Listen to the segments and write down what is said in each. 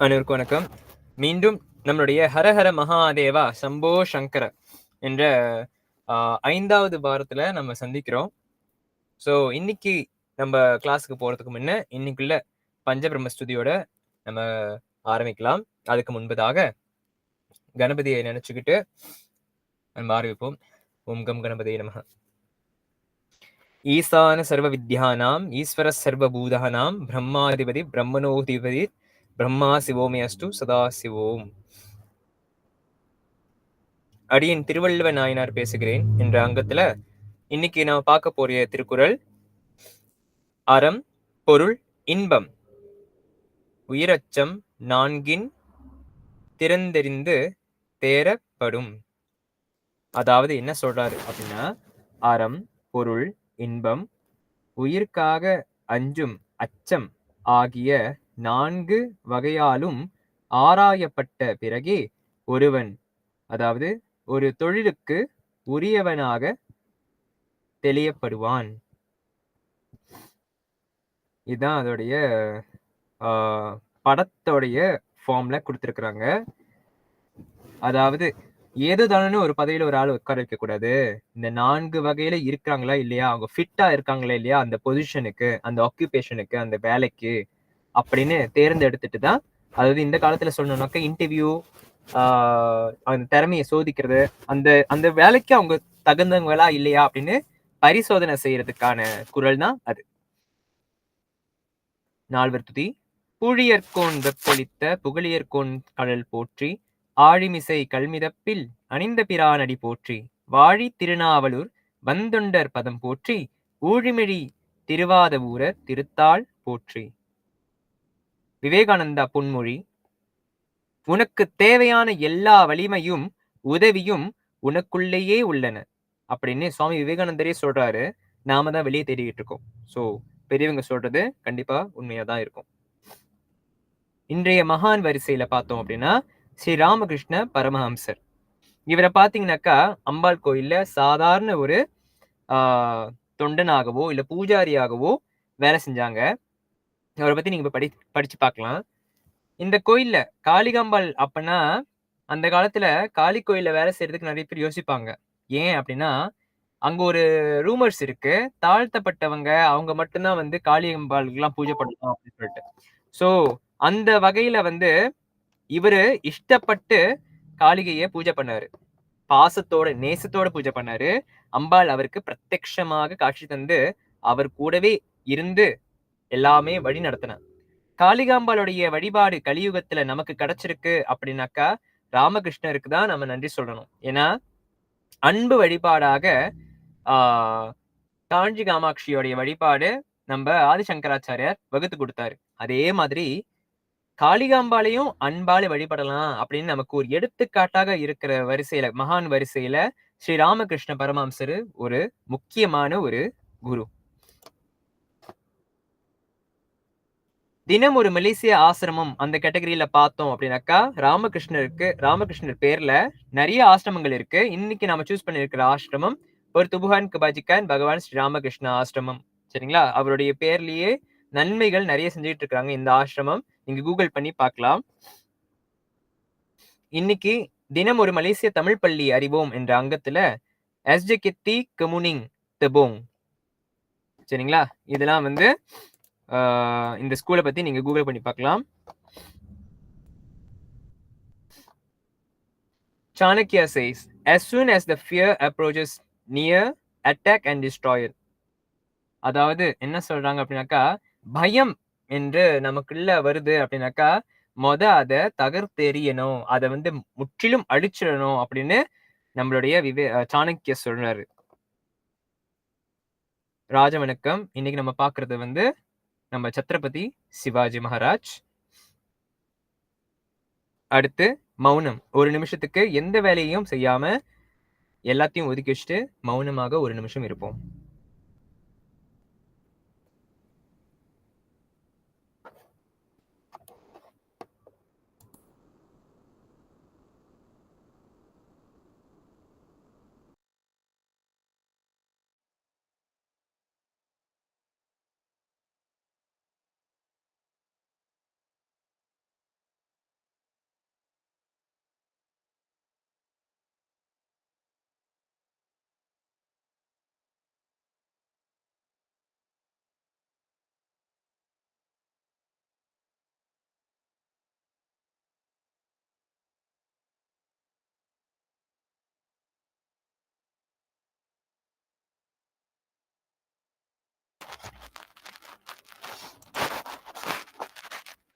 அனைவருக்கும் வணக்கம். மீண்டும் நம்மளுடைய ஹரஹர மகாதேவா சம்போ சங்கர என்ற 5வது வாரத்துல நம்ம சந்திக்கிறோம். ஸோ இன்னைக்கு நம்ம கிளாஸ்க்கு போறதுக்கு முன்ன இன்னைக்குள்ள பஞ்சபிரம்ம ஸ்துதியோட நம்ம ஆரம்பிக்கலாம். அதுக்கு முன்பதாக கணபதியை நினைச்சுக்கிட்டு நம்ம ஆரம்பிப்போம். ஓம் கம் கணபதியே நமஹ. ஈசான சர்வ வித்யானாம் ஈஸ்வர சர்வ பூதானாம் பிரம்மாதிபதி பிரம்மணோதிபதி பிரம்மா சிவோமே அஸ்து சதா சிவோம். அடியின் திருவள்ளுவ நாயனார் பேசுகிறேன் என்ற அங்கத்துல இன்னைக்கு நம்ம பார்க்க போற திருக்குறள் அறம் பொருள் இன்பம் உயிரச்சம் நான்கின் திறந்தெறிந்து தேரப்படும். அதாவது என்ன சொல்றாரு அப்படின்னா, அறம் பொருள் இன்பம் உயிர்க்காக அஞ்சும் அச்சம் ஆகிய 4 வகையாலும் ஆராயப்பட்ட பிறகே ஒருவன், அதாவது ஒரு தொழிலுக்கு உரியவனாக தெளியப்படுவான். இதுதான் அதோடைய படத்தோடைய ஃபார்ம்ல கொடுத்துருக்குறாங்க. அதாவது ஏதுதானு ஒரு பதவியில ஒரு ஆள் உட்கார வைக்க கூடாது. இந்த 4 வகையில இருக்காங்களா இல்லையா, அவங்க ஃபிட்டா இருக்காங்களா இல்லையா அந்த பொசிஷனுக்கு, அந்த ஆக்குபேஷனுக்கு, அந்த வேலைக்கு அப்படின்னு தேர்ந்தெடுத்துட்டு தான், அதாவது இந்த காலத்துல சொல்லணும்னாக்க இன்டர்வியூ, அந்த திறமையை சோதிக்கிறது, அந்த அந்த வேலைக்கு அவங்க தகுந்தவங்களா இல்லையா அப்படின்னு பரிசோதனை செய்யறதுக்கான குறள் தான் அது. 4வது துதி. பூழியர்கோன் வெப்பொலித்த புகழியர்கோன் கடல் போற்றி ஆழிமிசை கல்மிதப்பில் அணிந்த பிரானடி போற்றி வாழி திருநாவலூர் வந்தொண்டர் பதம் போற்றி ஊழிமிழி திருவாத ஊரர் திருத்தாள் போற்றி. விவேகானந்தா பொன்மொழி. உனக்கு தேவையான எல்லா வலிமையும் உதவியும் உனக்குள்ளேயே உள்ளன அப்படின்னு சுவாமி விவேகானந்தரே சொல்றாரு. நாம தான் வெளியே தேடிக்கிட்டு இருக்கோம். ஸோ பெரியவங்க சொல்றது கண்டிப்பா உண்மையா தான் இருக்கும். இன்றைய மகான் வரிசையில பார்த்தோம் அப்படின்னா ஸ்ரீ ராமகிருஷ்ண பரமஹம்சர். இவரை பார்த்தீங்கன்னாக்கா அம்பாள் கோயில்ல சாதாரண ஒரு தொண்டனாகவோ இல்ல பூஜாரியாகவோ வேலை செஞ்சாங்க. அவரை பத்தி நீங்க படிச்சு பார்க்கலாம். இந்த கோயில்ல காளிகாம்பாள் அப்பனா அந்த காலத்துல காளி கோயில்ல வேலை செய்யறதுக்கு நிறைய பேர் யோசிப்பாங்க. ஏன் அப்படின்னா, அங்க ஒரு ரூமர்ஸ் இருக்கு, தாழ்த்தப்பட்டவங்க அவங்க மட்டும்தான் வந்து காளிகாம்பாளுக்கு எல்லாம் பூஜை பண்ணணும் அப்படின்னு சொல்லிட்டு. சோ அந்த வகையில வந்து இவரு இஷ்டப்பட்டு காளிகைய பூஜை பண்ணாரு. பாசத்தோட நேசத்தோட பூஜை பண்ணாரு. அம்பாள் அவருக்கு பிரத்யட்சமாக காட்சி தந்து அவர் கூடவே இருந்து எல்லாமே வழி நடத்தினார். காளிகாம்பாளுடைய வழிபாடு கலியுகத்துல நமக்கு கிடைச்சிருக்கு அப்படின்னாக்கா ராமகிருஷ்ணருக்கு தான் நம்ம நன்றி சொல்லணும். ஏன்னா அன்பு வழிபாடாக காஞ்சி காமாட்சியோடைய வழிபாடு நம்ம ஆதிசங்கராச்சாரியார் வகுத்து கொடுத்தாரு. அதே மாதிரி காளிகாம்பாளையும் அன்பால வழிபடலாம் அப்படின்னு நமக்கு ஒரு எடுத்துக்காட்டாக இருக்கிற வரிசையில, மகான் வரிசையில ஸ்ரீ ராமகிருஷ்ண பரமஹம்சர் ஒரு முக்கியமான ஒரு குரு. தினம் ஒரு மலேசிய ஆசிரமம் அந்த கேட்டகரியில பார்த்தோம் அப்படின்னாக்கா ராமகிருஷ்ணர் பேர்ல நிறைய ஆசிரமங்கள் இருக்கு. இன்னைக்கு நாம சூஸ் பண்ணிருக்கிற ஆசிரமம் ஒரு துபுகான் கபாஜிகான் பகவான் ஸ்ரீ ராமகிருஷ்ண ஆசிரமம். சரிங்களா? அவருடைய பேர்லயே நன்மைகள் நிறைய செஞ்சுட்டு இருக்காங்க இந்த ஆசிரமம். நீங்க கூகுள் பண்ணி பார்க்கலாம். இன்னைக்கு தினம் ஒரு மலேசிய தமிழ் பள்ளி அறிவோம் என்ற அங்கத்துல எஸ்ஜே கித்தி கமுனிங் தெபோங். சரிங்களா? இதெல்லாம் வந்து இந்த ஸ்கூலை பத்தி நீங்க கூகுள் பண்ணி பார்க்கலாம். Chanakya says, as soon as the fear approaches near, attack and destroy it. அதாவது என்ன சொல்றாங்க அப்படின்னாக்கா, பயம் என்று நமக்குள்ள வருது அப்படின்னாக்கா அதை தகர்த்தெறியணும், அதை வந்து முற்றிலும் அழிச்சிடணும் அப்படின்னு நம்மளுடைய சாணக்கிய சொல்றாரு. ராஜ வணக்கம். இன்னைக்கு நம்ம பாக்குறது வந்து நம்ம சத்ரபதி சிவாஜி மகாராஜ். அடுத்து மௌனம். ஒரு நிமிஷத்துக்கு எந்த வேலையும் செய்யாம எல்லாத்தையும் ஒதுக்கி வச்சுட்டு மௌனமாக ஒரு நிமிஷம் இருப்போம்.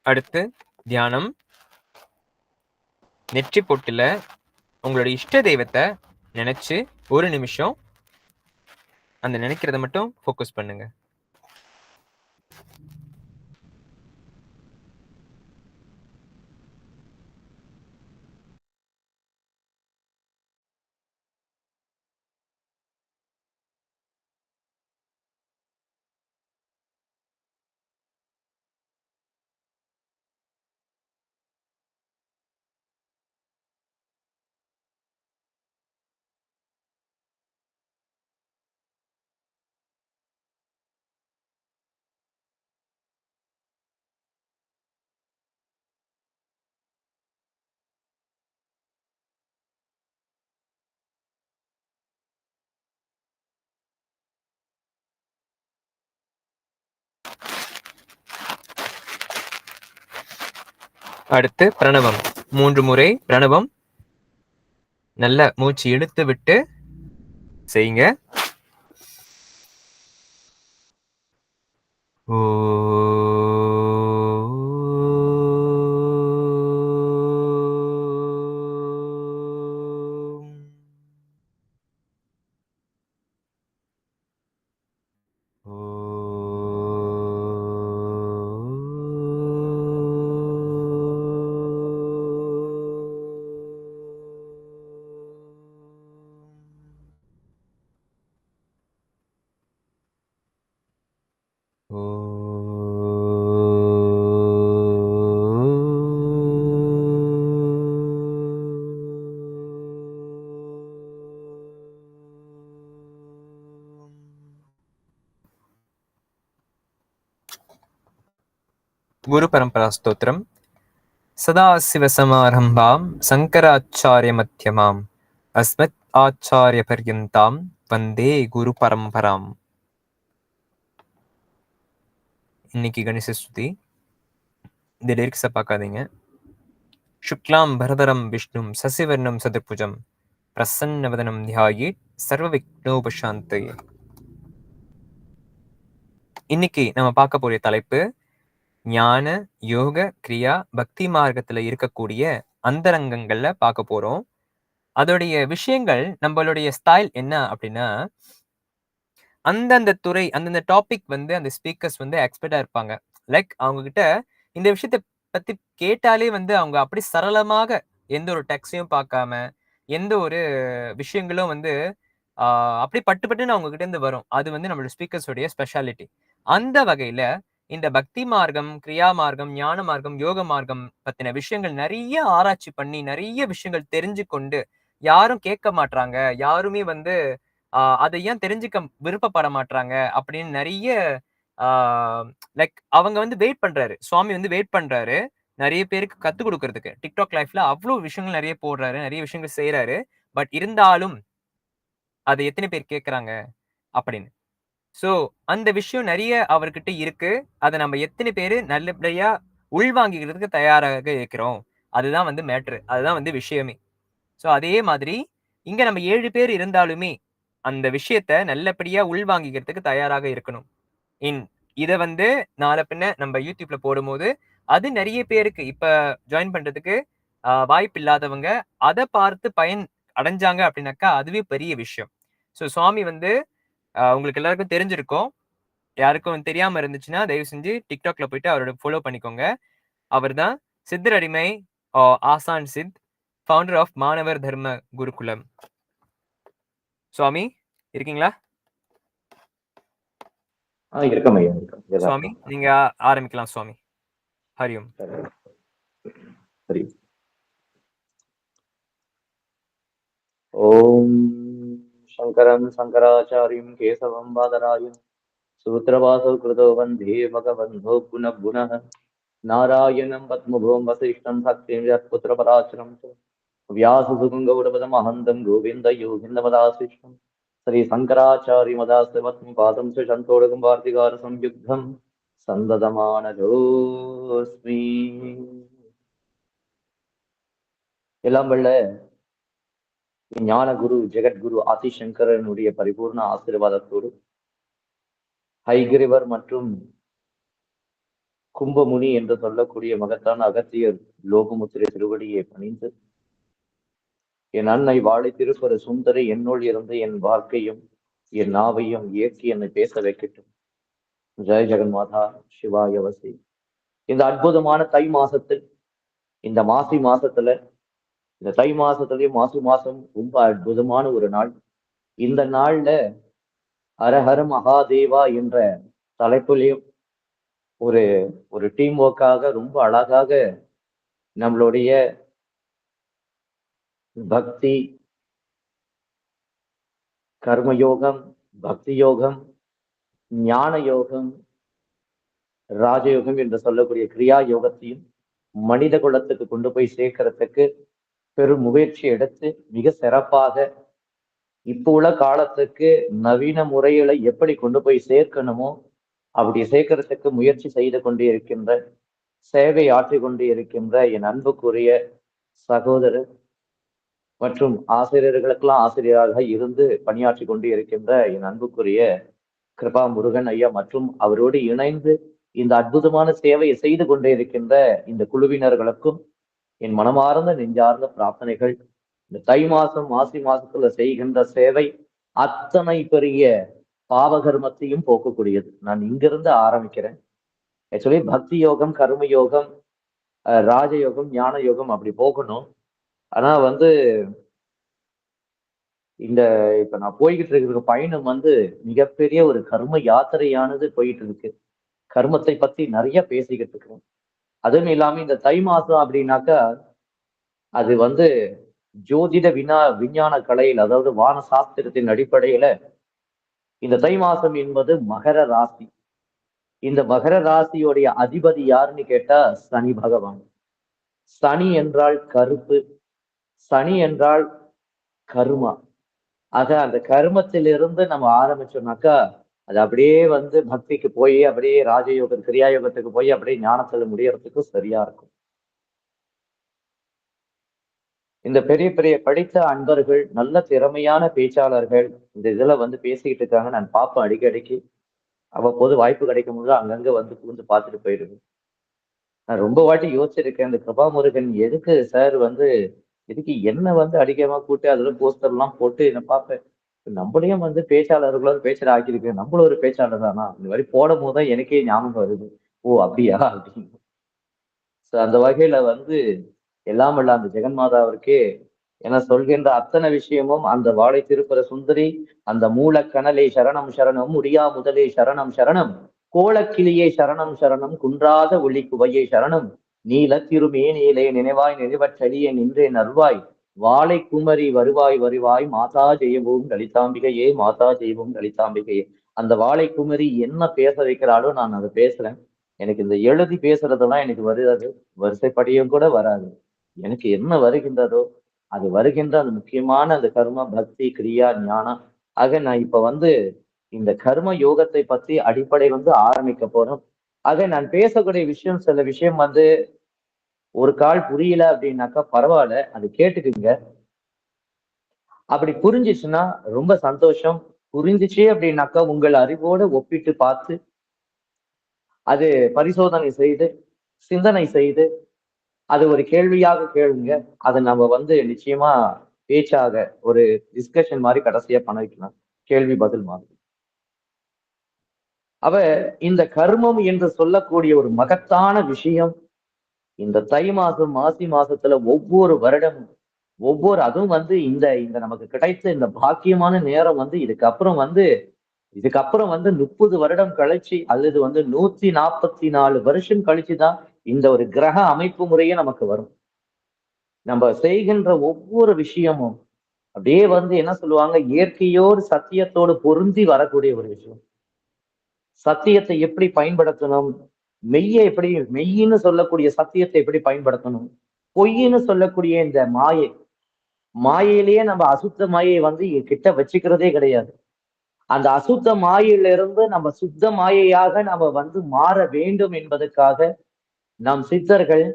அடுத்து தியானம். நெற்றி பொட்டுல உங்களோட இஷ்ட தெய்வத்தை நினைச்சு 1 நிமிஷம் அந்த நினைக்கிறத மட்டும் ஃபோக்கஸ் பண்ணுங்க. அடுத்து பிரணவம். 3 முறை பிரணவம். நல்ல மூச்சு இழுத்து விட்டு செய்யுங்க. ஓ குரு பரம்பரா ஸ்தோத்திரம். சதாசிவசமாரம்பாம் சங்கராச்சாரிய மத்தியமாம் அஸ்மத் ஆச்சாரிய பர்யந்தாம் வந்தே குரு பரம்பராம். இன்னைக்கு கணேச ஸ்துதி. இந்த லிரிக்ஸை பார்க்காதீங்க. சுக்லாம் பரதரம் விஷ்ணும் சசிவர்ணம் சதுர்புஜம் பிரசன்னவதனம் தியாயேத் சர்வ விக்னோபசாந்தயே. இன்னைக்கு நம்ம பார்க்க போற தலைப்பு ஞான யோக கிரியா பக்தி மார்க்கத்துல இருக்கக்கூடிய அந்தரங்கங்கள்ல பார்க்க போறோம். அதோடைய விஷயங்கள் நம்மளுடைய ஸ்டைல் என்ன அப்படின்னா, அந்தந்த துறை அந்தந்த டாபிக் வந்து அந்த ஸ்பீக்கர்ஸ் வந்து எக்ஸ்பர்ட்டா இருப்பாங்க. லைக் அவங்க கிட்ட இந்த விஷயத்த பத்தி கேட்டாலே வந்து அவங்க அப்படி சரளமாக எந்த ஒரு டெக்ஸ்டையும் பார்க்காம எந்த ஒரு விஷயங்களும் வந்து அப்படி பட்டு பட்டுன்னு அவங்க கிட்ட இருந்து வரும். அது வந்து நம்மளோட ஸ்பீக்கர்ஸோடைய ஸ்பெஷாலிட்டி. அந்த வகையில இந்த பக்தி மார்க்கம், கிரியா மார்க்கம், ஞான மார்க்கம், யோக மார்க்கம் பத்தின விஷயங்கள் நிறைய ஆராய்ச்சி பண்ணி நிறைய விஷயங்கள் தெரிஞ்சு கொண்டு யாரும் கேட்க மாட்றாங்க, யாருமே வந்து அதை ஏன் தெரிஞ்சுக்க விருப்பப்பட மாட்றாங்க அப்படின்னு நிறைய லைக் அவங்க வந்து வெயிட் பண்றாரு. சுவாமி வந்து வெயிட் பண்றாரு நிறைய பேருக்கு கத்துக் கொடுக்கறதுக்கு. டிக்டாக் லைஃப்ல அவ்வளவு விஷயங்கள் நிறைய போடுறாரு, நிறைய விஷயங்கள் செய்யறாரு. பட் இருந்தாலும் அதை எத்தனை பேர் கேட்கறாங்க அப்படின்னு. சோ அந்த விஷயம் நிறைய அவர்கிட்ட இருக்கு. அதை நம்ம எத்தனை பேரு நல்லபடியா உள்வாங்கிக்கிறதுக்கு தயாராக இருக்கிறோம். அதுதான் வந்து மேட்ரு. அதுதான் வந்து விஷயமே. சோ அதே மாதிரி இங்க நம்ம 7 பேர் இருந்தாலுமே அந்த விஷயத்த நல்லபடியா உள்வாங்கிக்கிறதுக்கு தயாராக இருக்கணும். இத வந்து நாளை பின்ன நம்ம யூடியூப்ல போடும்போது அது நிறைய பேருக்கு இப்ப ஜாயின் பண்றதுக்கு வாய்ப்பு இல்லாதவங்க அதை பார்த்து பயன் அடைஞ்சாங்க அப்படின்னாக்கா அதுவே பெரிய விஷயம். சோ சுவாமி வந்து உங்களுக்கு எல்லாருக்கும் தெரிஞ்சிருக்கும். யாருக்கும் தெரியாம இருந்துச்சுன்னா தயவு செஞ்சு டிக்டாக்ல போயிட்டு அவரோட ஃபாலோ பண்ணிக்கோங்க. அவர் தான் சித்தர் அடிமை ஆசான் சித், ஃபவுண்டர் ஆஃப் மாணவர் தர்ம குருகுலம். சுவாமி இருக்கீங்களா? சுவாமி நீங்க ஆரம்பிக்கலாம் சுவாமி. ஹரியோம். ஹரி. ஓம் சங்கரம் சங்கராச்சாரியம் கேசவம் பாதராயம் சூத்திரவாசோ கிருதோ வந்தே பகவந்தோ புனః புனः நாராயணம் பத்மபூம் வசிஷ்டம் சக்திம் யத்புத்திரபராச்சரம் व्याससुगङ्गौडपदमहन्तं गोविन्द योगिन्दपदाशिष्टं श्रीशङ्कराचार्यमदास्यवत्म पादं सुशन्तोडकं वार्तिकारसंयुग्धं சந்ததமானதோஸ்மி. எல்லாம் வல்ல ஞான குரு ஜெகத்குரு ஆதிசங்கரனுடைய பரிபூர்ண ஆசீர்வாதத்தோடு ஹைகிரிவர் மற்றும் கும்பமுனி என்று சொல்லக்கூடிய மகத்தான அகத்தியர் லோகமுத்திரை திருவடியை பணிந்து, என் அன்னை வாழை திருப்பர சுந்தரி என்னுள் இருந்து என் வாழ்க்கையும் என் நாவையும் இயக்கி என்னை பேச வைக்கட்டும். ஜெய ஜெகன்மாதா சிவாய வசி. இந்த அற்புதமான தை மாசத்தில், இந்த மாசி மாசத்துல, இந்த தை மாசத்துலயும் மாசி மாசம் ரொம்ப அற்புதமான ஒரு நாள். இந்த நாள்ல ஹரஹர மகாதேவா என்ற தலைப்புலையும் ஒரு ஒரு டீம் ஒர்க்காக ரொம்ப அழகாக நம்மளுடைய பக்தி, கர்மயோகம், பக்தி யோகம், ஞான யோகம், ராஜயோகம் என்று சொல்லக்கூடிய கிரியா யோகத்தையும் மனித குலத்துக்கு கொண்டு போய் சேர்க்கறதுக்கு பெரும் முயற்சி எடுத்து மிக சிறப்பாக இப்போ உள்ள காலத்துக்கு நவீன முறையில எப்படி கொண்டு போய் சேர்க்கணுமோ அப்படி சேர்க்கறதுக்கு முயற்சி செய்து கொண்டு இருக்கின்ற, சேவை ஆற்றி கொண்டு இருக்கின்ற என் அன்புக்குரிய சகோதரர் மற்றும் ஆசிரியர்களுக்கெல்லாம் ஆசிரியராக இருந்து பணியாற்றி கொண்டு இருக்கின்ற என் அன்புக்குரிய கிருபா முருகன் ஐயா மற்றும் அவரோடு இணைந்து இந்த அற்புதமான சேவையை செய்து கொண்டே இருக்கின்ற இந்த குழுவினர்களுக்கும் என் மனமார்ந்த நெஞ்சார்ந்த பிரார்த்தனைகள். இந்த தை மாசம் மாசி மாசத்துல செய்கின்ற சேவை அத்தனை பெரிய பாவகர்மத்தையும் போக்கக்கூடியது. நான் இங்கிருந்து ஆரம்பிக்கிறேன். ஆக்சுவலி பக்தி யோகம், கர்ம யோகம், ராஜயோகம், ஞான யோகம் அப்படி போகணும். ஆனா இந்த இப்ப நான் போய்கிட்டு இருக்கிற பயணம் மிகப்பெரிய ஒரு கர்ம யாத்திரையானது போயிட்டு இருக்கு. கர்மத்தை பத்தி நிறைய பேசிக்கிட்டு இருக்கிறோம். அதுவும் இல்லாம இந்த தை மாசம் அப்படின்னாக்கா அது ஜோதிட விஞ்ஞான கலையில், அதாவது வான சாஸ்திரத்தின் அடிப்படையில இந்த தை மாசம் என்பது மகர ராசி. இந்த மகர ராசியோடைய அதிபதி யாருன்னு கேட்டா சனி பகவான். சனி என்றால் கருப்பு, சனி என்றால் கர்மா. ஆக அந்த கர்மத்திலிருந்து நம்ம ஆரம்பிச்சோம்னாக்கா அது அப்படியே பக்திக்கு போய் அப்படியே ராஜயோக கிரியாயோகத்துக்கு போய் அப்படியே ஞானத்துல முடியறதுக்கு சரியா இருக்கும். இந்த பெரிய பெரிய படித்த அன்பர்கள், நல்ல திறமையான பேச்சாளர்கள் இந்த இதுல பேசிக்கிட்டு இருக்காங்க. நான் பார்ப்பேன் அடிக்கடிக்கு. அவ்வப்போது வாய்ப்பு கிடைக்கும் போது அங்கங்க புகுந்து பார்த்துட்டு போயிடுவேன். நான் ரொம்ப வாட்டி யோசிச்சிருக்கேன், இந்த கிருபா முருகன் எதுக்கு சார் இதுக்கு என்ன அடிக்கமா கூட்டு அதுல போஸ்டர் எல்லாம் போட்டு என்ன பார்ப்பேன். நம்மளையும் பேச்சாளர்களாவது பேச்சர் ஆக்கியிருக்கு, நம்மளும் ஒரு பேச்சாளர் தானா இந்த மாதிரி போடும் போதுதான் எனக்கே ஞாபகம் வருது. ஓ அப்படியா அப்படின்னு. அந்த வகையில எல்லாம் வல்ல அந்த ஜெகன்மாதாவிற்கே என சொல்கின்ற அத்தனை விஷயமும் அந்த வாழை திருப்பர சுந்தரி, அந்த மூலக்கணலே சரணம் சரணம், முடியா முதலே சரணம் சரணம், கோலக்கிளியே சரணம் சரணம், குன்றாத ஒளி குவையை சரணம், நீல திருமேனியிலே நினைவாய் நினைவற்றலியே நின்றே நல்வாய், வாழை குமரி வருவாய் வருவாய், மாதா ஜெயவோம் லலிதாம்பிகையே, மாதா ஜெயவோம் லலிதாம்பிகையே. அந்த வாழை குமரி என்ன பேச வைக்கிறாளோ நான் அதை பேசுறேன். எனக்கு இந்த எழுதி பேசுறதெல்லாம் எனக்கு வருது, வரிசைப்படியும் கூட வராது. எனக்கு என்ன வருகின்றதோ அது வருகின்ற அந்த முக்கியமான அந்த கர்ம, பக்தி, கிரியா, ஞானம். ஆக நான் இப்ப இந்த கர்ம யோகத்தை பத்தி அடிப்படை ஆரம்பிக்க போறோம். ஆக நான் பேசக்கூடிய விஷயம், சில விஷயம் ஒரு கால் புரியல அப்படின்னாக்கா பரவாயில்ல, அது கேட்டுக்குங்க. அப்படி புரிஞ்சிச்சுன்னா ரொம்ப சந்தோஷம். புரிஞ்சிச்சு அப்படின்னாக்கா உங்கள் அறிவோடு ஒப்பிட்டு பார்த்து அது பரிசோதனை செய்து சிந்தனை செய்து அது ஒரு கேள்வியாக கேளுங்க. அதை நம்ம நிச்சயமா பேச்சாக ஒரு டிஸ்கஷன் மாதிரி கடைசியா பண்ண வைக்கலாம், கேள்வி பதில் மாதிரி. அவ இந்த கர்மம் என்று சொல்லக்கூடிய ஒரு மகத்தான விஷயம் இந்த தை மாசம் மாசி மாசத்துல ஒவ்வொரு வருடமும் அதுவும் இந்த இந்த நமக்கு கிடைத்த இந்த பாக்கியமான நேரம் இதுக்கப்புறம் 30 வருடம் கழிச்சு அல்லது 144 வருஷம் கழிச்சுதான் இந்த ஒரு கிரக அமைப்பு முறையே நமக்கு வரும். நம்ம செய்கின்ற ஒவ்வொரு விஷயமும் அப்படியே என்ன சொல்லுவாங்க, இயற்கையோடு சத்தியத்தோடு பொருந்தி வரக்கூடிய ஒரு விஷயம். சத்தியத்தை எப்படி பயன்படுத்தணும், மெய்யின்னு சொல்லக்கூடிய சத்தியத்தை எப்படி பயன்படுத்தணும், பொய்ன்னு சொல்லக்கூடிய இந்த மாயையிலேயே நம்ம அசுத்த மாயை கிட்ட வச்சுக்கிறதே கிடையாது. அந்த அசுத்த மாயையிலிருந்து நம்ம சுத்த மாயையாக நம்ம மாற வேண்டும் என்பதற்காக நம் சித்தர்கள்,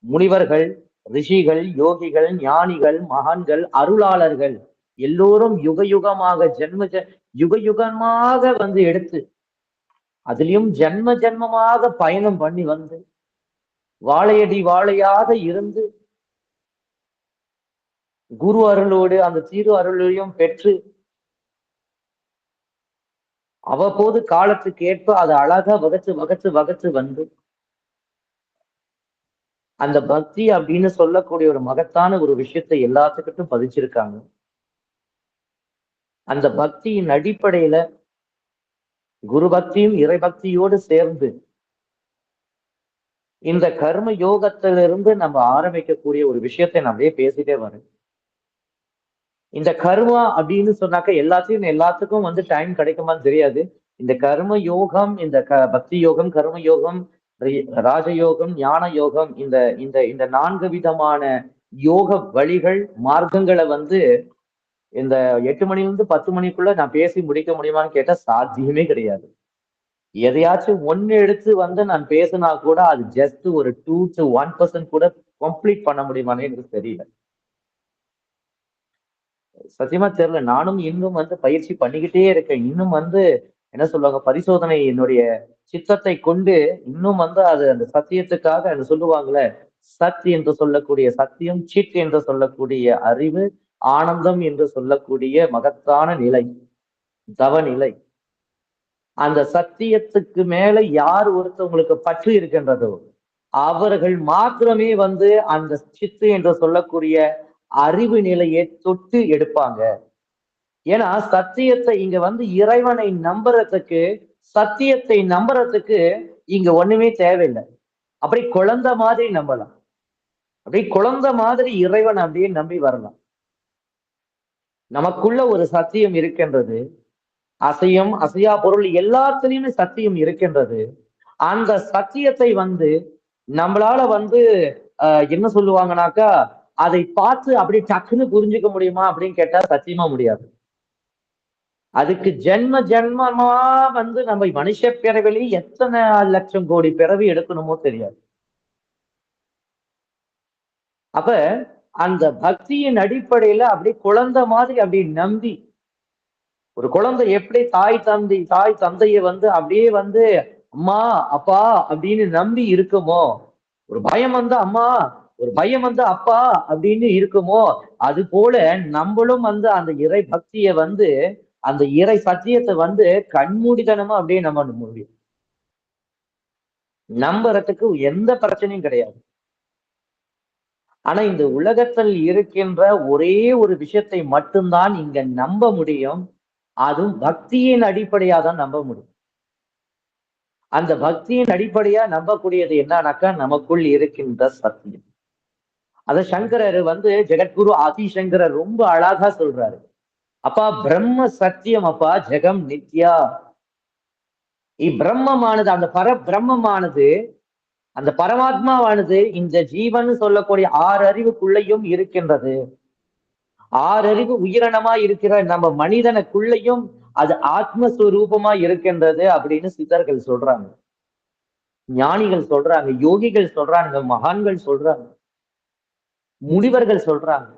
முனிவர்கள், ரிஷிகள், யோகிகள், ஞானிகள், மகான்கள், அருளாளர்கள் எல்லோரும் யுக யுகமாக யுக யுகமாக எடுத்து அதுலயும் ஜென்ம ஜென்மமாக பயணம் பண்ணி வந்து வாழையடி வாழையாக இருந்து குரு அருளோடு அந்த திரு அருளையும் பெற்று அவ்வப்போது காலத்துக்கு ஏற்ப அதை அழகா வகுத்து வந்து அந்த பக்தி அப்படின்னு சொல்லக்கூடிய ஒரு மகத்தான ஒரு விஷயத்தை எல்லாத்துக்கிட்டும் பதிச்சிருக்காங்க. அந்த பக்தியின் அடிப்படையில குரு பக்தியும் இறை பக்தியோடு சேர்ந்து இந்த கர்ம யோகத்திலிருந்து நம்ம ஆரம்பிக்கக்கூடிய ஒரு விஷயத்தை நான் அப்படியே பேசிட்டே வரேன். இந்த கர்மா அப்படின்னு சொன்னாக்க எல்லாத்துக்கும் வந்து டைம் கிடைக்குமான்னு தெரியாது. இந்த கர்ம யோகம், இந்த பக்தி யோகம், கர்ம யோகம், ராஜயோகம், ஞான யோகம், இந்த இந்த இந்த 4 விதமான யோக வழிகள், மார்க்கங்களை வந்து இந்த 8 மணிலிருந்து 10 மணிக்குள்ள நான் பேசி முடிக்க முடியுமான்னு கேட்டா சாத்தியமே கிடையாது. எதையாச்சும் ஒண்ணு எடுத்து வந்து நான் பேசினா கூட அது ஜஸ்ட் ஒரு 2 to 1% கூட கம்ப்ளீட் பண்ண முடியுமான்னு எனக்கு தெரியல. சத்தியமா தெரியல. நானும் இன்னும் வந்து பயிற்சி பண்ணிக்கிட்டே இருக்கேன். இன்னும் வந்து என்ன சொல்லுவாங்க, பரிசோதனை என்னுடைய சித்தத்தை கொண்டு இன்னும் வந்து அது அந்த சத்தியத்துக்காக அது சொல்லுவாங்கல்ல, சத் என்று சொல்லக்கூடிய சத்தியம், சித் என்று சொல்லக்கூடிய அறிவு, ஆனந்தம் என்று சொல்லக்கூடிய மகத்தான நிலை, தவநிலை. அந்த சத்தியத்துக்கு மேல யார் ஒருத்தவங்களுக்கு பற்று இருக்கின்றதோ அவர்கள் மாத்திரமே வந்து அந்த சித்து என்று சொல்லக்கூடிய அறிவு நிலையை தொட்டு எடுப்பாங்க. ஏன்னா சத்தியத்தை இங்க வந்து இறைவனை நம்புறதுக்கு, சத்தியத்தை நம்புறதுக்கு இங்க ஒண்ணுமே தேவையில்லை. அப்படி குழந்தை மாதிரி நம்பலாம். அப்படியே குழந்தை மாதிரி இறைவன் அப்படியே நம்பி வரலாம். நமக்குள்ள ஒரு சத்தியம் இருக்கின்றது. அசையா பொருள் எல்லாத்துலயுமே சத்தியம் இருக்கின்றது. அந்த சத்தியத்தை வந்து நம்மளால வந்து என்ன சொல்லுவாங்கனாக்கா, அதை பார்த்து அப்படி டக்குன்னு புரிஞ்சுக்க முடியுமா அப்படின்னு கேட்டா சத்தியமா முடியாது. அதுக்கு ஜென்ம ஜென்மமா வந்து நம்ம மனுஷ பிறவிலே எத்தனை லட்சம் கோடி பிறவி எடுக்கணுமோ தெரியாது. அப்ப அந்த பக்தியின் அடிப்படையில அப்படியே குழந்தை மாதிரி அப்படி நம்பி, ஒரு குழந்தை எப்படி தாய் தந்தைய வந்து அப்படியே வந்து அம்மா அப்பா அப்படின்னு நம்பி இருக்குமோ, ஒரு பயம் வந்து அம்மா, ஒரு பயம் வந்து அப்பா அப்படின்னு இருக்குமோ, அது போல நம்மளும் வந்து அந்த இறை பக்திய வந்து அந்த இறை சத்தியத்தை வந்து கண்மூடித்தனமா அப்படியே நம்ம முடியும். நம்புறதுக்கு எந்த பிரச்சனையும் கிடையாது. ஆனா இந்த உலகத்தில் இருக்கின்ற ஒரே ஒரு விஷயத்தை மட்டும்தான் இங்க நம்ப முடியும். அதுவும் பக்தியின் அடிப்படையா தான் நம்ப முடியும். அந்த பக்தியின் அடிப்படையா நம்பக்கூடியது என்னன்னாக்கா நமக்குள் இருக்கின்ற சத்தியம். அத சங்கரர் வந்து ஜெகத்குரு ஆதிசங்கரர் ரொம்ப அழகா சொல்றாரு. அப்பா பிரம்ம சத்தியம் அப்பா ஜெகம் நித்யா. இப்பிரம்மமானது அந்த பரபிரம்மமானது அந்த பரமாத்மாவானது இந்த ஜீவன் சொல்லக்கூடிய 6 அறிவுக்குள்ளேயும் இருக்கின்றது. 6 அறிவு உயிரினமா இருக்கிற நம்ம மனிதனுக்குள்ளேயும் அது ஆத்மஸ்வரூபமா இருக்கின்றது அப்படின்னு சித்தர்கள் சொல்றாங்க. ஞானிகள் சொல்றாங்க, யோகிகள் சொல்றாங்க, மகான்கள் சொல்றாங்க, முனிவர்கள் சொல்றாங்க.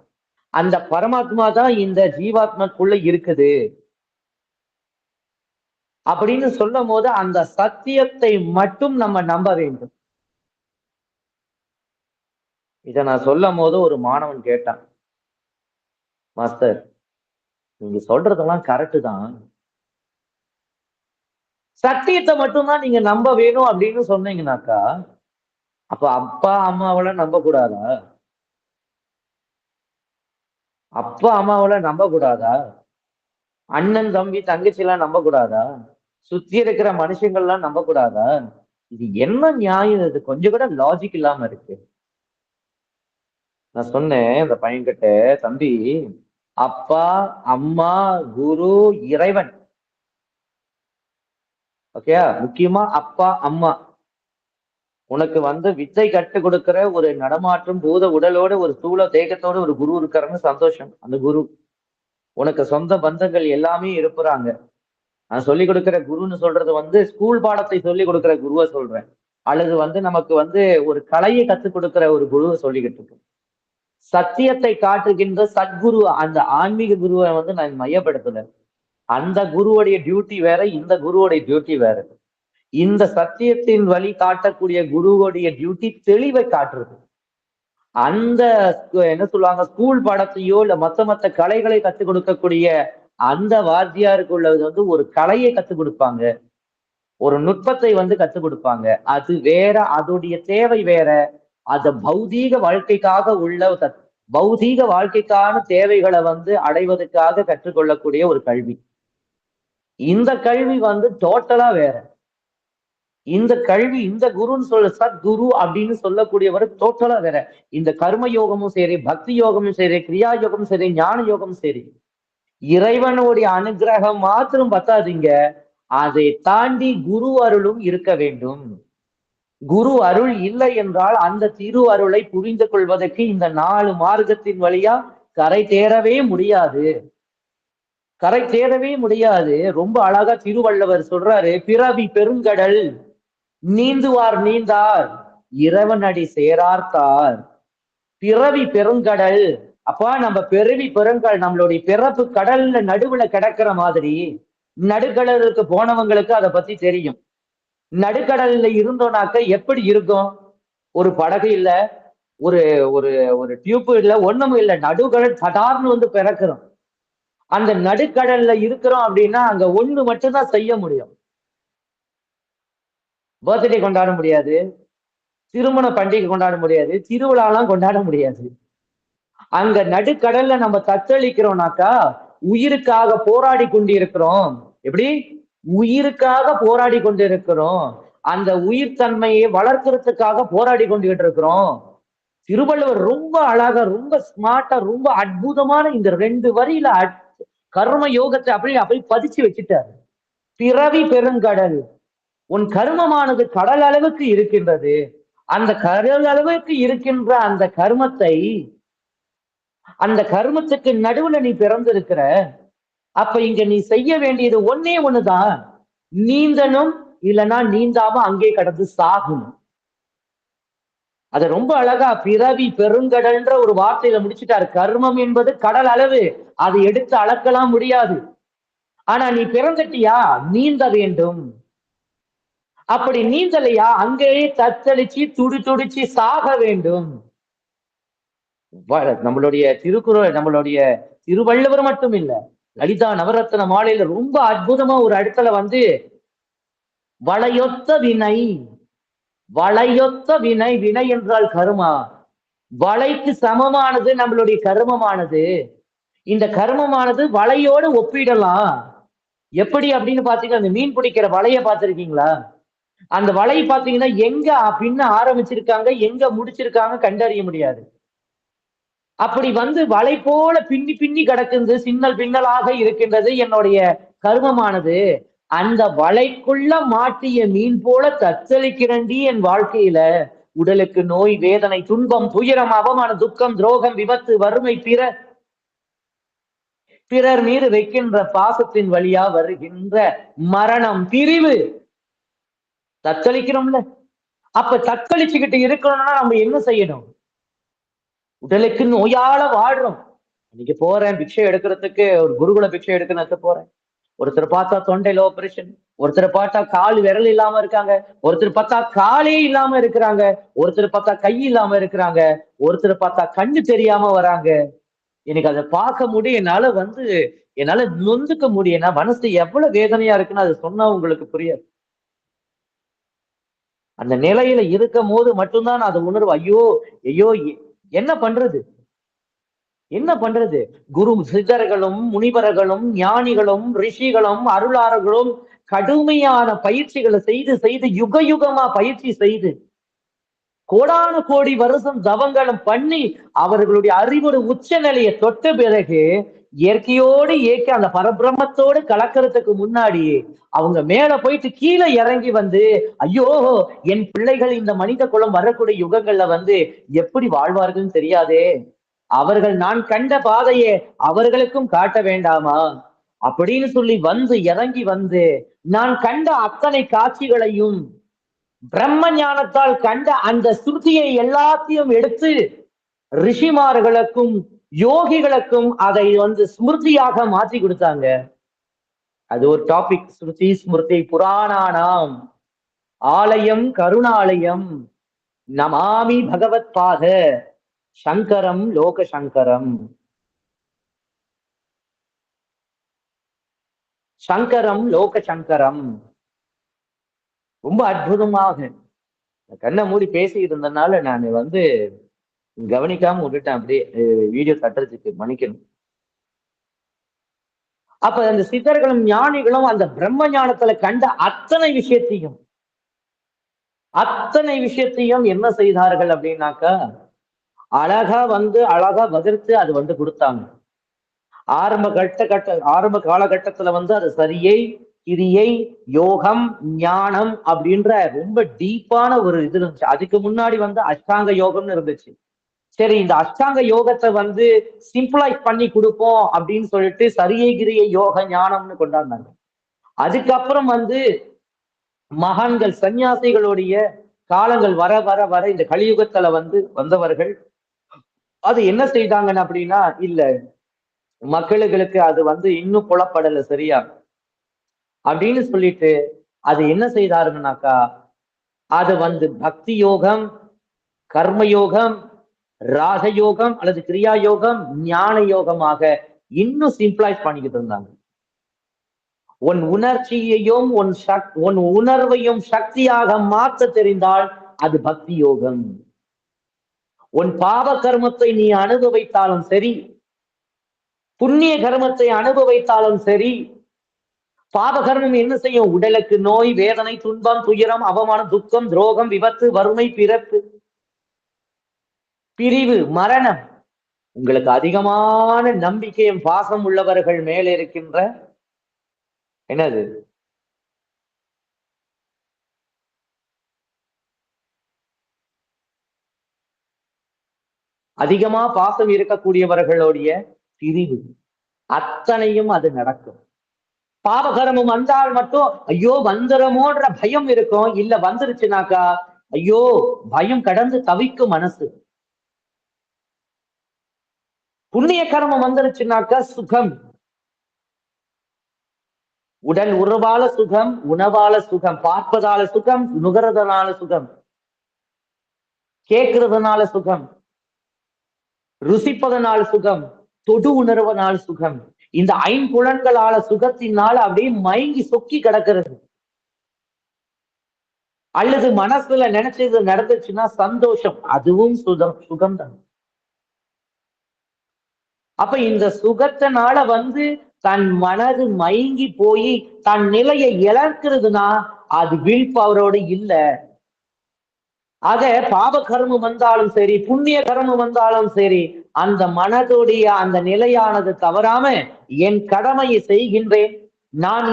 அந்த பரமாத்மா தான் இந்த ஜீவாத்மாக்குள்ள இருக்குது அப்படின்னு சொல்லும் போது அந்த சத்தியத்தை மட்டும் நம்ம நம்ப வேண்டும். இத நான் சொல்லும் போது ஒரு மாணவன் கேட்டான், மாஸ்டர் நீங்க சொல்றதெல்லாம் கரெக்ட் தான். சத்தியத்தை மட்டும்தான் நீங்க நம்ப வேணும் அப்படின்னு சொன்னீங்கன்னாக்கா, அப்ப அப்பா அம்மாவெல்லாம் நம்ப கூடாதா? அப்பா அம்மாவெல்லாம் நம்ப கூடாதா? அண்ணன் தம்பி தங்கச்சி எல்லாம் நம்ப கூடாதா? சுத்தி இருக்கிற மனுஷங்கள்லாம் நம்ப கூடாதா? இது என்ன நியாயம்? இது கொஞ்சம் கூட லாஜிக் இல்லாம இருக்கு. நான் சொன்னேன் அந்த பையன்கிட்ட, தம்பி அப்பா அம்மா குரு இறைவன், ஓகே, முக்கியமா அப்பா அம்மா உனக்கு வந்து வித்தை கற்றுக் கொடுக்கிற ஒரு நடமாற்றும் பூத உடலோட ஒரு ஸ்தூல தேகத்தோட ஒரு குரு இருக்காருன்னு சந்தோஷம். அந்த குரு உனக்கு சொந்த பந்தங்கள் எல்லாமே இருப்புறாங்க. நான் சொல்லிக் கொடுக்கிற குருன்னு சொல்றது வந்து ஸ்கூல் பாடத்தை சொல்லிக் கொடுக்கிற குருவை சொல்றேன். அல்லது வந்து நமக்கு வந்து ஒரு கலையை கத்துக் கொடுக்கிற ஒரு குருவை சொல்லிக்கிட்டு இருக்கேன். சத்தியத்தை காட்டுகின்ற சத்குரு, அந்த ஆன்மீக குருவை வந்து நான் மையப்படுத்தல. அந்த குருவுடைய டியூட்டி வேற, இந்த குருவுடைய டியூட்டி வேற. இந்த சத்தியத்தின் வழி காட்டக்கூடிய குருவுடைய டியூட்டி தெளிவை காட்டுறது. அந்த என்ன சொல்லுவாங்க, ஸ்கூல் பாடத்தையோ இல்ல மத்த கலைகளை கத்துக் கொடுக்கக்கூடிய அந்த வாத்தியாருக்கு உள்ளது வந்து ஒரு கலையை கத்துக் கொடுப்பாங்க, ஒரு நுட்பத்தை வந்து கத்துக் கொடுப்பாங்க. அது வேற, அதோடைய தேவை வேற. அத பௌதீக வாழ்க்கைக்கான தேவைகளை வந்து அடைவதற்காக கற்றுக்கொள்ளக்கூடிய ஒரு கல்வி. இந்த கல்வி வந்து டோட்டலா வேற. இந்த கல்வி, இந்த குருன்னு சத்குரு அப்படின்னு சொல்லக்கூடியவர் டோட்டலா வேற. இந்த கர்ம யோகமும் சரி, பக்தி யோகமும் சரி, கிரியா யோகமும் சரி, ஞான யோகமும் சரி, இறைவனுடைய அனுகிரகம் மாத்திரம் பத்தாதீங்க, அதை தாண்டி குரு அருளும் இருக்க வேண்டும். குரு அருள் இல்லை என்றால் அந்த திரு அருளை புரிந்து கொள்வதற்கு இந்த 4 மார்க்கத்தின் வழியா கரை தேரவே முடியாது. கரை தேரவே முடியாது. ரொம்ப அழகா திருவள்ளுவர் சொல்றாரு, பிறவி பெருங்கடல் நீந்துவார் நீந்தார் இறைவனடி சேரார்த்தார். பிறவி பெருங்கடல். அப்பா, நம்ம பிறவி பெருங்கடல், நம்மளுடைய பிறப்பு கடல்ல நடுவுல கிடக்கிற மாதிரி நடுக்கடலுக்கு போனவங்களுக்கு அதை பத்தி தெரியும். நடுக்கடல்ல இருந்தோம்னாக்க எப்படி இருக்கும்? ஒரு படகு இல்ல, ஒரு ஒரு ஒரு டியூப் இல்ல, ஒண்ணும் இல்ல, நடுக்கடல் சடார்னு வந்து பிறக்கிறோம். அந்த நடுக்கடல்ல இருக்கிறோம் அப்படின்னா அங்க ஒண்ணு மட்டும்தான் செய்ய முடியும். பர்த்டே கொண்டாட முடியாது, திருமண பண்டிகை கொண்டாட முடியாது, திருவிழாலாம் கொண்டாட முடியாது. அங்க நடுக்கடல்ல நம்ம தத்தளிக்கிறோம்னாக்கா உயிருக்காக போராடி கொண்டிருக்கிறோம். எப்படி? உயிருக்காக போராடி கொண்டிருக்கிறோம். அந்த உயிர் தன்மையை வளர்க்கறதுக்காக போராடி கொண்டுகிட்டு இருக்கிறோம். திருவள்ளுவர் ரொம்ப அழகா, ரொம்ப ஸ்மார்ட்டா, ரொம்ப அற்புதமான இந்த 2 வரியில கர்ம யோகத்தை அப்படி பதிச்சு வச்சுட்டாரு. பிறவி பெருங்கடல். உன் கர்மமானது கடல் அளவுக்கு இருக்கின்றது. அந்த கடல் அளவுக்கு இருக்கின்ற அந்த கர்மத்துக்கு நடுவுல நீ பிறந்திருக்கிற. அப்ப இங்க நீ செய்ய வேண்டியது ஒண்ணே ஒண்ணுதான், நீந்தனும், இல்லைன்னா நீந்தாம அங்கே கடந்து சாகணும். அத ரொம்ப அழகா பிறவி பெருங்கடல்ன்ற ஒரு வார்த்தையில முடிச்சுட்டாரு. கர்மம் என்பது கடல் அளவு, அதை எடுத்து அளக்கலாம் முடியாது. ஆனா நீ பிறந்துட்டியா, நீந்த வேண்டும். அப்படி நீந்தலையா, அங்கேயே தத்தளிச்சு துடிச்சு சாக வேண்டும். நம்மளுடைய திருக்குறள், நம்மளுடைய திருவள்ளுவர் மட்டும் இல்ல, லலிதா நவரத்ன மாலையில ரொம்ப அற்புதமா ஒரு இடத்துல வந்து வளையொத்த வினை, வளையொத்த வினை, வினை என்றால் கர்மா, வளைக்கு சமமானது நம்மளுடைய கர்மமானது. இந்த கர்மமானது வலையோடு ஒப்பிடலாம். எப்படி அப்படின்னு பாத்தீங்கன்னா, அந்த மீன் பிடிக்கிற வலைய பார்த்திருக்கீங்களா? அந்த வலை பாத்தீங்கன்னா எங்க பின்ன ஆரம்பிச்சிருக்காங்க, எங்க முடிச்சிருக்காங்க கண்டறிய முடியாது. அப்படி வந்து வலை போல பின்னி பின்னி கிடக்குது, சின்னல் பின்னலாக இருக்கின்றது என்னுடைய கர்மமானது. அந்த வலைக்குள்ள மாட்டிய மீன் போல தத்தளிக்கிறண்டி என் வாழ்க்கையில. உடலுக்கு நோய், வேதனை, துன்பம், துயரம், அவமானம், துக்கம், துரோகம், விபத்து, வறுமை, பிறர் மீது வைக்கின்ற பாசத்தின் வழியா வருகின்ற மரணம், பிரிவு, தத்தளிக்கிறோம்ல. அப்ப தத்தளிச்சுக்கிட்டு இருக்கணும்னா நம்ம என்ன செய்யணும்? உடலுக்கு நோயால வாழ்றோம். இன்னைக்கு போறேன் பிக்ஷை எடுக்கிறதுக்கு, ஒரு குருகுல பிக்ஷை எடுக்கிறதுக்கு போறேன். ஒருத்தர் பார்த்தா தொண்டையில ஆபரேஷன், ஒருத்தர் பார்த்தா கால் விரல் இல்லாம இருக்காங்க, ஒருத்தர் பார்த்தா காலே இல்லாம இருக்கிறாங்க, ஒருத்தர் பார்த்தா கை இல்லாம இருக்கிறாங்க, ஒருத்தர் பார்த்தா கண்ணு தெரியாம வராங்க. எனக்கு அதை பார்க்க முடியும், என்னால நொந்துக்க முடியும். மனசு எவ்வளவு வேதனையா இருக்குன்னு அதை சொன்னா உங்களுக்கு புரியாது. அந்த நிலையில இருக்கும் போது மட்டும்தான் அது உணர்வு. ஐயோ ஐயோ, என்ன பண்றது, என்ன பண்றது? குரு சித்தர்களும் முனிவர்களும் ஞானிகளும் ரிஷிகளும் அருளாளர்களும் கடுமையான பயிற்சிகளை செய்து செய்து யுக யுகமா பயிற்சி செய்து கோடான கோடி வருஷம் தவங்களும் பண்ணி அவர்களுடைய அறிவோட உச்ச நிலையை தொட்ட பிறகு இயற்கையோடு இயற்கை அந்த பரபிரம்மத்தோடு கலக்கிறதுக்கு முன்னாடியே அவங்க மேல போயிட்டு கீழே இறங்கி வந்து, ஐயோ என் பிள்ளைகள் இந்த மனித குலம் வரக்கூடிய யுகங்கள்ல வந்து எப்படி வாழ்வார்கள்னு தெரியாதே, அவர்கள் நான் கண்ட பாதையை அவர்களுக்கும் காட்ட வேண்டாமா அப்படின்னு சொல்லி வந்து இறங்கி வந்து நான் கண்ட அத்தனை காட்சிகளையும் பிரம்ம ஞானத்தால் கண்ட அந்த ஸ்ருதியை எல்லாத்தையும் எடுத்து ரிஷிமார்களுக்கும் யோகிகளுக்கும் அதை வந்து ஸ்மிருதியாக மாற்றி கொடுத்தாங்க. அது ஒரு டாபிக், ஸ்ருதி ஸ்மிருதி புராணானாம். ஆலயம் கருணாலயம் நமாமி பகவத் பாத சங்கரம் லோக சங்கரம். சங்கரம் லோக சங்கரம். ரொம்ப அற்புதமாக கண்ணை மூடி பேசிட்டு இருந்தனால நான் கவனிக்காம விட்டுட்டேன். அப்படியே வீடியோ தட்டுறதுக்கு மன்னிக்கணும். அப்ப அந்த சித்தர்களும் ஞானிகளும் அந்த பிரம்ம ஞானத்துல கண்ட அத்தனை விஷயத்தையும் என்ன செய்தார்கள் அப்படின்னாக்கா, அழகா அழகா வகுத்து அது கொடுத்தாங்க. ஆரம்ப காலகட்டத்துல அது சரியை, கிரியை, யோகம், ஞானம் அப்படின்ற ரொம்ப டீப்பான ஒரு இது இருந்துச்சு. அதுக்கு முன்னாடி அஷ்டாங்க யோகம்னு இருந்துச்சு. சரி, இந்த அஷ்டாங்க யோகத்தை சிம்பிளைஸ் பண்ணி கொடுப்போம் அப்படின்னு சொல்லிட்டு சரியை, கிரியை, யோக, ஞானம்னு கொண்டாடினாங்க. அதுக்கப்புறம் மகான்கள் சன்னியாசிகளுடைய காலங்கள் வர வர வர இந்த கலியுகத்துல வந்தவர்கள் அது என்ன செய்தாங்கன்னு அப்படின்னா, இல்ல மக்களுக்கு அது இன்னும் புலப்படல சரியா அப்படின்னு சொல்லிட்டு அது என்ன செய்தாருங்கனாக்கா, அது பக்தி யோகம், கர்ம ராஜயோகம் அல்லது கிரியா யோகம், ஞான யோகமாக இன்னும் சிம்பிளைஸ் பண்ணிக்கிட்டு இருந்தாங்க. உன் உணர்ச்சியையும் உன் உணர்வையும் சக்தியாக மாற்ற தெரிந்தால் அது பக்தி யோகம். உன் பாவ கர்மத்தை நீ அனுபவித்தாலும் சரி, புண்ணிய கர்மத்தை அனுபவித்தாலும் சரி, பாவ கர்மம் என்ன செய்யும்? உடலுக்கு நோய், வேதனை, துன்பம், துயரம், அவமானம், துக்கம், துரோகம், விபத்து, வறுமை, பிறப்பு, பிரிவு, மரணம். உங்களுக்கு அதிகமான நம்பிக்கையும் பாசம் உள்ளவர்கள் மேலே இருக்கின்ற என்னது அதிகமா பாசம் இருக்கக்கூடியவர்களுடைய பிரிவு, அத்தனையும் அது நடக்கும். பாவகரமும் வந்தால் மட்டும் ஐயோ வந்துருமோன்ற பயம் இருக்கும். இல்ல வந்துருச்சுனாக்கா ஐயோ பயம் கடந்து தவிக்கும் மனசு. புண்ணிய கர்மம் வந்துருச்சுனாக்கா சுகம். உடல் உறவால சுகம், உணவால சுகம், பார்ப்பதால சுகம், நுகர்றதுனால சுகம், கேட்கறதுனால சுகம், ருசிப்பதனால சுகம், தொடு உணர்வனால் சுகம். இந்த ஐம்புலன்களால சுகத்தினால அப்படியே மயங்கி சொக்கி கிடக்கிறது. அல்லது மனசுல நினைச்சது நடந்துச்சுன்னா சந்தோஷம், அதுவும் சுகம்தான். அப்ப இந்த சுகத்தினால தன் மனது மயங்கி போய் தன் நிலையை இழக்கிறதுனா அது வில் பவரோடு இல்ல. ஆக பாவ கர்மம் வந்தாலும் சரி, புண்ணிய கர்மம் வந்தாலும் சரி, அந்த மனதுடைய அந்த நிலையானது தவறாம என் கடமையை செய்கின்றேன், நான்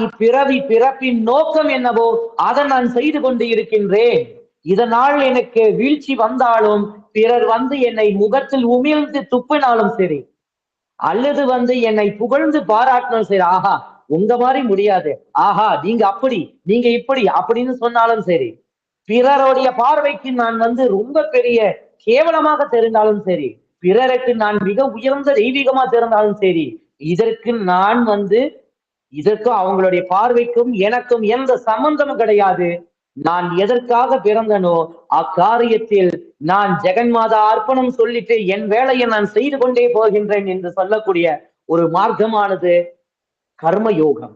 பிறப்பின் நோக்கம் என்னவோ அதை நான் செய்து கொண்டு இருக்கின்றேன். இதனால் எனக்கு வீழ்ச்சி வந்தாலும், பிறர் என்னை முகத்தில் உமிழ்ந்து துப்பினாலும் சரி, அல்லது என்னை புகழ்ந்து பாராட்டினாலும் சரி, ஆஹா உங்க மாதிரி முடியாது, ஆஹா நீங்க அப்படி, நீங்க இப்படி அப்படின்னு சொன்னாலும் சரி, பிறருடைய பார்வைக்கு நான் ரொம்ப பெரிய கேவலமாக தெரிந்தாலும் சரி, பிறருக்கு நான் மிக உயர்ந்த தெய்வீகமா தெரிந்தாலும் சரி, இதற்கு நான் இதற்கும் அவங்களுடைய பார்வைக்கும் எனக்கும் எந்த சம்பந்தமும் கிடையாது. நான் எதற்காக பிறந்தனோ அக்காரியத்தில் நான் ஜெகன்மாதா அர்ப்பணம் சொல்லிட்டு என் வேலையை நான் செய்து கொண்டே போகின்றேன் என்று சொல்லக்கூடிய ஒரு மார்க்கமானது கர்மயோகம்.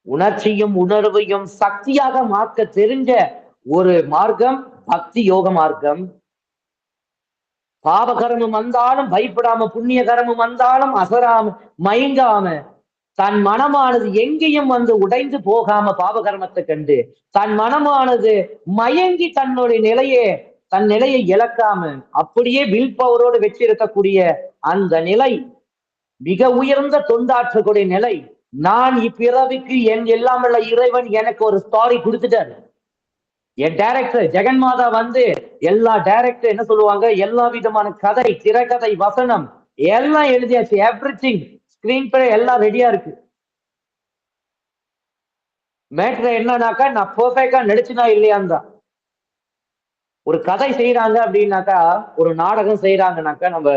உணர்ச்சியும் உணர்வையும் சக்தியாக மாற்ற தெரிஞ்ச ஒரு மார்க்கம் பக்தி யோக மார்க்கம். பாவ கர்மம் வந்தாலும் பயப்படாம, புண்ணிய கர்மம் வந்தாலும் அசராம, மயங்காம, தன் மனமானது எங்கேயும் உடைந்து போகாம பாவ கர்மத்தை கண்டு தன் மனமானது மயங்கி தன் நிலையை இழக்காம அப்படியே வில் பவரோடு வச்சிருக்கக்கூடிய அந்த நிலை மிக உயர்ந்த தொண்டாற்றக்கூடிய நிலை. நான் இப்பிறவிக்கு என் எல்லாம் உள்ள இறைவன் எனக்கு ஒரு ஸ்டாரி கொடுத்துட்டாரு. என் டைரக்டர் ஜெகன்மாதா எல்லா டைரக்டர் என்ன சொல்லுவாங்க, எல்லா விதமான கதை, திரைக்கதை, வசனம் எல்லாம் எழுதியாச்சு. எவ்ரிதிங் ஸ்கிரீன் பிளே எல்லாம் ரெடியா இருக்கு. மேட்ரு என்னன்னாக்கா நான் பெர்ஃபெக்டா நடிச்சுனா இல்லையான்னு தான். ஒரு கதை செய்யறாங்க அப்படின்னாக்கா, ஒரு நாடகம் செய்யறாங்கனாக்கா, நம்ம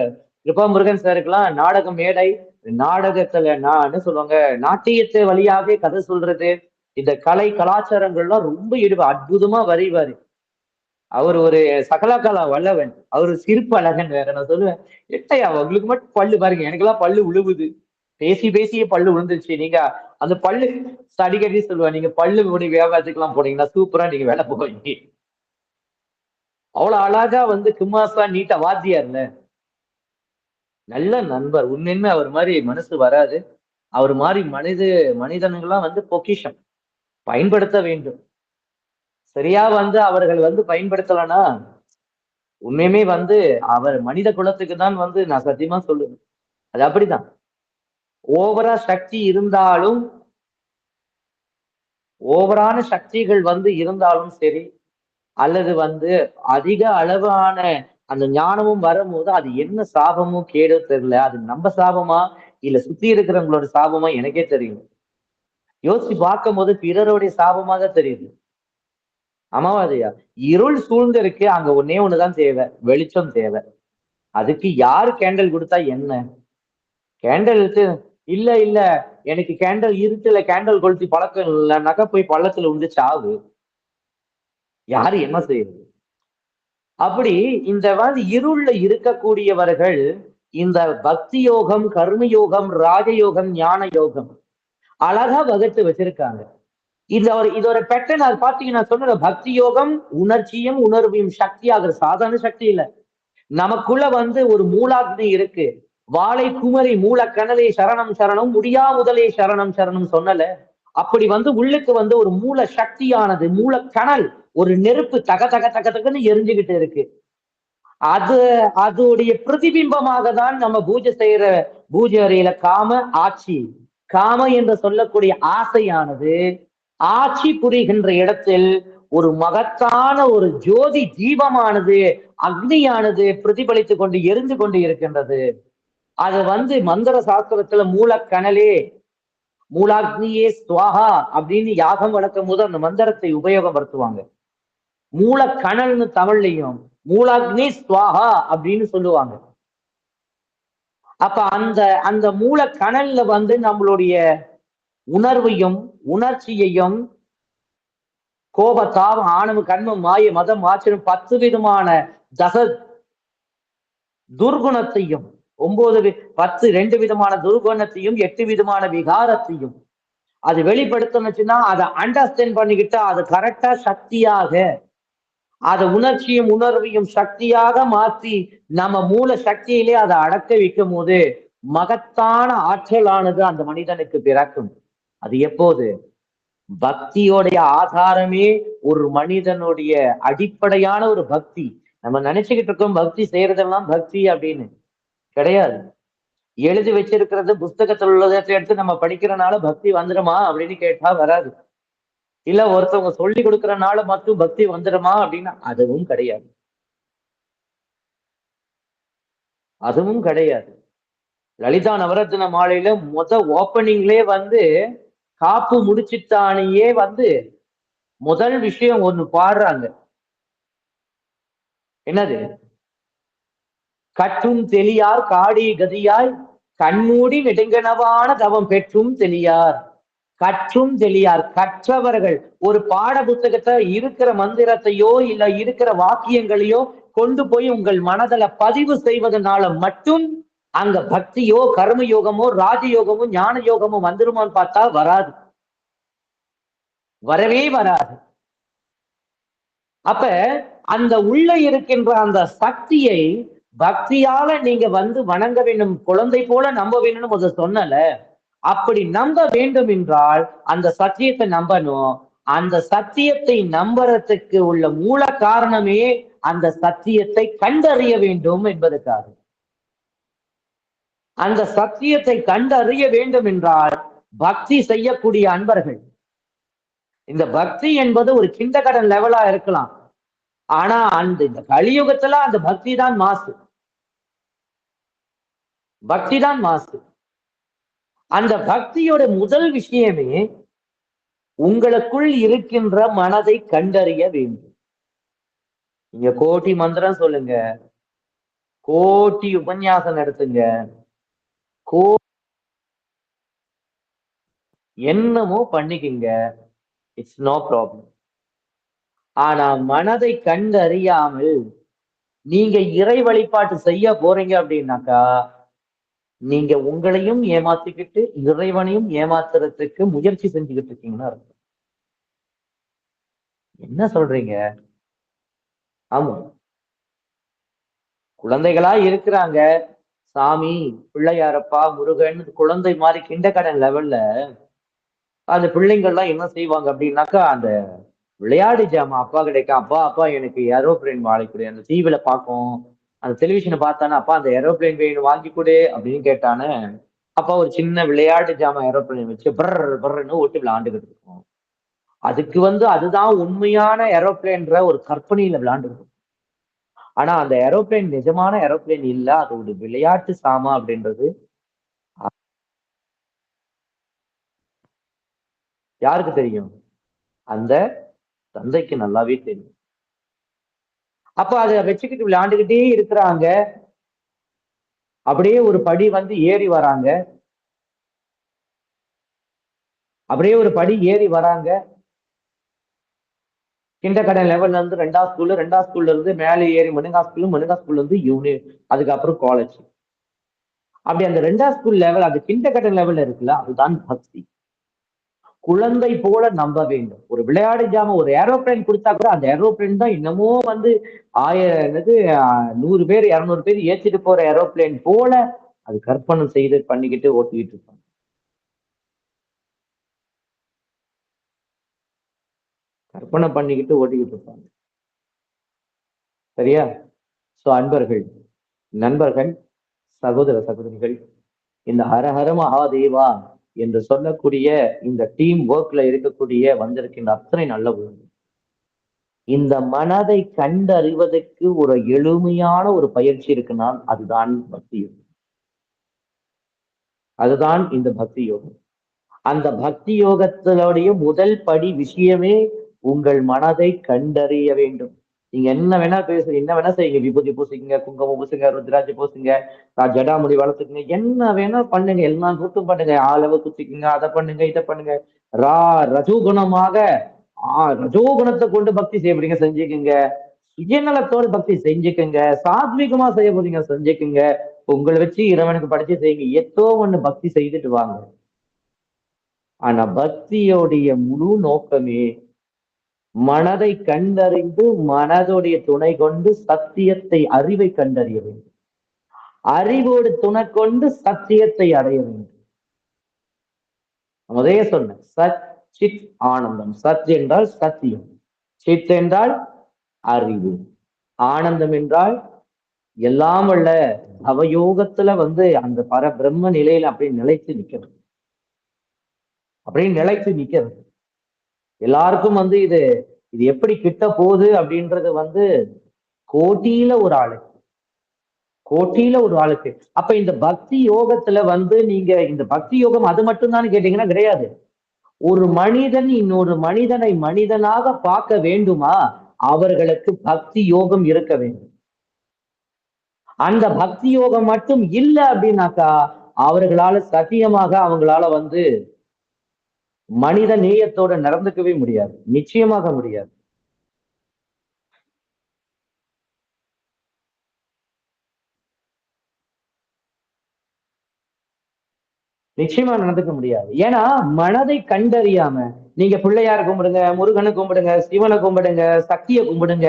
கிருபா முருகன் சாருக்கெல்லாம் நாடகம் மேடை, நாடகத்துல நான் என்ன சொல்லுவாங்க, நாட்டியத்தை வழியாவே கதை சொல்றது, இந்த கலை கலாச்சாரங்கள்லாம் ரொம்ப அற்புதமா வரைவாரு. அவர் ஒரு சகலகலா வல்லவன். அவரு சிரிப்பு அழகன் வேற. நான் சொல்லுவேன், "எட்டையா உங்களுக்கு மட்டும் பல்லு பாருங்க. எனக்கெல்லாம் பல்லு விழுவுது. பேசி பேசியே பல்லு விழுந்துருச்சு. நீங்க அந்த பல்லு அடிக்கடி சொல்லுவேன். நீங்க பல்லு வியாபாரத்துக்குலாம் போனீங்கன்னா, சூப்பரா நீங்க வேலை போவீங்க." அவ்வளவு அழகா கும்மாசா நீட்டா வாத்தியார்ல. நல்ல நண்பர். உண்மையுமே அவர் மாரி மனசு வராது. அவர் மாரி மனிதனுங்கலாம் பொக்கிஷம். பயன்படுத்த வேண்டும். சரியா அவர்கள் பயன்படுத்தலன்னா, உண்மையுமே அவர் மனித குலத்துக்கு தான் நான் சத்தியமா சொல்லுவேன். அது அப்படிதான். ஓவரா சக்தி இருந்தாலும், ஓவரான சக்திகள் இருந்தாலும் சரி, அல்லது அதிக அளவான அந்த ஞானமும் வரும்போது, அது என்ன சாபமோ, கேடோ தெரியல. அது நம்ம சாபமா? இல்ல சுத்தி இருக்கிறவங்களோட சாபமா? எனக்கே தெரியல. யோசிச்சு பார்க்கும்போது பிறருடைய சாபமா தான் தெரியுது. ஆமாவாதியா? இருள் சூழ்ந்திருக்கு. அங்க ஒண்ணே ஒண்ணுதான் தேவை. வெளிச்சம் தேவை. அதுக்கு யாரு கேண்டல் குடுத்தா என்ன? கேண்டல் எடுத்து இல்ல, இல்ல. எனக்கு கேண்டல் இருட்டுல கேண்டல் கொளுத்தி பழக்கம் இல்லன்னாக்கா போய் பள்ளத்துல விழுந்து சாவு. யாரு என்ன செய்யுறது? அப்படி இந்த இருள்ல இருக்கக்கூடியவர்கள் இந்த பக்தி யோகம், கர்ம யோகம், ராஜயோகம், ஞான யோகம் அழகா வகுத்து வச்சிருக்காங்க. இதோட பேட்டர்ன் அது பாத்தீங்கன்னா சொன்ன பக்தி யோகம் உணர்ச்சியும் உணர்வையும் சக்தியாகிற சாதாரண சக்தி இல்ல. நமக்குள்ள ஒரு மூலாக்னி இருக்கு. வாழை குமரி மூலக்கனலே சரணம் சரணம் முடியா முதலே சரணம் சரணம் சொன்னல. அப்படி உள்ளுக்கு ஒரு மூல சக்தியானது மூலக்கனல் ஒரு நெருப்பு தக தக தக தகன்னு எரிஞ்சுகிட்டு இருக்கு. அது அதோடைய பிரதிபிம்பமாக தான் நம்ம பூஜை செய்யற பூஜை அறையில ஆட்சி காம என்று சொல்லக்கூடிய ஆசையானது ஆட்சி புரிகின்ற இடத்தில் ஒரு மகத்தான ஒரு ஜோதி தீபமானது அக்னியானது பிரதிபலித்துக் கொண்டு எரிந்து கொண்டு இருக்கின்றது. அது மந்திர சாஸ்திரத்துல மூலக்கனலே மூலாக்னியே ஸ்வாஹா அப்படின்னு யாகம் வளர்க்கும் போது அந்த மந்திரத்தை உபயோகப்படுத்துவாங்க. மூலக்கனல்னு தமிழ்லையும் மூலாக்னி ஸ்வாஹா அப்படின்னு சொல்லுவாங்க. அப்ப அந்த அந்த மூலக்கனல்ல நம்மளுடைய உணர்வையும் உணர்ச்சியையும் கோப தாபம் ஆணவம் கண்மம் மாய மதம் ஆச்சரியம் 10 விதமான தச துர்குணத்தையும் 2 விதமான துர்குணத்தையும் 8 விதமான விகாரத்தையும் அது வெளிப்படுத்தணுச்சுன்னா அதை அண்டர்ஸ்டாண்ட் பண்ணிக்கிட்டு அது கரெக்டா சக்தியாக அதை உணர்ச்சியும் உணர்வையும் சக்தியாக மாற்றி நம்ம மூல சக்தியிலே அதை அடக்க வைக்கும் போது மகத்தான ஆற்றலானது அந்த மனிதனுக்கு பிறக்கும். அது எப்போது? பக்தியோடைய ஆதாரமே ஒரு மனிதனுடைய அடிப்படையான ஒரு பக்தி. நம்ம நினைச்சுக்கிட்டு இருக்கோம் பக்தி செய்யறதெல்லாம் பக்தி அப்படின்னு. கிடையாது. எழுதி வச்சிருக்கிறது புஸ்தகத்தில் உள்ளதை எடுத்து நம்ம படிக்கிறனால பக்தி வந்துடுமா அப்படின்னு கேட்டா வராது. இல்ல ஒருத்தவங்க சொல்லி கொடுக்கறனால மட்டும் பக்தி வந்துடுமா அப்படின்னா அதுவும் கிடையாது. அதுவும் கிடையாது. லலிதா நவரத்ன மாலையில ஓப்பனிங்லயே காப்பு முடிச்சிட்டானையே முதல் விஷயம் ஒண்ணு பாடுறாங்க. என்னது? கற்றும் தெளியார் காடி கதியாய் கண்மூடி நெடுங்கனவான தவம் பெற்றும் தெளியார். கற்றும் தெளியார் கற்றவர்கள் ஒரு பாட புத்தகத்தை இருக்கிற மந்திரத்தையோ இல்ல இருக்கிற வாக்கியங்களையோ கொண்டு போய் உங்கள் மனதில பதிவு செய்வதனால மட்டும் அங்க பக்தியோ கர்ம யோகமோ ராஜயோகமோ ஞான யோகமோ வந்துருமான்னு பார்த்தா வராது. வரவே வராது. அப்ப அந்த உள்ள இருக்கின்ற அந்த சக்தியை பக்தியால நீங்க வணங்க வேண்டும், குழந்தை போல நம்ப வேணும்னு முதல்ல சொன்னல. அப்படி நம்ப வேண்டும் என்றால் அந்த சத்தியத்தை நம்பணும். அந்த சத்தியத்தை நம்புறதுக்கு உள்ள மூல காரணமே அந்த சத்தியத்தை கண்டறிய வேண்டும் என்பதற்காக. அந்த சத்தியத்தை கண்டறிய வேண்டும் என்றால் பக்தி செய்யக்கூடிய அன்பர்கள். இந்த பக்தி என்பது ஒரு கிண்டகடன் லெவலா இருக்கலாம். ஆனா இந்த கலியுகத்துல அந்த பக்தி தான் மாசு. பக்தி தான் மாசு. அந்த பக்தியோட முதல் விஷயமே உங்களுக்குள் இருக்கின்ற மனதை கண்டறிய வேண்டும். நீங்க கோட்டி மந்திரம் சொல்லுங்க, கோட்டி உபன்யாசம் நடத்துங்க, என்னமோ பண்ணிக்கிங்க. It's no problem. ஆனா மனதை கண்டறியாமல் நீங்க இறை வழிபாட்டு செய்ய போறீங்க அப்படின்னாக்கா, நீங்க உங்களையும் ஏமாத்திக்கிட்டு இறைவனையும் ஏமாத்துறதுக்கு முயற்சி செஞ்சுக்கிட்டு இருக்கீங்கன்னா அர்த்தம். என்ன சொல்றீங்க? ஆமா. குழந்தைகளா இருக்கிறாங்க. சாமி, பிள்ளையாரப்பா, முருகன் குழந்தை மாதிரி கிண்டர்கார்டன் லெவல்ல அந்த பிள்ளைங்கள்லாம் என்ன செய்வாங்க அப்படின்னாக்கா, அந்த விளையாட்டு ஜாமான் அப்பா கிடைக்கும். அப்பா, அப்பா எனக்கு ஏரோப்ளேன் வாங்கி குடு. அந்த டிவில பார்க்கும். அந்த டெலிவிஷன பார்த்தானா, அப்பா அந்த ஏரோப்ளேன் வேணும் வாங்கி குடு அப்படின்னு கேட்டானே, அப்பா ஒரு சின்ன விளையாட்டு ஜாமான் ஏரோப்ளேன் வச்சு பர்ன்னு ஓட்டி விளையாண்டுகிட்டு இருக்கும். அதுக்கு வந்து அதுதான் உண்மையான ஏரோப்ளேன்ற ஒரு கற்பனையில விளையாண்டுகிட்டு இருக்கும். ஆனா அந்த ஏரோப்ளேன் நிஜமான ஏரோப்ளேன் இல்ல. அது ஒரு விளையாட்டு சாமான் அப்படின்றது யாருக்கு தெரியும்? அந்த தந்தைக்கு நல்லாவே தெரியும். அப்ப அத வச்சுக்கிட்டு விளையாண்டுகிட்டே இருக்கிறாங்க. அப்படியே ஒரு படி வந்து ஏறி வராங்க. அப்படியே ஒரு படி ஏறி வராங்க. கிண்டர்கார்டன் லெவல்ல இருந்து 2வது ஸ்கூலு, 2வது ஸ்கூல்ல இருந்து மேலே ஏறி மெனுங்கா ஸ்கூலு, மெனுங்கா ஸ்கூல்ல இருந்து அதுக்கப்புறம் காலேஜ். அப்படி அந்த 2வது ஸ்கூல் லெவல், அது கிண்டர்கார்டன் லெவல்ல இருக்குல்ல, அதுதான் பக்தி. குழந்தை போல நம்ப வேண்டும். ஒரு விளையாட்டு ஜாமான் ஒரு ஏரோப்ளேன் குடுத்தா கூட அந்த ஏரோப்ளேன் தான் என்னமோ வந்து என்னது 100 பேர், 200 பேர் ஏத்திட்டு போற ஏரோப்ளேன் போல அது கற்பனை செய்து பண்ணிக்கிட்டு ஓட்டிக்கிட்டு இருப்பாங்க. கற்பனை பண்ணிக்கிட்டு ஓட்டிக்கிட்டு இருப்பாங்க. சரியா? சோ அன்பர்கள், நண்பர்கள், சகோதர சகோதரிகள், இந்த ஹரஹர மகாதேவா என்று சொல்லக்கூடிய இந்த டீம் ஒர்க்ல இருக்கக்கூடிய வந்திருக்கின்ற அத்தனை நல்ல உள்ளங்கள். இந்த மனதை கண்டறிவதற்கு ஒரு எளிமையான ஒரு பயிற்சி இருக்குன்னா அதுதான் பக்தி யோகம். அதுதான் இந்த பக்தி யோகம். அந்த பக்தி யோகத்தினுடைய முதல் படி விஷயமே உங்கள் மனதை கண்டறிய வேண்டும். நீங்க என்ன வேணா பேசுங்க, என்ன வேணா செய்யுங்க. விபூதி பூசிக்கங்க, குங்குமம் பூசுங்க, ருத்ராட்சம் பூசுங்க, ஜடாமுடி வளர்த்துக்குங்க, என்ன வேணா பண்ணுங்க, எல்லாம் கூட்டும் பண்ணுங்க, ஆளவ குத்திக்குங்க, அதை பண்ணுங்க, இதை பண்ணுங்க. ரா ரஜோகுணமாக ரஜோகுணத்தை கொண்டு பக்தி செய்ய போறீங்க செஞ்சுக்குங்க. சுயநலத்தோடு பக்தி செஞ்சுக்குங்க. சாத்விகமா செய்ய போறீங்க செஞ்சுக்குங்க. உங்களை வச்சு இறைவனுக்கு படைச்சு செய்யுங்க. ஏதோ ஒண்ணு பக்தி செய்துட்டு வாங்க. ஆனா பக்தியோடைய முழு நோக்கமே மனதை கண்டறிந்து மனதுடைய துணை கொண்டு சத்தியத்தை அறிவை கண்டறிய வேண்டும். அறிவோடு துணை கொண்டு சத்தியத்தை அடைய வேண்டும். முதலே சொன்னேன் சத் சித் ஆனந்தம். சத் என்றால் சத்தியம், சித் என்றால் அறிவு, ஆனந்தம் என்றால் எல்லாம் வல்ல அவயோகத்துல வந்து அந்த பரபிரம்ம நிலையில அப்படியே நிலைத்து நிக்கிறது. அப்படியே நிலைத்து நிக்கிறது. எல்லாருக்கும் வந்து இது இது எப்படி கிட்ட போகுது அப்படின்றது வந்து கோட்டியில ஒரு ஆளு, கோட்டியில ஒரு ஆளுக்கு. அப்ப இந்த பக்தி யோகத்துல வந்து நீங்க இந்த பக்தி யோகம் அது மட்டும் தான் கேட்டீங்கன்னா கிடையாது. ஒரு மனிதன் இன்னொரு மனிதனை மனிதனாக பார்க்க வேண்டுமா, அவர்களுக்கு பக்தி யோகம் இருக்க வேண்டும். அந்த பக்தி யோகம் மட்டும் இல்ல அப்படின்னாக்கா அவர்களால சத்தியமாக அவங்களால வந்து மனித நேயத்தோட நடந்துக்கவே முடியாது. நிச்சயமாக முடியாது. நிச்சயமா நடந்துக்க முடியாது. ஏன்னா மனதை கண்டறியாம நீங்க பிள்ளையார கும்பிடுங்க, முருகனை கும்பிடுங்க, சிவனை கும்பிடுங்க, சக்தியை கும்பிடுங்க,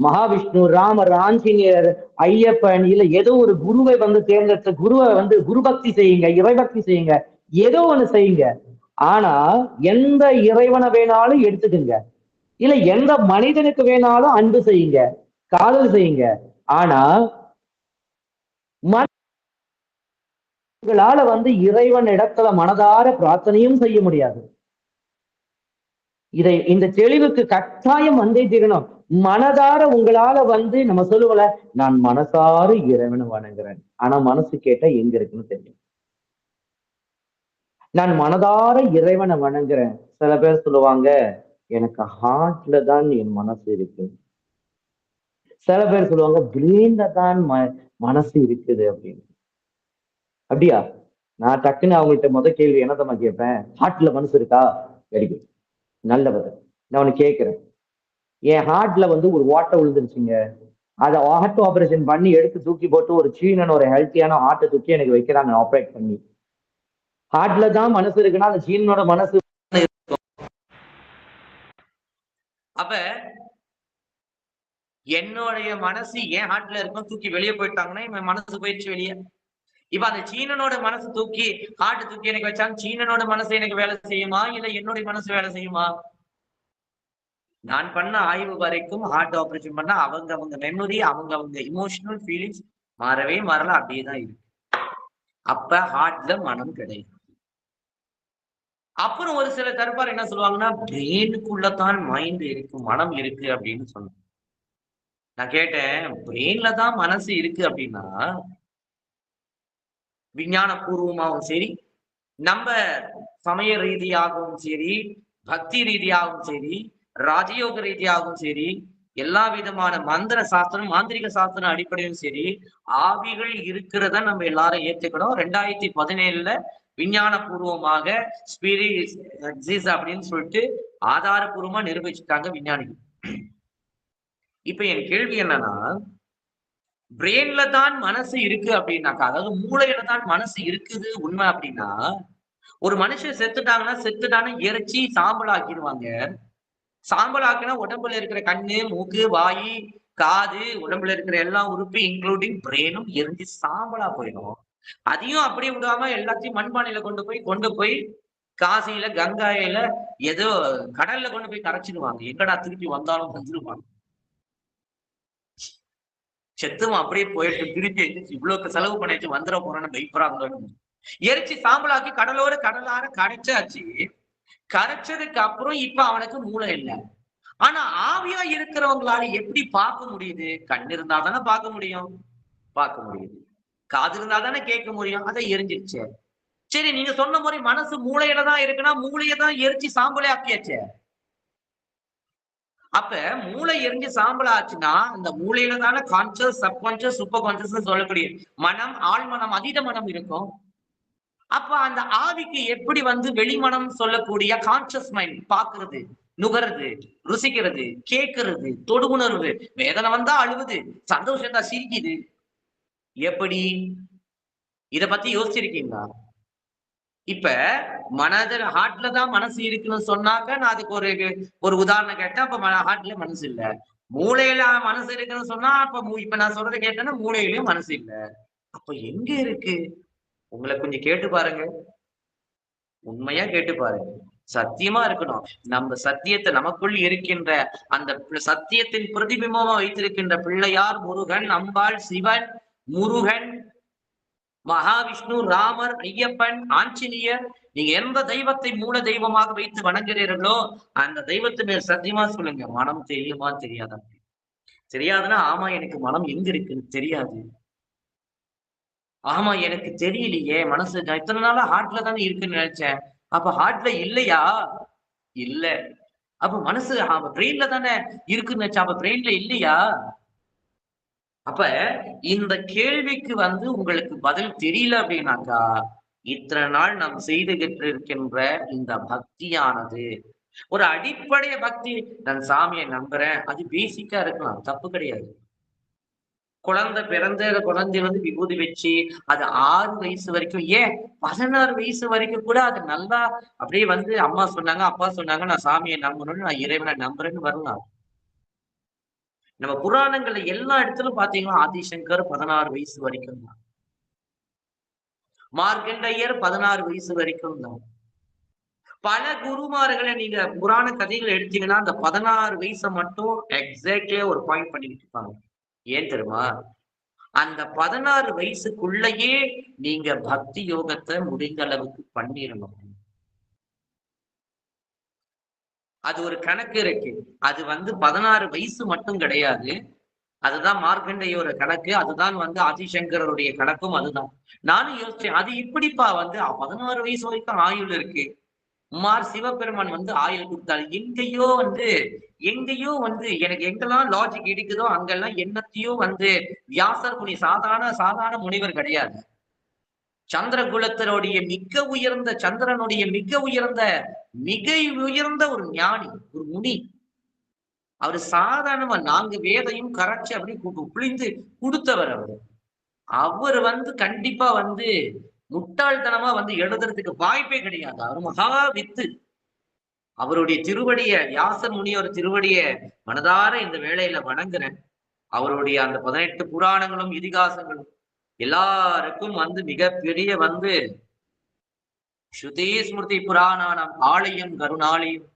மகாவிஷ்ணு, ராமர், ஆஞ்சநேயர், ஐயப்பன் இல்ல ஏதோ ஒரு குருவை வந்து தேர்ந்தெடுத்து குருவை வந்து குரு பக்தி செய்யுங்க, இறைபக்தி செய்யுங்க, ஏதோ ஒண்ணு செய்யுங்க. ஆனா எந்த இறைவனை வேணாலும் எடுத்துக்குங்க, இல்ல எந்த மனிதனுக்கு வேணாலும் அன்பு செய்யுங்க, காதல் செய்யுங்க. ஆனா உங்களால வந்து இறைவன் இடத்துல மனதார பிரார்த்தனையும் செய்ய முடியாது. இந்த தெளிவுக்கு கட்டாயம் வந்தே தீரணும். மனதார உங்களால வந்து நம்ம சொல்லுவோம்ல, நான் மனசார இறைவனை வணங்குறேன். ஆனா மனசு கேட்டா எங்க இருக்குன்னு தெரியும். நான் மனதார இறைவனை வணங்குறேன். சில பேர் சொல்லுவாங்க, எனக்கு ஹார்ட்ல தான் என் மனசு இருக்கு. சில பேர் சொல்லுவாங்க, பிரெயின்ல தான் மனசு இருக்குது அப்படின்னு. அப்படியா? நான் டக்குன்னு அவங்கள்ட்ட கேள்வி என்ன கேட்பேன், ஹார்ட்ல மனசு இருக்கா? Very good. நல்ல பதில். நான் ஒண்ணு கேட்கிறேன். என் ஹார்ட்ல வந்து ஒரு ஓட்டை விழுந்துருச்சுங்க. அதை ஹார்ட் ஆபரேஷன் பண்ணி எடுத்து தூக்கி போட்டு ஒரு சீனன் ஒரு ஹெல்த்தியான ஹார்ட்டை தூக்கி எனக்கு வைக்கிறாங்க ஆப்ரேட் பண்ணி. ஹார்ட்ல தான் மனசு இருக்குன்னா அந்த சீனனோட மனசு. அப்ப என்னுடைய மனசு என் ஹார்ட்ல இருக்கும், தூக்கி வெளியே போயிட்டாங்கன்னா என் மனசு போயிடுச்சு வெளியே. இப்ப அந்த சீனனோட மனசு தூக்கி ஹார்ட் தூக்கி எனக்கு வச்சாங்க, சீனனோட மனசு எனக்கு வேலை செய்யுமா இல்ல என்னுடைய மனசு வேலை செய்யுமா? நான் பண்ண ஆய்வு வரைக்கும் ஹார்ட் ஆபரேஷன் பண்ணா அவங்க மெமரி, அவங்க இமோஷனல் ஃபீலிங்ஸ் மாறவே மாறல, அப்படியேதான் இருக்கு. அப்ப ஹார்ட்ல மனம் கிடையாது. அப்புறம் ஒரு சில தரப்பார் என்ன சொல்லுவாங்கன்னா, பிரெயினுக்குள்ளதான் மைண்ட் இருக்கு, மனம் இருக்கு அப்படின்னு சொன்னாங்க. நான் கேட்டேன், பிரெயின்ல தான் மனசு இருக்கு அப்படின்னா விஞ்ஞான பூர்வமாகவும் சரி, நம்ம சமய ரீதியாகவும் சரி, பக்தி ரீதியாகவும் சரி, ராஜயோக ரீதியாகவும் சரி, எல்லா விதமான மந்திர சாஸ்திரம், மாந்திரிக சாஸ்திரம் அடிப்படையிலும் சரி, ஆவிகள் இருக்கிறத நம்ம எல்லாரும் ஏத்துக்கணும். 2017ல விஞ்ஞான பூர்வமாக ஸ்பிரிட் அப்படின்னு சொல்லிட்டு ஆதாரபூர்வமா நிரூபிச்சுட்டாங்க விஞ்ஞானிகள். இப்ப என் கேள்வி என்னன்னா, பிரெயின்ல தான் மனசு இருக்கு அப்படின்னாக்கா, அதாவது மூளையில தான் மனசு இருக்குது உண்மை அப்படின்னா, ஒரு மனுஷன் செத்துட்டான்னு எரிச்சி சாம்பல் ஆக்கிடுவாங்க. சாம்பல் ஆக்கினா உடம்புல இருக்கிற கண்ணு, மூக்கு, வாயு, காது, உடம்புல இருக்கிற எல்லா உறுப்பு இன்க்ளூடிங் பிரெயினும் எரிஞ்சு சாம்பலா போயிடும். அதையும் அப்படியே விடாம எல்லாத்தையும் மண்பானையில கொண்டு போய் காசியில, கங்காயில, ஏதோ கடல்ல கொண்டு போய் கரைச்சிடுவாங்க. எங்கடா திருப்பி வந்தாலும் வந்துருவாங்க. செத்தும் அப்படியே போயிட்டு திருப்பி இவ்வளவு செலவு பண்ணிட்டு வந்துட போறோம்னு பயப்படுறாங்க. எரிச்சு சாம்பலாக்கி கடலார கரைச்சாச்சு. கரைச்சதுக்கு அப்புறம் இப்ப அவனுக்கு மூளை இல்லை. ஆனா ஆவியா இருக்கிறவங்களால எப்படி பார்க்க முடியுது? கண் இருந்தா தானே பார்க்க முடியும். காது இருந்தா தானே கேட்க முடியும். அதை எரிஞ்சிருச்சு. சரி, நீங்க சொன்ன மாதிரி மனசு மூளையில தான் இருக்குன்னா மூளையை தான் எரிச்சு சாம்பலே ஆக்கியாச்சு. அப்ப மூளை எரிஞ்சு சாம்பல் ஆச்சுன்னா அந்த மூளையில தானே கான்சியஸ், சப்கான்சியஸ், சூப்பர் கான்சியஸ் சொல்லக்கூடிய மனம், ஆழ்மனம், அதீத மனம் இருக்கும். அப்ப அந்த ஆவிக்கு எப்படி வெளிமனம் சொல்லக்கூடிய கான்சியஸ் மைண்ட் பாக்குறது, நுகர்றது, ருசிக்கிறது, கேட்கிறது, தொடு உணர்வு, வேதனை வந்தா அழுவுது, சந்தோஷம் தான் சிரிக்குது. எப்படி? இத பத்தி யோசிச்சிருக்கீங்களா? இப்ப மனதில் ஹார்ட்ல தான் மனசு இருக்குன்னு சொன்னாக்க நான் அதுக்கு ஒரு உதாரணம் கேட்டேன். அப்ப ஹார்ட்ல மனசு இல்ல. மூளையில மனசு இருக்குன்னு சொன்னா அப்ப இப்ப நான் சொல்றதை கேட்டேன்னா மூளையிலயும் மனசு இல்ல. அப்ப எங்க இருக்கு? உங்களை கொஞ்சம் கேட்டு பாருங்க. உண்மையா கேட்டு பாருங்க. சத்தியமா இருக்கணும். நம்ம சத்தியத்தை நமக்குள் இருக்கின்ற அந்த சத்தியத்தின் பிரதிபிம்பமா வைத்திருக்கின்ற பிள்ளையார், முருகன், அம்பாள், சிவன், முருகன், மகாவிஷ்ணு, ராமர், ஐயப்பன், ஆஞ்சநேயர், நீங்க எந்த தெய்வத்தை மூல தெய்வமாக வைத்து வணங்குகிறீர்களோ அந்த தெய்வத்தை மேல் சத்தியமா சொல்லுங்க, மனம் தெரியுமா தெரியாதா? தெரியாதுன்னா ஆமா எனக்கு மனம் எங்க இருக்குன்னு தெரியாது. ஆமா எனக்கு தெரியலையே, மனசு நான் இத்தனை நாளா ஹார்ட்ல தானே இருக்குன்னு நினைச்சேன். அப்ப ஹார்ட்ல இல்லையா? இல்ல. அப்ப மனசு பிரெயின்ல தானே இருக்குன்னு நினைச்சேன். அப்ப பிரெயின்ல இல்லையா? அப்ப இந்த கேள்விக்கு உங்களுக்கு பதில் தெரியல அப்படின்னாக்கா, இத்தனை நாள் நாம் செய்துகிட்டு இருக்கின்ற இந்த பக்தியானது ஒரு அடிப்படைய பக்தி. நான் சாமியை நம்புறேன், அது பேசிக்கா இருக்கலாம், தப்பு கிடையாது. குழந்தை விபூதி வச்சு அது 6 வயசு வரைக்கும், ஏன் 16 வயசு வரைக்கும் கூட அது நல்லா அப்படியே அம்மா சொன்னாங்க, அப்பா சொன்னாங்க, நான் சாமியை நம்பணும்னு, நான் இறைவனை நம்புறேன்னு வரலாம். நம்ம புராணங்கள்ல எல்லா இடத்திலும் பாத்தீங்கன்னா ஆதிசங்கர் 16 வயசு வரைக்கும் தான். மார்க்கண்டையர் 16 வயசு வரைக்கும் தான். பல குருமார்களை நீங்க புராண கதைகள் எடுத்தீங்கன்னா அந்த 16 வயசை மட்டும் எக்ஸாக்ட்லியா ஒரு பாயிண்ட் பண்ணிட்டு இருப்பாங்க. ஏன் தெரியுமா? அந்த 16 வயசுக்குள்ளேயே நீங்க பக்தி யோகத்தை முடிந்த அளவுக்கு பண்ணிடணும். அது ஒரு கணக்கு இருக்கு. அது 16 வயசு மட்டும் கிடையாது. அதுதான் மார்க்கண்டையோட கணக்கு. அதுதான் ஆதிசங்கருடைய கணக்கும் அதுதான். நானும் யோசிச்சேன், அது இப்படிப்பா 16 வயசு வரைக்கும் ஆயுள் இருக்கு. சிவபெருமான் ஆயுள் கொடுத்தாரு. எங்கேயோ எனக்கு எங்கெல்லாம் லாஜிக் இருக்குதோ அங்கெல்லாம் என்னத்தையோ வியாசர் முனி சாதாரண முனிவர் கிடையாது. சந்திரகுலத்தினுடைய மிக உயர்ந்த சந்திரனுடைய மிக உயர்ந்த ஒரு ஞானி, ஒரு முனி. அவரு சாதாரணமா 4 வேதையும் கரைச்சு அப்படி புளிந்து கொடுத்தவர் அவரு. அவர் கண்டிப்பா முட்டாள்தனமா எழுதுறதுக்கு வாய்ப்பே கிடையாது. அவர் மகா வித்து. அவருடைய திருவடிய, வியாசர் முனியோர் திருவடிய மனதார இந்த வேளையில வணங்குறேன். அவருடைய அந்த 18 புராணங்களும் இதிகாசங்களும் எல்லாருக்கும் மிகப்பெரிய ஸ்ருதி ஸ்மிருதி புராணானம் ஆலயம் கருணாலயம்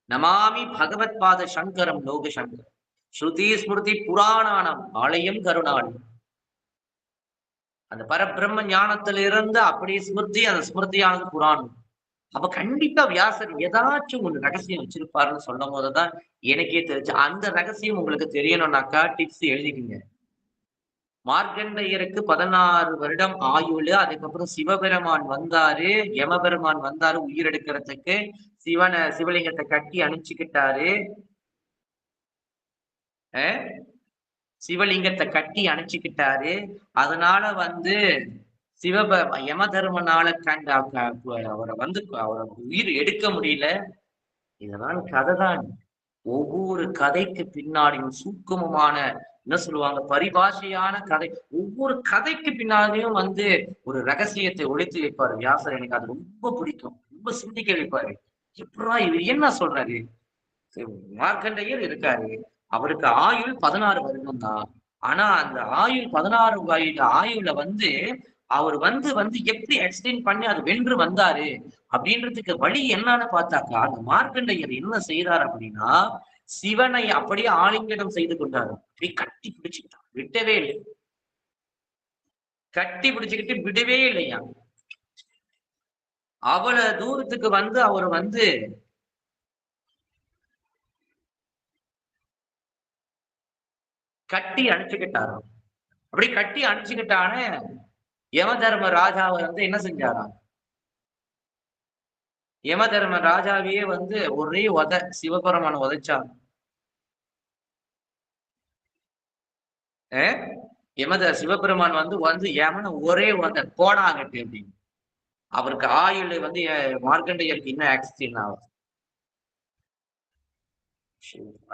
நமாமி பகவத் பாத சங்கரம் லோக சங்கரம். ஸ்ருதி ஸ்மிருதி புராணானம் ஆலயம் கருணாலயம். அந்த பரபிரம்ம ஞானத்திலிருந்து அப்படியே ஸ்மிருதி, அந்த ஸ்மிருதியானது புராணம். அப்ப கண்டிப்பா வியாசர் ஏதாச்சும் ஒரு ரகசியம் வச்சிருப்பாருன்னு சொல்லும் போதுதான் எனக்கே தெரிஞ்சு. அந்த ரகசியம் உங்களுக்கு தெரியணும்னாக்கா டிப்ஸ் எழுதிக்கீங்க. மார்க்கண்டேயருக்கு 16 வருடம் ஆயுள். அதுக்கப்புறம் சிவபெருமான் வந்தாரு, யமபெருமான் வந்தாரு உயிரெடுக்கிறதுக்கு. சிவலிங்கத்தை கட்டி அணைச்சுக்கிட்டாரு. சிவலிங்கத்தை கட்டி அணைச்சுக்கிட்டாரு. அதனால யம தர்மனால அவரை உயிர் எடுக்க முடியல. இதனால் கதைதான். ஒவ்வொரு கதைக்கு பின்னாடியும் சூக்குமமான, என்ன சொல்லுவாங்க, பரிபாஷையான கதை. ஒவ்வொரு கதைக்கு பின்னாடியும் ஒரு ரகசியத்தை ஒழித்து வைப்பாரு வியாசர். எனக்கு அது ரொம்ப பிடிக்கும். ரொம்ப சிந்திக்க வைப்பாரு. எப்படா இவர் என்ன சொல்றாரு? மார்க்கண்டேயர் இருக்காரு, அவருக்கு ஆயுள் 16 வருடம் தான். ஆனா அந்த ஆயுள் 16 ஆயுள்ல அவர் எப்படி எக்ஸ்டெண்ட் பண்ணி அது வென்று வந்தாரு அப்படின்றதுக்கு வழி என்னன்னு பார்த்தாக்கா, அந்த மார்க்கண்டேயர் என்ன செய்யறாரு அப்படின்னா, சிவனை அப்படியே ஆலிங்கனம் செய்து கொண்டாரு. அப்படியே கட்டி பிடிச்சுக்கிட்டான், விட்டவே இல்லை. கட்டி பிடிச்சுக்கிட்டு விடவே இல்லையா. அவ்வளவு தூரத்துக்கு அவர் கட்டி அணைச்சுக்கிட்டாராம். அப்படி கட்டி அணைச்சுக்கிட்டான யம தர்ம ராஜாவை என்ன செஞ்சாராம், யம தர்ம ராஜாவையே ஒரே சிவபெருமான உதைச்சாங்க. சிவபெருமான் யமன ஒரே போடாங்கட்டு அப்படின்னு. அவருக்கு ஆயுள் மார்க்கண்டேயருக்கு இன்னும் ஆக்சிடென்ட் ஆகும்.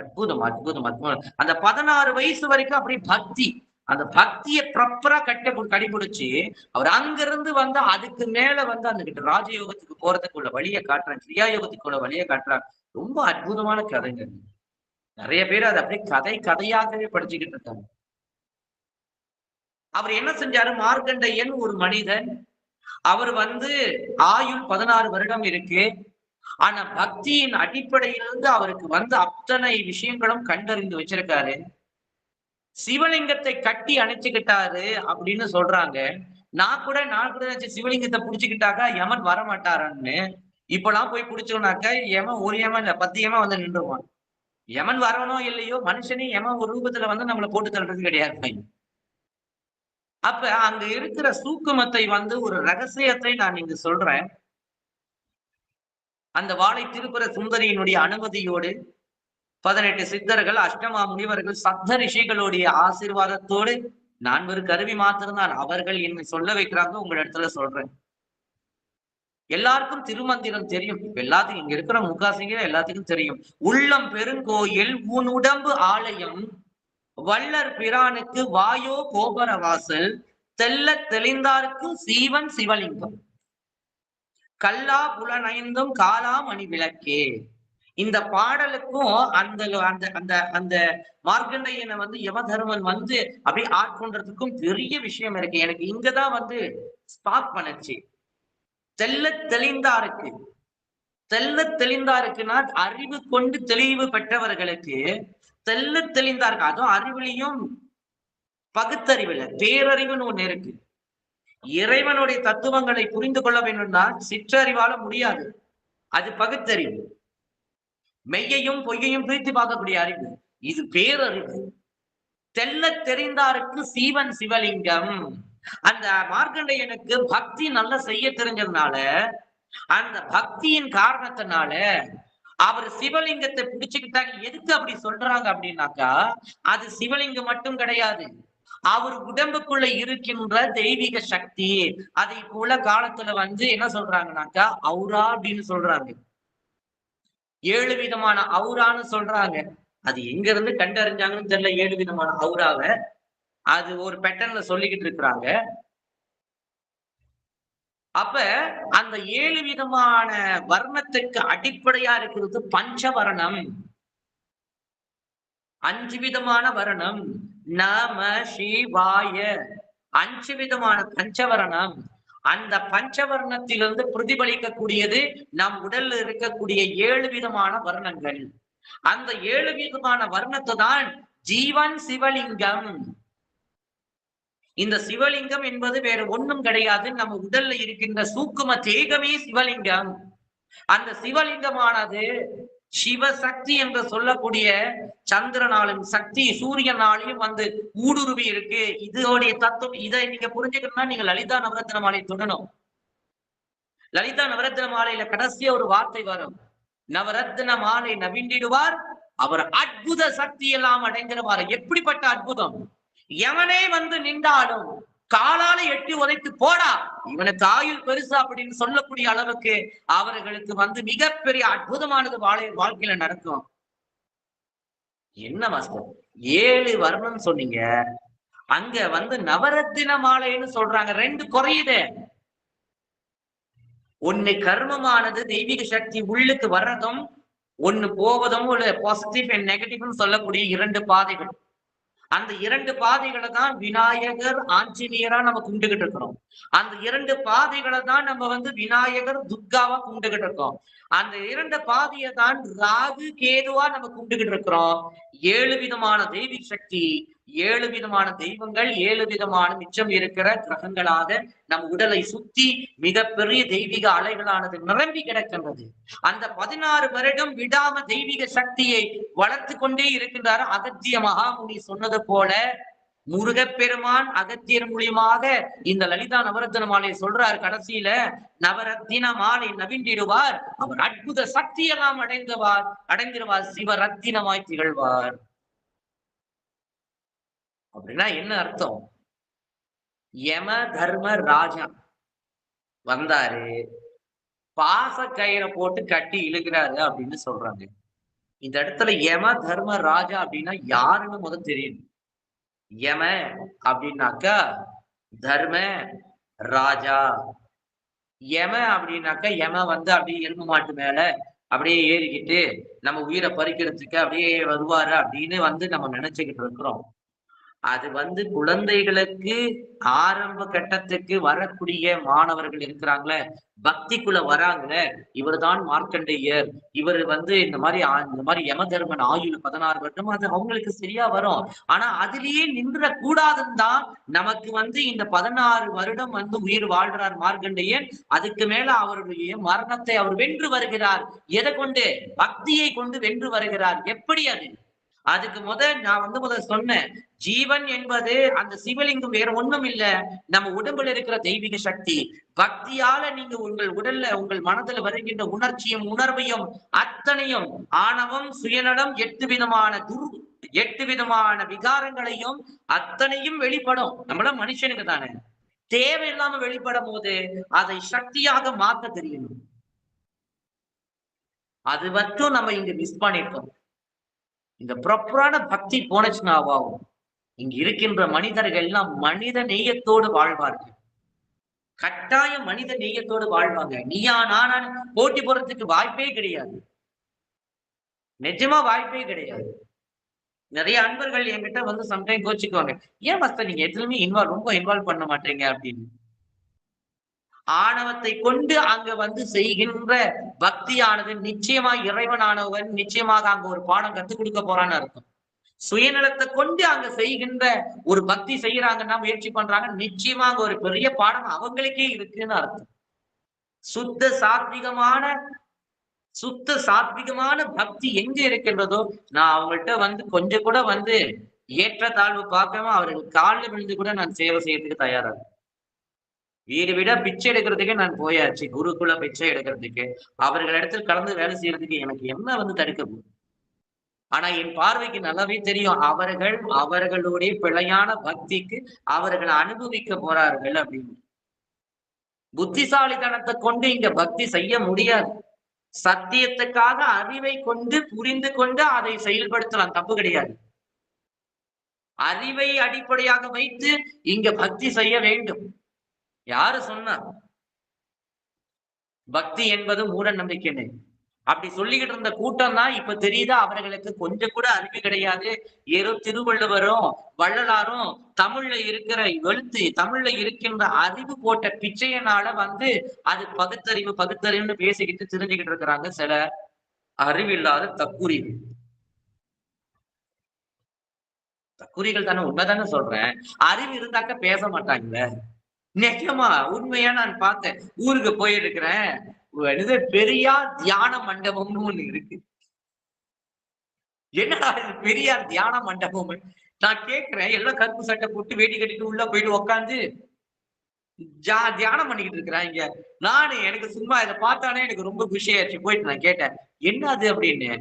அற்புதம் அற்புதம் அற்புதம். அந்த 16 வயசு வரைக்கும் அப்படி பக்தி, அந்த பக்தியை ப்ராப்பரா கடைபிடிச்சு அவர் அங்கிருந்து அதுக்கு மேல அந்த ராஜயோகத்துக்கு போறதுக்குள்ள வழியை காட்டுறாங்க, கிரியா யோகத்துக்குள்ள வழியை காட்டுறாங்க. ரொம்ப அற்புதமான கதைங்க. நிறைய பேர் அதை அப்படியே கதையாகவே படிச்சுக்கிட்டு இருக்காங்க. அவர் என்ன செஞ்சாரு, மார்க்கண்டேயன் ஒரு மனிதன். அவர் ஆயுள் 16 வருடம் இருக்கு. ஆனா பக்தியின் அடிப்படையிலிருந்து அவருக்கு அத்தனை விஷயங்களும் கண்டறிந்து வச்சிருக்காரு. சிவலிங்கத்தை கட்டி அணைச்சுக்கிட்டாரு அப்படின்னு சொல்றாங்க. நான் கூட சிவலிங்கத்தை புடிச்சுக்கிட்டாக்கா யமன் வர மாட்டாரான்னு. இப்பெல்லாம் போய் புடிச்சோம்னாக்க யமன் ஒரு யமன் இல்ல 10 யமன் நின்றுவான். யமன் வரணும் இல்லையோ, மனுஷனே யமன் ஒரு ரூபத்துல நம்மளை போட்டு தள்ளுறது கிடையாது. அப்ப அங்க இருக்கிற சூக்குமத்தை ஒரு ரகசியத்தை நான் இங்க சொல்றேன். அந்த வாழை திருப்புர சுந்தரியினுடைய அனுமதியோடு 18 சித்தர்கள், அஷ்டமா முனிவர்கள், சப்த ரிஷிகளுடைய ஆசீர்வாதத்தோடு நான் ஒரு கருவி மாத்திரம்தான். அவர்கள் என்னை சொல்ல வைக்கிறாங்க, உங்க இடத்துல சொல்றேன். எல்லாருக்கும் திருமந்திரம் தெரியும். எல்லாத்துக்கும் இங்க இருக்கிற முக்காசிங்க எல்லாத்துக்கும் தெரியும். உள்ளம் பெருங்கோயில் உன் உடம்பு ஆலயம், வள்ளர் பிரானுக்கு வாயோ கோபுர வாசல், தெல்ல தெளிந்தாருக்கு சீவன் சிவலிங்கம், கல்லா புலனைந்தும் காலா மணி விளக்கே. இந்த பாடலுக்கும் அந்த அந்த அந்த அந்த மார்க்கண்டேயனை யமதர்மன் அப்படி ஆட்கொண்டதுக்கும் பெரிய விஷயம் இருக்கு. எனக்கு இங்கதான் ஸ்பார்க் பண்ணுச்சு. தெல்ல தெளிந்தாருக்கு, தெல்ல தெளிந்தாருக்குன்னா அறிவு கொண்டு தெளிவு பெற்றவர்களுக்கு தெல்ல தெளிந்தாருக்கு. அதுவும் அறிவுலையும் பகுத்தறிவுல பேரறிவுன்னு ஒண்ணு இருக்கு. இறைவனுடைய தத்துவங்களை புரிந்து கொள்ள வேண்டும்னா சிற்றறிவால முடியாது, அது பகுத்தறிவு. மெய்யையும் பொய்யையும் பிரித்து பார்க்கக்கூடிய அறிவு, இது பேரறிவு. தெல்ல தெரிந்தாருக்கு சீவன் சிவலிங்கம். அந்த மார்க்கண்டேயனுக்கு பக்தி நல்லா செய்ய தெரிஞ்சதுனால, அந்த பக்தியின் காரணத்தினால அவர் சிவலிங்கத்தை பிடிச்சுக்கிட்டாங்க. எதுக்கு அப்படி சொல்றாங்க அப்படின்னாக்கா, அது சிவலிங்கம் மட்டும் கிடையாது, அவர் உடம்புக்குள்ள இருக்கின்ற தெய்வீக சக்தி. அதை இப்ப உள்ள காலத்துல வந்து என்ன சொல்றாங்கன்னாக்கா அவுரா அப்படின்னு சொல்றாங்க. 7 விதமான அவுரான்னு சொல்றாங்க. அது எங்க இருந்து கண்டறிஞ்சாங்கன்னு தெரியல 7 விதமான அவுராவ. அது ஒரு பேட்டர்ன்ல சொல்லிக்கிட்டு இருக்கிறாங்க. அப்ப அந்த 7 விதமான வர்ணத்துக்கு அடிப்படையா இருக்கிறது பஞ்சவர்ணம். 5 விதமான வர்ணம். நம சிவாய 5 விதமான பஞ்சவர்ணம். அந்த பஞ்சவர்ணத்திலிருந்து பிரதிபலிக்கக்கூடியது நம் உடல்ல இருக்கக்கூடிய 7 விதமான வர்ணங்கள். அந்த 7 விதமான வர்ணத்தை தான் ஜீவன் சிவலிங்கம். இந்த சிவலிங்கம் என்பது வேற ஒண்ணும் கிடையாது. நம்ம உடல்ல இருக்கின்ற சூக்கும தேகமே சிவலிங்கம். அந்த சிவலிங்கமானது சிவசக்தி என்று சொல்லக்கூடிய சந்திரனாலும் சக்தி சூரியனாலையும் வந்து ஊடுருவி இருக்கு. இதோடைய தத்துவம் இதை நீங்க புரிஞ்சுக்கணும்னா நீங்க லலிதா நவரத்ன மாலை தொடணும். லலிதா நவரத்ன மாலையில கடைசியா ஒரு வார்த்தை வரும். நவரத்ன மாலை நவிண்டிடுவார் அவர் அற்புத சக்தி எல்லாம் அடைந்திருவார். எப்படிப்பட்ட அற்புதம்! எவனே வந்து நின்றாலும் காலால எட்டி உதைத்து போடா இவனுக்கு ஆயுள் பெருசு அப்படின்னு சொல்லக்கூடிய அளவுக்கு அவர்களுக்கு வந்து மிகப்பெரிய அற்புதமானது வாழ்க்கையில நடக்கும். என்ன மாஸ்டர் 7 வர்ணம் சொன்னீங்க, அங்க வந்து நவரத்தின மாலைன்னு சொல்றாங்க. 2 குறையுது. ஒண்ணு கர்மமானது தெய்வீக சக்தி உள்ளுக்கு வர்றதும், ஒண்ணு போவதும் ஒரு பாசிட்டிவ் அண்ட் நெகட்டிவ்னு சொல்லக்கூடிய 2 பாதைகள். அந்த 2 பாதைகளை தான் விநாயகர் ஆஞ்சநேயரா நம்ம கும்பிட்டுக்கிட்டு இருக்கிறோம். அந்த 2 பாதைகளை தான் நம்ம வந்து விநாயகர் துர்காவா கும்பிட்டுக்கிட்டு இருக்கோம். அந்த 2 பாதையை தான் ராகு கேதுவா நம்ம கும்பிட்டுக்கிட்டு இருக்கிறோம். 7 விதமான தெய்வீக சக்தி, 7 விதமான தெய்வங்கள், 7 விதமான மிச்சம் இருக்கிற கிரகங்களாக நம் உடலை சுத்தி மிகப்பெரிய தெய்வீக அலைகளானது நிரம்பி கிடக்கின்றது. அந்த 16 வருடம் விடாம தெய்வீக சக்தியை வளர்த்து கொண்டே இருக்கின்றார். அகத்திய மகாமுனி சொன்னது போல முருகப்பெருமான் அகத்தியர் மூலியமாக இந்த லலிதா நவரத்தின மாலையை சொல்றார். கடைசியில நவரத்தின மாலை நவிண்டிடுவார் அவர் அற்புத சக்தியெல்லாம் அடைந்திருவார் சிவரத்தினமாய் திகழ்வார். அப்படின்னா என்ன அர்த்தம்? யம தர்ம ராஜா வந்தாரு, பாச கயிறை போட்டு கட்டி இழுக்கிறாரு அப்படின்னு சொல்றாங்க. இந்த இடத்துல யம தர்ம ராஜா அப்படின்னா யாருன்னு முதல் தெரியும். யம அப்படின்னாக்கா தர்ம ராஜா. யம அப்படின்னாக்கா யம வந்து அப்படியே எலும்பு மாட்டு மேல அப்படியே ஏறிக்கிட்டு நம்ம உயிரை பறிக்கிறதுக்கு அப்படியே வருவாரு அப்படின்னு வந்து நம்ம நினைச்சுக்கிட்டு இருக்கிறோம். அது வந்து குழந்தைகளுக்கு ஆரம்ப கட்டத்துக்கு வரக்கூடிய மாணவர்கள் இருக்கிறாங்களே, பக்திக்குள்ள வராங்களே, இவர்தான் மார்க்கண்டேயர், இவர் வந்து இந்த மாதிரி யமதர்மன் ஆயுள் 16 வருடம், அது அவங்களுக்கு சரியா வரும். ஆனா அதுலயே நின்ற கூடாதுன்னு தான் நமக்கு வந்து இந்த 16 வருடம் வந்து உயிர் வாழ்றார் மார்க்கண்டேயன். அதுக்கு மேல அவருடைய மரணத்தை அவர் வென்று வருகிறார். எதை கொண்டு? பக்தியை கொண்டு வென்று வருகிறார். எப்படி அது? அதுக்கு நான் முதல் சொன்னேன், ஜீவன் என்பது அந்த சிவலிங்கம் வேற ஒண்ணும் இல்ல, நம்ம உடம்புல இருக்கிற தெய்வீக சக்தி. பக்தியால நீங்க உங்கள் உடல்ல உங்கள் மனதில் வருகின்ற உணர்ச்சியும் உணர்வையும் அத்தனையும் ஆணவம் சுயநலம் 8 விதமான விகாரங்களையும் அத்தனையும் வெளிப்படும். நம்மள மனுஷனுக்கு தானே தேவையில்லாம வெளிப்படும் போது அதை சக்தியாக மாற்ற தெரியணும். அது மட்டும் நம்ம இங்க மிஸ் பண்ணிட்டோம். இந்த ப்ராப்பரான பக்தி போனச்சுனாவாகும் இங்க இருக்கின்ற மனிதர்கள் எல்லாம் மனித நேயத்தோடு வாழ்வார்கள். கட்டாயம் மனித நேயத்தோடு வாழ்வாங்க. நீயா நானான் போட்டி போறதுக்கு வாய்ப்பே கிடையாது. நிஜமா வாய்ப்பே கிடையாது. நிறைய அன்பர்கள் என்கிட்ட வந்து சம்டைம் கோச்சுக்குவாங்க, ஏன் மஸ்தர் நீங்க எதுவுமே ரொம்ப இன்வால்வ் பண்ண மாட்டீங்க அப்படின்னு. ஆணவத்தை கொண்டு அங்க வந்து செய்கின்ற பக்தியானது நிச்சயமா இறைவனானவன் நிச்சயமாக அங்க ஒரு பாடம் கத்துக் கொடுக்க போறான்னு அர்த்தம். சுயநலத்தை கொண்டு அங்க செய்கின்ற ஒரு பக்தி செய்யறாங்கன்னா முயற்சி பண்றாங்க, நிச்சயமா அங்க ஒரு பெரிய பாடம் அவங்களுக்கே இருக்குன்னு அர்த்தம். சுத்த சாத்விகமான பக்தி எங்க இருக்கின்றதோ, நான் அவங்கள்ட்ட வந்து கொஞ்சம் கூட வந்து ஏற்ற தாழ்வு பார்க்காம அவர்கள் காலில் விழுந்து கூட நான் சேவை செய்யறதுக்கு தயாரா. வீடு விட பிச்சை எடுக்கிறதுக்கு நான் போயாச்சு, குருகுல பிச்சை எடுக்கிறதுக்கு. அவர்களிடத்தில் கலந்து வேலை செய்யறதுக்கு எனக்கு என்ன வந்து தடுக்க போகுது? ஆனா என் பார்வைக்கு நல்லாவே தெரியும் அவர்கள் அவர்களுடைய பிழையான பக்திக்கு அவர்கள் அனுபவிக்க போறார்கள் அப்படின்னு. புத்திசாலித்தனத்தை கொண்டு இங்க பக்தி செய்ய முடியாது. சத்தியத்துக்காக அறிவை கொண்டு புரிந்து கொண்டு அதை செயல்படுத்தலாம், தப்பு கிடையாது. அறிவை அடிப்படையாக வைத்து இங்க பக்தி செய்ய வேண்டும். யாரு சொன்னா பக்தி என்பது மூட நம்பிக்கைன்னு? அப்படி சொல்லிக்கிட்டு இருந்த கூட்டம் தான் இப்ப தெரியுதா அவர்களுக்கு கொஞ்சம் கூட அறிவு கிடையாது. ஏதோ திருவள்ளுவரும் வள்ளலாரும் தமிழ்ல இருக்கிற எழுத்து, தமிழ்ல இருக்கின்ற அறிவு போட்ட பிச்சையனால வந்து அது பகுத்தறிவு பகுத்தறிவுன்னு பேசிக்கிட்டு தெரிஞ்சுக்கிட்டு இருக்கிறாங்க சில அறிவில்லாத தற்குறிகள். தற்குறிகள் தானே, உண்மைதானே சொல்றேன். அறிவு இருந்தாக்க பேச மாட்டாங்கல்ல. நிஜமா உண்மையா நான் பார்த்தேன். ஊருக்கு போயிருக்கிறேன். பெரியார் தியான மண்டபம்னு ஒண்ணு இருக்கு. என்னடா இது பெரியார் தியான மண்டபம்? நான் கேட்கிறேன், எல்லாம் கருப்பு சட்டை போட்டு வேட்டி கட்டிட்டு உள்ள போயிட்டு உட்காந்து தியானம் பண்ணிக்கிட்டு இருக்கிறாங்க. நானு எனக்கு சும்மா இதை பார்த்தானே எனக்கு ரொம்ப குஷியாச்சு. போயிட்டு நான் கேட்டேன், என்ன அது அப்படின்னு.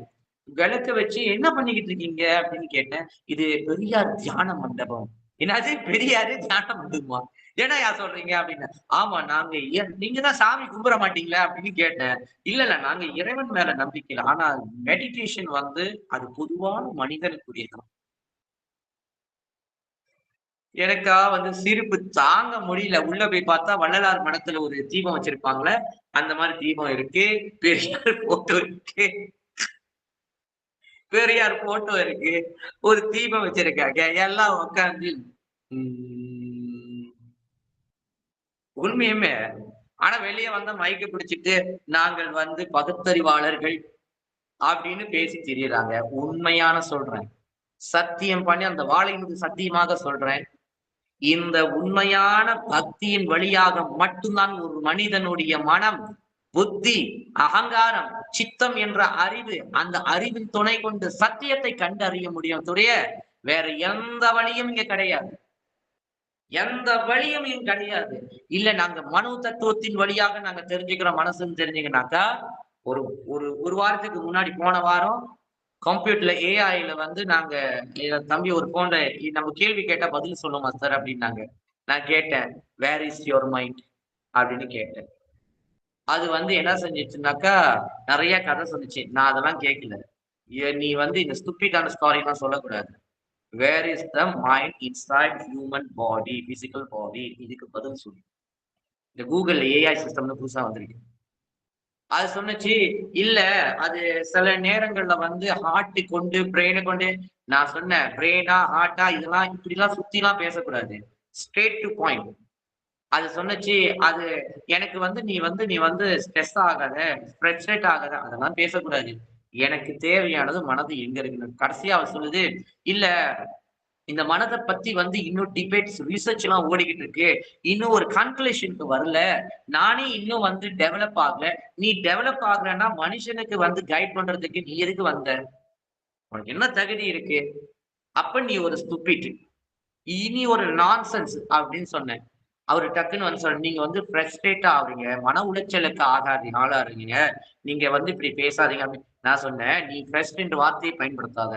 விளக்க வச்சு என்ன பண்ணிக்கிட்டு இருக்கீங்க அப்படின்னு கேட்டேன். இது பெரியார் தியான மண்டபம். என்னது பெரியாரு தியான மண்டபமா? ஏன்னா யார் சொல்றீங்க அப்படின்னு. ஆமா நாங்க நீங்க தான் சாமி கும்பிட மாட்டீங்களா அப்படின்னு கேட்டேன். இல்ல நாங்க இறைவன் மேல நம்பிக்கை இல்லை. ஆனா மெடிடேஷன் வந்து அது பொதுவான மனிதனுக்குரியதான். எனக்கா வந்து சிரிப்பு தாங்க முடியல. உள்ள போய் பார்த்தா வள்ளலார் மடத்துல ஒரு தீபம் வச்சிருப்பாங்களே, அந்த மாதிரி தீபம் இருக்கு. பெரியார் போட்டோ இருக்கு. பெரியார் போட்டோ இருக்கு. ஒரு தீபம் வச்சிருக்காங்க. எல்லாம் உட்காந்து உண்மையுமே. ஆனா வெளியே வந்த மைக்க பிடிச்சிட்டு நாங்கள் வந்து பகுத்தறிவாளர்கள் அப்படின்னு பேசி திரியறாங்க. உண்மையான சொல்றேன், சத்தியம் பண்ணி அந்த வாளை மீது சத்தியமாக சொல்றேன், இந்த உண்மையான பக்தியின் வழியாக மட்டும்தான் ஒரு மனிதனுடைய மனம், புத்தி, அகங்காரம், சித்தம் என்ற அறிவு, அந்த அறிவின் துணை கொண்டு சத்தியத்தை கண்டறிய முடியும். வேற எந்த வழியும் இங்க கிடையாது. எந்த வழியும் இங்க கிடையாது. இல்ல நாங்க மனோ தத்துவத்தின் வழியாக நாங்க தெரிஞ்சுக்கிறோம் மனசுன்னு தெரிஞ்சுக்கனாக்கா, ஒரு ஒரு ஒரு வாரத்துக்கு முன்னாடி போன வாரம் கம்ப்யூட்டர்ல ஏஐல வந்து நாங்க தம்பி ஒரு போன்ல நம்ம கேள்வி கேட்டா பதில் சொல்லுமா சார் அப்படின்னாங்க. நான் கேட்டேன், வேர் இஸ் யுவர் மைண்ட் அப்படின்னு கேட்டேன். அது வந்து என்ன செஞ்சிச்சுனாக்கா நிறைய கதை சொன்னிச்சு. நான் அதெல்லாம் கேட்கல. நீ வந்து இந்த ஸ்டூபிடான ஸ்டாரி எல்லாம் சொல்லக்கூடாது. Where is the mind inside human body, physical body, இதுக்கு பதில் சொல்லு. இந்த கூகுள் ஏஐ சிஸ்டம்னு புதுசா வந்திருக்கு. அது சொன்னுச்சு, இல்ல அது சில நேரங்கள்ல வந்து ஹார்ட் கொண்டு பிரெயினை கொண்டு. நான் சொன்னேன், பிரெயினா ஹார்ட்டா இதெல்லாம் இப்படி எல்லாம் சுத்தி எல்லாம் பேசக்கூடாது, ஸ்ட்ரெயிட் டு பாயிண்ட். அது சொன்னுச்சு, அது எனக்கு வந்து நீ வந்து ஸ்ட்ரெஸ் ஆகாத, ஃப்ரஸ்ட்ரேட் ஆகாத, அதெல்லாம் பேசக்கூடாது. எனக்கு தேவையானது மனது எங்க இருக்குன்னு. கடைசியா அவ சொல்லுது, இல்ல இந்த மனதை பத்தி வந்து இன்னும் டிபேட்ஸ் ரிசர்ச் எல்லாம் ஓடிக்கிட்டு இருக்கு, இன்னும் ஒரு கன்க்ளூஷனுக்கு வரல, நானே இன்னும் வந்து டெவலப் ஆகல. நீ டெவலப் ஆகலன்னா மனுஷனுக்கு வந்து கைட் பண்றதுக்கு நீ எதுக்கு வந்த? உனக்கு என்ன தகுதி இருக்கு? அப்ப நீ ஒரு ஸ்டூபிட், இனி ஒரு நான்சென்ஸ் அப்படின்னு சொன்னேன். அவரு டக்குன்னு வந்து சொல்ற, நீங்க வந்து ஃப்ரஸ்ட்ரேட் ஆகுறீங்க, மன உளைச்சலுக்கு ஆளாறீங்க, நீங்க வந்து இப்படி பேசாதீங்க அப்படின்னு. நான் சொன்னேன், நீ ஃப்ரஸ்ட்ன்ற வார்த்தையை பயன்படுத்தாத,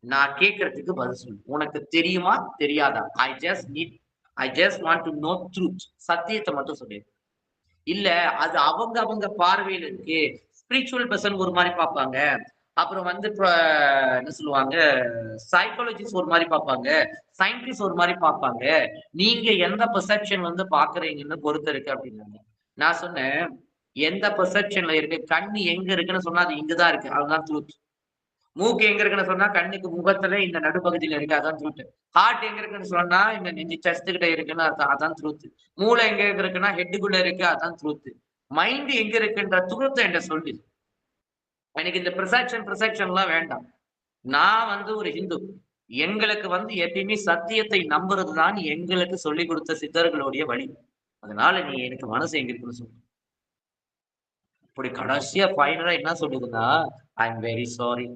நான் கேட்கறதுக்கு பதில் சொல்லு. உனக்கு தெரியுமா தெரியாதா? I just want to know truth. சத்தியத்தை மட்டும் சொல்லு. இல்ல அது அவங்க பார்வையில இருக்கு. ஸ்பிரிச்சுவல் பர்சன் ஒரு மாதிரி பார்ப்பாங்க, அப்புறம் வந்து என்ன சொல்லுவாங்க, சைக்காலஜிஸ்ட் ஒரு மாதிரி பார்ப்பாங்க, சயின்டிஸ்ட் ஒரு மாதிரி பார்ப்பாங்க. நீங்க எந்த பெர்செப்ஷன் வந்து பாக்குறீங்கன்னு பொறுத்து இருக்கு அப்படின்னாங்க. நான் சொன்னேன், எந்த பெர்செப்ஷன்ல இருக்கு, கண்ணு எங்க இருக்குன்னு சொன்னா அது இங்கதான் இருக்கு, அதுதான் ட்ரூத். மூக்கு எங்க இருக்குன்னு சொன்னா கண்ணுக்கு முகத்துல இந்த நடுப்பகுதியில இருக்கு, அதான் ட்ரூத். ஹார்ட் எங்க இருக்குன்னு சொன்னா இந்த நெஞ்சு செஸ்ட் கிட்ட இருக்குன்னு அர்த்தம், அதான் ட்ரூத். மூளை எங்க இருக்குன்னா ஹெட்டுக்குள்ள இருக்கு, அதான் ட்ரூத். மைண்ட் எங்க இருக்குன்ற ட்ரூத் என்கிட்ட சொல்லு. எனக்கு இந்த ப்ரிசெப்ஷன் எல்லாம் வேண்டாம். நான் வந்து ஒரு ஹிந்து. எங்களுக்கு வந்து எப்பயுமே சத்தியத்தை நம்புறதுதான் எங்களுக்கு சொல்லிக் கொடுத்த சித்தர்களுடைய வழி. அதனால நீ எனக்கு மனசு எங்க இருக்குன்னு சொல்லு. இப்படி கடைசியா ஃபைனலா என்ன சொல்லுதுன்னா, I am very sorry,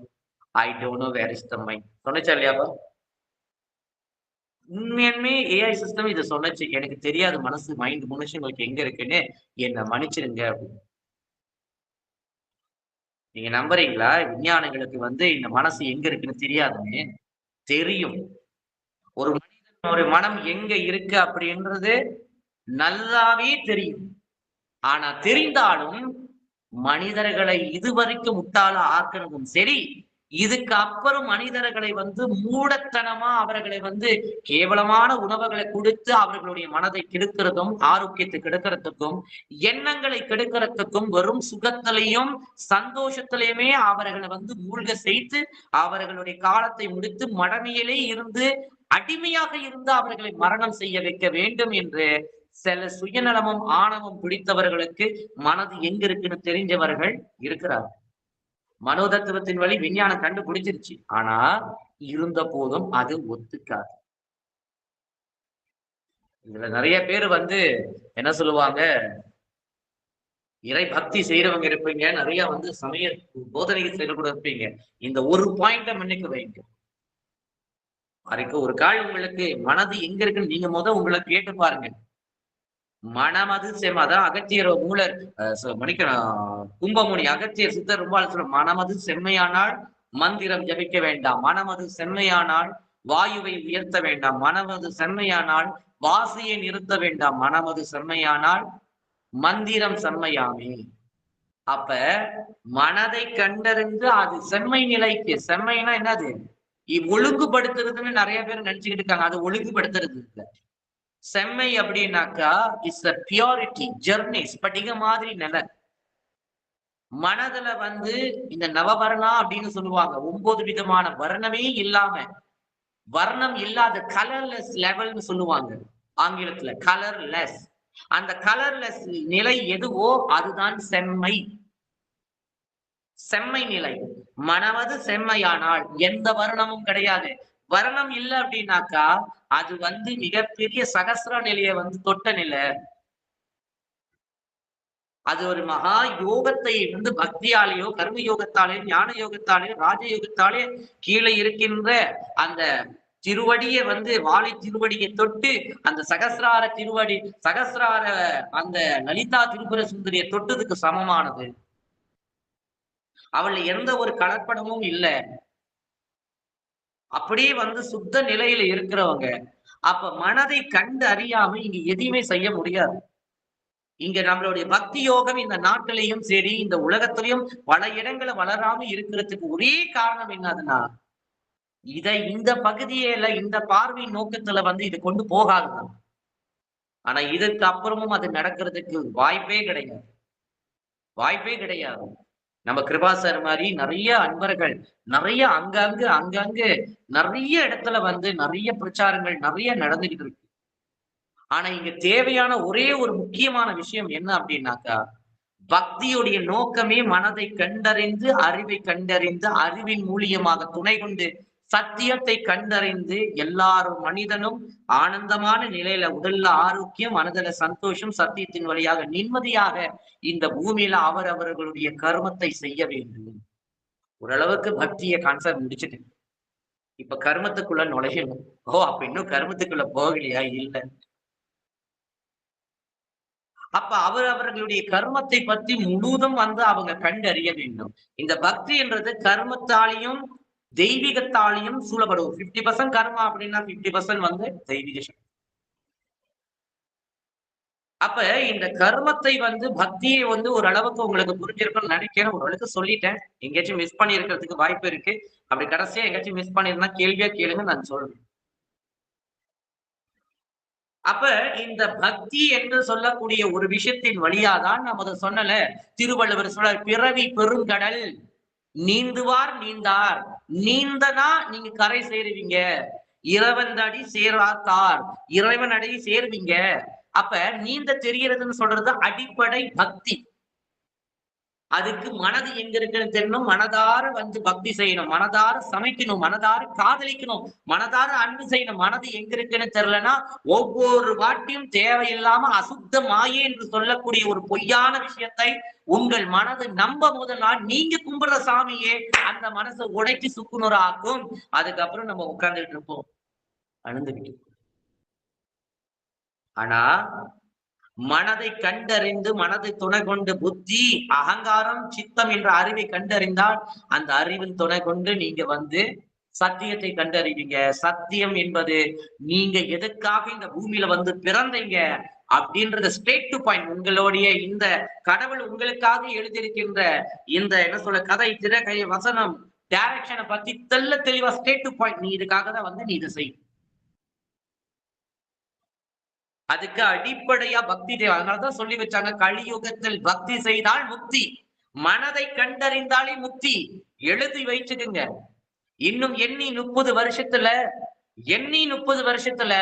I don't know where is the mind. சொன்னச்சா இல்லையாப்பா? உண்மையுமே ஏஐ சிஸ்டம் இதை சொன்னச்சு, எனக்கு தெரியாது மனசு மைண்ட் மனுஷங்களுக்கு எங்க இருக்குன்னு, என்ன மன்னிச்சிருங்க அப்படின்னு. நீங்க நம்புறீங்களா? விஞ்ஞானிகளுக்கு வந்து இந்த மனசு எங்க இருக்குன்னு தெரியாதுன்னு. தெரியும். ஒரு மனிதனுடைய மனம் எங்க இருக்கு அப்படின்றது நல்லாவே தெரியும். ஆனா தெரிந்தாலும் மனிதர்களை இதுவரைக்கும் முட்டாளா ஆக்குனதும் சரி, இதுக்கு அப்புறம் மனிதர்களை வந்து மூடத்தனமா அவர்களை வந்து கேவலமான உணவுகளை கொடுத்து அவர்களுடைய மனதை கெடுக்கிறதும், ஆரோக்கியத்தை கெடுக்கிறதுக்கும், எண்ணங்களை கெடுக்கிறதுக்கும், வெறும் சுகத்திலையும், சந்தோஷத்திலையுமே அவர்களை வந்து மூழ்க செய்து, அவர்களுடைய காலத்தை முடித்து மடமையிலே இருந்து, அடிமையாக இருந்து அவர்களை மரணம் செய்ய வைக்க வேண்டும் என்று சில சுயநலமும், ஆணவம் பிடித்தவர்களுக்கு மனது எங்க இருக்குன்னு தெரிஞ்சவர்கள் இருக்கிறார்கள். மனோதத்துவத்தின் வழி விஞ்ஞானம் கண்டுபிடிச்சிருச்சு. ஆனா இருந்த போதும் அது ஒத்துக்காது. இதுல நிறைய பேர் வந்து என்ன சொல்லுவாங்க, இறை பக்தி செய்யறவங்க இருப்பீங்க, நிறைய வந்து சமய போதனைகள் செய்ய கூட இருப்பீங்க. இந்த ஒரு பாயிண்ட முன்னுக்கு வைங்க. அதுக்கு ஒரு கால் உங்களுக்கு மனது எங்க இருக்குன்னு நீங்க உங்களை கேட்டு பாருங்க. மனமது அதான் அகத்தியர் மூலர் மன்னிக்கணும், கும்பமுனி அகத்தியர் சித்தர் ரொம்ப சொல்ற மனமது செம்மையானால் மந்திரம் ஜபிக்க வேண்டாம். மனமது செம்மையானால் வாயுவை உயர்த்த வேண்டாம். மனமது செம்மையானால் வாசியை நிறுத்த வேண்டாம். மனமது செம்மையானால் மந்திரம் செம்மையாமே. அப்ப மனதை கண்டறிந்து அது செம்மை நிலைக்கு, செம்மைனா என்னது? ஒழுங்குபடுத்துறதுன்னு நிறைய பேர் நினைச்சுக்கிட்டு இருக்காங்க. அது ஒழுங்குபடுத்துறது இல்ல. செம்மை அப்படின்னாக்கா இட்ஸ் அ பியூரிட்டி ஜெர்னி. ஸ்படிக மாதிரி நிலை. மனதுல வந்து இந்த நவவர்ணா அப்படின்னு சொல்லுவாங்க. 9 விதமான வர்ணமே இல்லாம, வர்ணம் இல்லாத கலர்லெஸ் லெவல்னு சொல்லுவாங்க ஆங்கிலத்துல. கலர்லெஸ். அந்த கலர்லெஸ் நிலை எதுவோ அதுதான் செம்மை. செம்மை நிலை. மனவது செம்மையானால் எந்த வர்ணமும் கிடையாது. வர்ணம் இல்லை அப்படின்னாக்கா அது வந்து மிகப்பெரிய சகசிர நிலையை வந்து தொட்ட நிலை. அது ஒரு மகா யோகத்தை வந்து பக்தியாலேயோ, கர்ம யோகத்தாலேயோ, ஞான யோகத்தாலேயோ, ராஜ யோகத்தாலே கீழே இருக்கின்ற அந்த திருவடியை வந்து வாழை திருவடியை தொட்டு அந்த சகசிரார திருவடி, சகசிரார அந்த லலிதா திரிபுர சுந்தரியை தொட்டதுக்கு சமமானது. அவள் எந்த ஒரு கலப்படமும் இல்லை. அப்படியே வந்து சுத்த நிலையில இருக்கிறவங்க. அப்ப மனதை கண்டு அறியாம இங்க எதையுமே செய்ய முடியாது. இங்க நம்மளுடைய பக்தி யோகம் இந்த நாட்டிலையும் சரி, இந்த உலகத்திலையும் பல இடங்களை வளராம இருக்கிறதுக்கு ஒரே காரணம் என்னதுன்னா, இந்த பகுதியில இந்த பார்வை நோக்கத்துல வந்து இது கொண்டு போகாதுதான். ஆனா இதற்கு அப்புறமும் அது நடக்கிறதுக்கு வாய்ப்பே கிடையாது. வாய்ப்பே கிடையாது. நம்ம கிருபா சார் மாதிரி நிறைய அன்பர்கள் நிறைய அங்கங்க நிறைய இடத்துல வந்து நிறைய பிரச்சாரங்கள் நிறைய நடந்துகிட்டு இருக்கு. ஆனா இங்க தேவையான ஒரே ஒரு முக்கியமான விஷயம் என்ன அப்படின்னாக்கா, பக்தியுடைய நோக்கமே மனதை கண்டறிந்து, அறிவை கண்டறிந்து, அறிவின் மூலியமாக துணை கொண்டு சத்தியத்தை கண்டறிந்து எல்லாரும் மனிதனும் ஆனந்தமான நிலையில உடல்ல ஆரோக்கியம், மனதில சந்தோஷம், சத்தியத்தின் வழியாக நிம்மதியாக இந்த பூமியில அவரவர்களுடைய கர்மத்தை செய்ய வேண்டும். ஓரளவுக்கு பக்திய கான்செப்ட் முடிச்சுட்டு இப்ப கர்மத்துக்குள்ள நுழையணும். அப்ப இன்னும் கர்மத்துக்குள்ள போகலையா? இல்ல. அப்ப அவர்களுடைய கர்மத்தை பற்றி முழுதும் வந்து அவங்க கண்டறிய வேண்டும். இந்த பக்தி என்றது கர்மத்தாலையும் தெய்வீகத்தாலையும் சூழப்படும். 50% கர்மா அப்படின்னா 50% வந்து தெய்வீக சக்தி. அப்ப இந்த கர்மத்தை வந்து பக்தியை வந்து ஒரு அளவுக்கு உங்களுக்கு புரிஞ்சிருக்கும்னு நினைக்கிறேன். ஓரளவுக்கு சொல்லிட்டேன். எங்கேயாச்சும் மிஸ் பண்ணி இருக்கிறதுக்கு வாய்ப்பு இருக்கு. அப்படி கடைசியா எங்கேயாச்சும் மிஸ் பண்ணிருந்தா கேள்வியா கேளுங்க, நான் சொல்றேன். அப்ப இந்த பக்தி என்று சொல்லக்கூடிய ஒரு விஷயத்தின் வழியாதான் நம்ம சொன்னல, திருவள்ளுவர் சொல்ற பிறவி பெருங்கடல் நீந்துவார் நீந்தார். நீந்தனா நீங்க கரை சேருவீங்க. இறைவனடி சேராத்தார் இறைவன் அடி சேருவீங்க. அப்ப நீந்த தெரியறதுன்னு சொல்றது அடிப்படை பக்தி. அதுக்கு மனது எங்க இருக்குன்னு தெரியணும். மனதார வந்து பக்தி செய்யணும், மனதார சமைக்கணும், மனதார காதலிக்கணும், மனதார அன்பு செய்யணும். மனது எங்க இருக்குன்னு தெரியலன்னா ஒவ்வொரு வாட்டியும் தேவையில்லாம அசுத்த மாயே என்று சொல்லக்கூடிய ஒரு பொய்யான விஷயத்தை உங்கள் மனது நம்ப முதல் நீங்க கும்பிடுற சாமியே அந்த மனசை உடைச்சு சுக்குநூறு ஆக்கும். அதுக்கப்புறம் நம்ம உட்கார்ந்துட்டு இருப்போம் அழுந்துகிட்டு. ஆனா மனதை கண்டறிந்து மனதை துணை கொண்டு புத்தி அகங்காரம் சித்தம் என்ற அறிவை கண்டறிந்தால் அந்த அறிவின் துணை கொண்டு நீங்க வந்து சத்தியத்தை கண்டறிவீங்க. சத்தியம் என்பது நீங்க எதுக்காக இந்த பூமியில வந்து பிறந்தீங்க அப்படின்றத ஸ்ட்ரெயிட் டு பாயிண்ட், உங்களுடைய இந்த கடவுள் உங்களுக்காக எழுதியிருக்கின்ற இந்த என்ன சொல்ல கதை திரைக்கை வசனம் டைரக்ஷனை பத்தி தெளிவா ஸ்ட்ரெயிட் டு பாயிண்ட், நீ இதுக்காக தான் வந்து நீ இதை செய். அதுக்கு அடிப்படையா பக்தி தேவை. அதனாலதான் சொல்லி வச்சாங்க, கலியுகத்தில் பக்தி செய்தால் முக்தி, மனதை கண்டறிந்தாலே முக்தி. எழுதி வைச்சுக்குங்க. இன்னும் எண்ணி 30 வருஷத்துல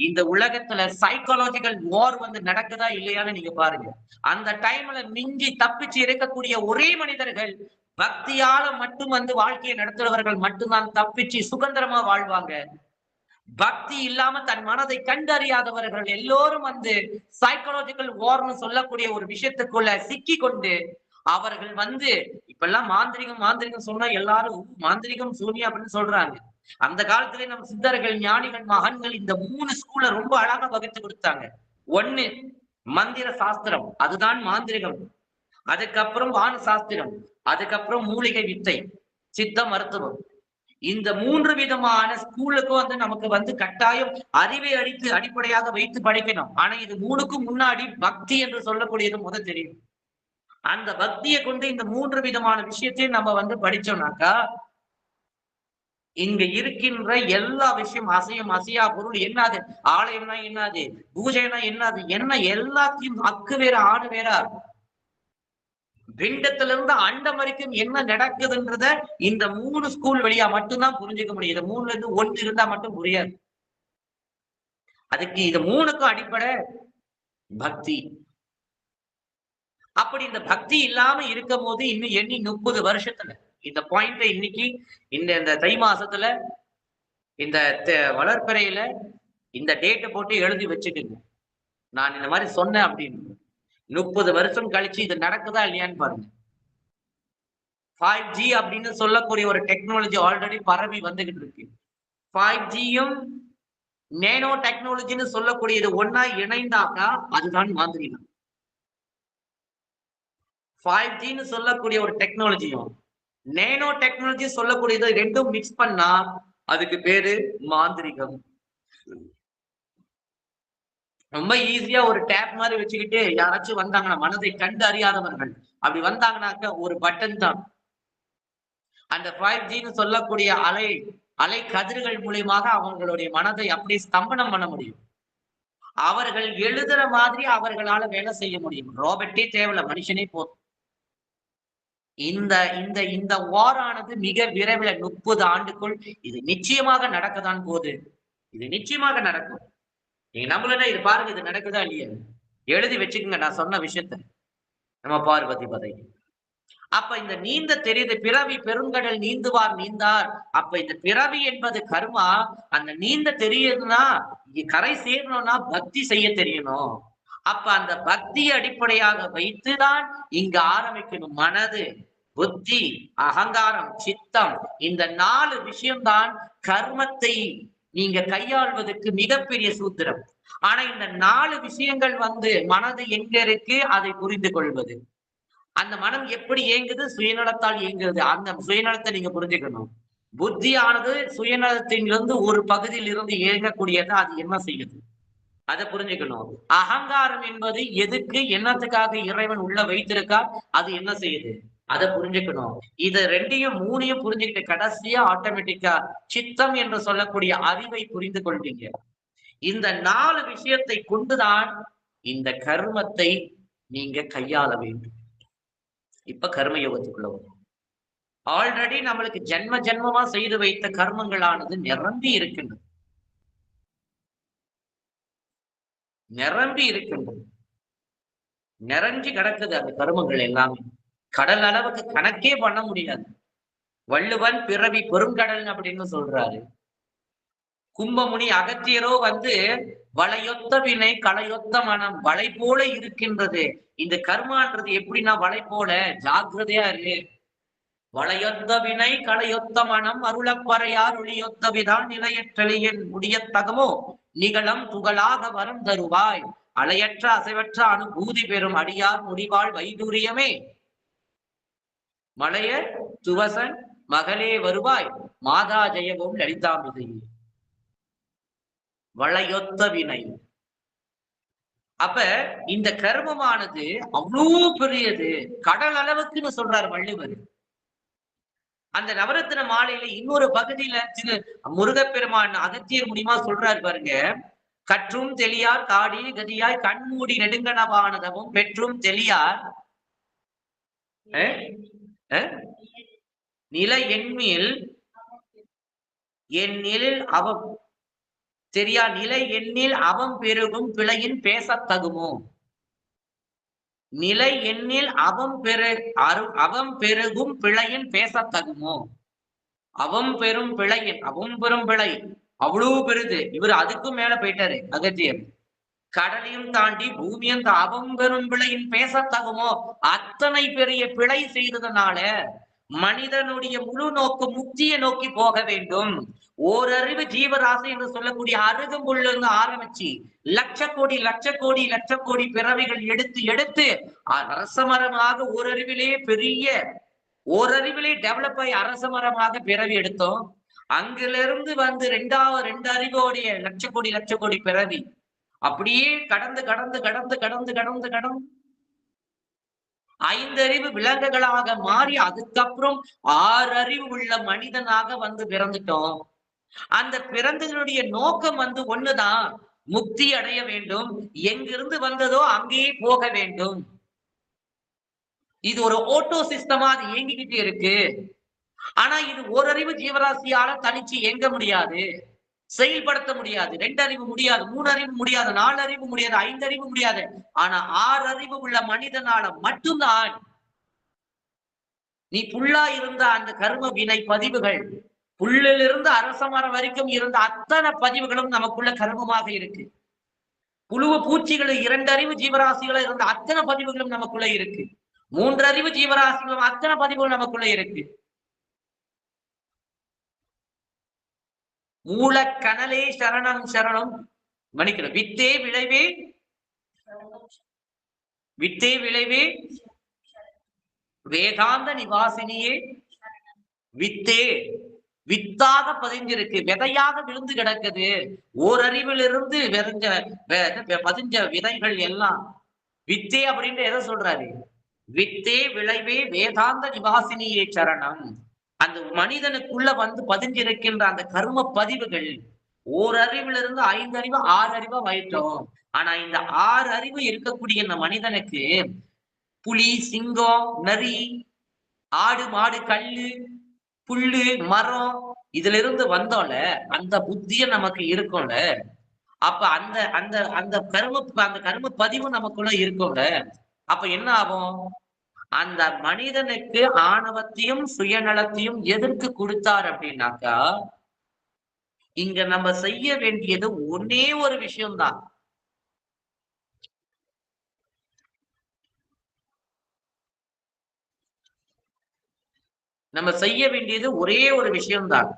இந்த உலகத்துல சைக்காலஜிக்கல் வார் வந்து நடக்குதா இல்லையான்னு நீங்க பாருங்க. அந்த டைம்ல மிஞ்சி தப்பிச்சு இருக்கக்கூடிய ஒரே மனிதர்கள் பக்தியால மட்டும் வந்து வாழ்க்கையை நடத்துறவர்கள் மட்டும்தான் தப்பிச்சு சுதந்திரமா வாழ்வாங்க. பக்தி இல்லாம தன் மனதை கண்டறியாதவர்கள் எல்லோரும் வந்து சைக்காலஜிக்கல் வார்னு சொல்லக்கூடிய ஒரு விஷயத்துக்குள்ள சிக்கி கொண்டு அவர்கள் வந்து இப்பெல்லாம் மாந்திரிகம் சொன்னா எல்லாரும் மாந்திரிகம் சூனியம் அப்படின்னு சொல்றாங்க. அந்த காலத்திலே நம்ம சித்தர்கள் ஞானிகள் மகன்கள் இந்த 3 ஸ்கூல்ல ரொம்ப அழகா வகுத்து கொடுத்தாங்க. 1 மந்திர சாஸ்திரம், அதுதான் மாந்திரிகம். அதுக்கப்புறம் வான சாஸ்திரம், அதுக்கப்புறம் மூலிகை வித்தை, சித்த மருத்துவம். இந்த 3 விதமான ஸ்கூலுக்கும் வந்து நமக்கு வந்து கட்டாயம் அறிவை அடிப்படையாக வைத்து படிக்கணும். ஆனா இது 3க்கும் முன்னாடி பக்தி என்று சொல்லக்கூடியது முதல் தெரியும். அந்த பக்தியை கொண்டு இந்த 3 விதமான விஷயத்தையும் நம்ம வந்து படிச்சோம்னாக்கா இங்க இருக்கின்ற எல்லா விஷயம் அசையும் அசையா பொருள் என்னது, ஆலயம்னா என்னது, பூஜைனா என்னது, என்ன எல்லாத்தையும் அக்கு வேற ஆடு வேற பிண்டத்துல இருந்து அண்டம் வரைக்கும் என்ன நடக்குதுன்றத இந்த 3 ஸ்கூல் வழியா மட்டும்தான் புரிஞ்சுக்க முடியும். 3ல இருந்து 1 இருந்தா மட்டும் புரியாது. அதுக்கு இது 3க்கும் அடிப்படை பக்தி. அப்படி இந்த பக்தி இல்லாம இருக்கும் போது இன்னும் எண்ணி 30 வருஷத்துல இந்த பாயிண்ட இன்னைக்கு இந்த தை மாசத்துல இந்த வளர்ப்பிறையில இந்த டேட்டை போட்டு எழுதி வச்சுக்கோங்க. நான் இந்த மாதிரி சொன்னேன் அப்படின்னு 30 வருஷம் கழிச்சு இது நடக்குதா இல்லையான்னு பாருங்க. 5G அப்படின்னு சொல்லக்கூடிய ஒரு டெக்னாலஜி ஆல்ரெடி பரவி வந்துகிட்டு இருக்கு. 5Gயும் நேனோ டெக்னாலஜின்னு சொல்லக்கூடியது ஒன்னா இணைந்தாக்கா அதுதான் மாந்திரிகம். 5Gன்னு சொல்லக்கூடிய ஒரு டெக்னாலஜியும் நேனோ டெக்னாலஜி சொல்லக்கூடியது ரெண்டும் மிக்ஸ் பண்ணா அதுக்கு பேரு மாந்திரிகம். ரொம்ப ஈஸியா ஒரு டேப் மாதிரி வச்சுக்கிட்டு யாராச்சும் வந்தாங்கன்னா, மனதை கண்டு அறியாதவர்கள் அப்படி வந்தாங்கன்னாக்க ஒரு பட்டன் தான். அந்த 5Gன்னு சொல்லக்கூடிய அலை கதிர்கள் மூலியமாக அவங்களுடைய மனதை அப்படி ஸ்தம்பனம் பண்ண முடியும். அவர்கள் எழுதுற மாதிரி அவர்களால வேலை செய்ய முடியும். ரோபோட்டே தேவையில்ல, மனுஷனே போதும். இந்த இந்த இந்த வாரானது மிக விரைவில் 30 ஆண்டுக்குள் இது நிச்சயமாக நடக்கதான் போகுது. இது நிச்சயமாக நடக்கும். நீங்க நம்மள இது பாருங்க, இது நடக்குதா இல்லையா எழுதி வச்சுக்கோங்க. நான் சொன்ன விஷயத்த நம்ம பார்வதி பதை. அப்ப இந்த நீந்த தெரியுது, பிறவி பெருங்கடல் நீந்துவார் நீந்தார். அப்ப இந்த பிறவி என்பது கர்மா. அந்த நீந்த தெரியுதுன்னா கரை சேரணும்னா பக்தி செய்ய தெரியணும். அப்ப அந்த பக்தியை அடிப்படையாக வைத்துதான் இங்க ஆரம்பிக்கணும். மனது, புத்தி, அகங்காரம், சித்தம், இந்த 4 விஷயம்தான் கர்மத்தை நீங்க கையாள்வதற்கு மிகப்பெரிய சூத்திரம். ஆனா இந்த 4 விஷயங்கள் வந்து மனது எங்க இருக்கு அதை புரிந்து கொள்வது. அந்த மனம் எப்படி இயங்குது, சுயநலத்தால் இயங்குறது. அந்த சுயநலத்தை நீங்க புரிஞ்சுக்கணும். புத்தியானது சுயநலத்திலிருந்து ஒரு பகுதியில் இருந்து இயங்கக்கூடியது. அது என்ன செய்யுது அதை புரிஞ்சுக்கணும். அகங்காரம் என்பது எதுக்கு என்னத்துக்காக இறைவன் உள்ள வைத்திருக்கா, அது என்ன செய்யுது அதை புரிஞ்சுக்கணும். இத 2யும் 3யும் புரிஞ்சுக்கிட்டு கடைசியா ஆட்டோமேட்டிக்கா சித்தம் என்று சொல்லக்கூடிய அறிவை புரிந்து கொள்வீங்க. இந்த 4 விஷயத்தை கொண்டுதான் இந்த கர்மத்தை நீங்க கையாள வேண்டும். இப்ப கர்ம யோகத்துக்குள்ள வரும். ஆல்ரெடி நம்மளுக்கு ஜென்ம ஜென்மமா செய்து வைத்த கர்மங்களானது நிரம்பி இருக்கின்றது. நிறைஞ்சு கிடக்குது அந்த கர்மங்கள் எல்லாமே. கடல் அளவுக்கு கணக்கே பண்ண முடியாது. வள்ளுவன் பிறவி பெருங்கடல் அப்படின்னு சொல்றாரு. கும்பமுனி அகத்தியரோ வந்து வளையொத்த வினை களையொத்த மனம், வளை போல இருக்கின்றது. இந்த கர்மான்றது எப்படின்னா வளை போல, ஜாக்கிரதையா இருக்கு. வளையொத்த வினை களையொத்த மனம் அருளப்பறையார் ஒளியொத்த விதான் நிலையற்றலியன் முடியத்தகமோ நிகழம் துகளாக வரம் தருவாய். அலையற்ற அசைவற்ற அனுபூதி பெறும் அடியார் முடிவாள் வைடூரியமே. மலைய துவசன் மகளே வருவாய் மாதா ஜெயவும் லலிதாம்பிகையே. வளையொத்த வினை. அப்ப இந்த கர்மமானது அவ்வளவு பெரியது, கடல் அளவுக்குன்னு சொல்றார் வள்ளுவர். அந்த நவரத்தின மாலையில இன்னொரு பகுதியில திரு முருகப்பெருமான் அகத்தியர் மூலியமா சொல்றாரு பாருங்க. கற்றும் தெளியார் காடி கதியாய் கண்மூடி நெடுங்கனவானதவும் பெற்றும் தெளியார் நில எண்ணில் எண்ணில் அவம் தெரியா நிலை எண்ணில் அவம் பெருகும் பிழையின் பேசத்தகுமோ. நிலை எண்ணில் அவம் பெருகும் பிழையின் பேசத்தகுமோ. அவம் பெரும் பிழையின் அவம் பெரும் பிழை அவ்வளவு பெருது. இவர் அதுக்கும் மேல போயிட்டாரு அகத்தியர். கடலையும் தாண்டி பூமியும் அவம் பெரும் பிழையின் பேசத்தகுமோ. அத்தனை பெரிய பிழை செய்ததுனால மனிதனுடைய முழு நோக்கு முக்தியை நோக்கி போக வேண்டும். ஓரறிவு ஜீவராசி என்று சொல்லக்கூடிய அருகம்புல்ல இருந்து ஆரம்பிச்சு லட்ச கோடி பிறவிகள் எடுத்து எடுத்து அரசமரமாக ஓரறிவிலே பெரிய ஓரறிவிலே டெவலப் ஆகி அரசமரமாக பிறவி எடுத்தோம். அங்கிலிருந்து வந்து ரெண்டு அறிவோடைய லட்ச கோடி பிறவி அப்படியே கடந்து கடந்து கடந்து கடந்து கடந்து கடந்து 5 அறிவு விலங்குகளாக மாறி அதுக்கப்புறம் 6 அறிவு உள்ள மனிதனாக வந்து பிறந்துட்டோம். அந்த பிறந்ததனுடைய நோக்கம் வந்து ஒண்ணுதான், முக்தி அடைய வேண்டும். எங்கிருந்து வந்ததோ அங்கேயே போக வேண்டும். இது ஒரு ஓட்டோ சிஸ்டமா அது இயங்கிக்கிட்டு இருக்கு. ஆனா இது ஓரறிவு ஜீவராசியால தனிச்சு இயங்க முடியாது, செயல்படுத்த முடியாது. 2 அறிவு முடியாது, 3 அறிவு முடியாது, 4 அறிவு முடியாது, 5 அறிவு முடியாது. ஆனா 6 அறிவு உள்ள மனிதனால மட்டும்தான் நீ புல்லா இருந்த அந்த கர்ம வினை பதிவுகள், புல்லிலிருந்து அரசமரம் வரைக்கும் இருந்த அத்தனை பதிவுகளும் நமக்குள்ள கர்மமாக இருக்கு. புழுவு பூச்சிகள் 2 அறிவு ஜீவராசிகளும் இருந்த அத்தனை பதிவுகளும் நமக்குள்ள இருக்கு. 3 அறிவு ஜீவராசிகளும் அத்தனை பதிவுகளும் நமக்குள்ள இருக்கு. மூலக்கனலே சரணம் சரணம் மன்னிக்கணும். வித்தே விளைவே வேதாந்த நிவாசினியே. வித்தே வித்தாக பதிஞ்சிருக்கு, விதையாக விழுந்து கிடக்குது. ஓரறிவிலிருந்து பதிஞ்ச விதைகள் எல்லாம் வித்தே அப்படின்னு எதை சொல்றாரு? வித்தே விளைவே வேதாந்த நிவாசினியே சரணம். அந்த மனிதனுக்குள்ள வந்து பதிஞ்சிருக்கின்ற அந்த கர்ம பதிவுகள் ஓரறிவிலிருந்து 5 அறிவு 6 அறிவா வைட்டோம். ஆனா இந்த 6 அறிவு இருக்கக்கூடிய இந்த மனிதனுக்கு புலி, சிங்கம், நரி, ஆடு, மாடு, கல்லு, புல்லு, மரம் இதுல இருந்து வந்தோம்ல, அந்த புத்திய நமக்கு இருக்கும்ல. அப்ப அந்த அந்த அந்த கர்ம பதிவு நமக்குள்ள இருக்கும்ல. அப்ப என்ன ஆகும்? அந்த மனிதனுக்கு ஆணவத்தையும் சுயநலத்தையும் எதற்கு கொடுத்தார் அப்படின்னாக்கா, இங்க நம்ம செய்ய வேண்டியது ஒன்னே ஒரு விஷயம்தான். நம்ம செய்ய வேண்டியது ஒரே ஒரு விஷயம்தான்.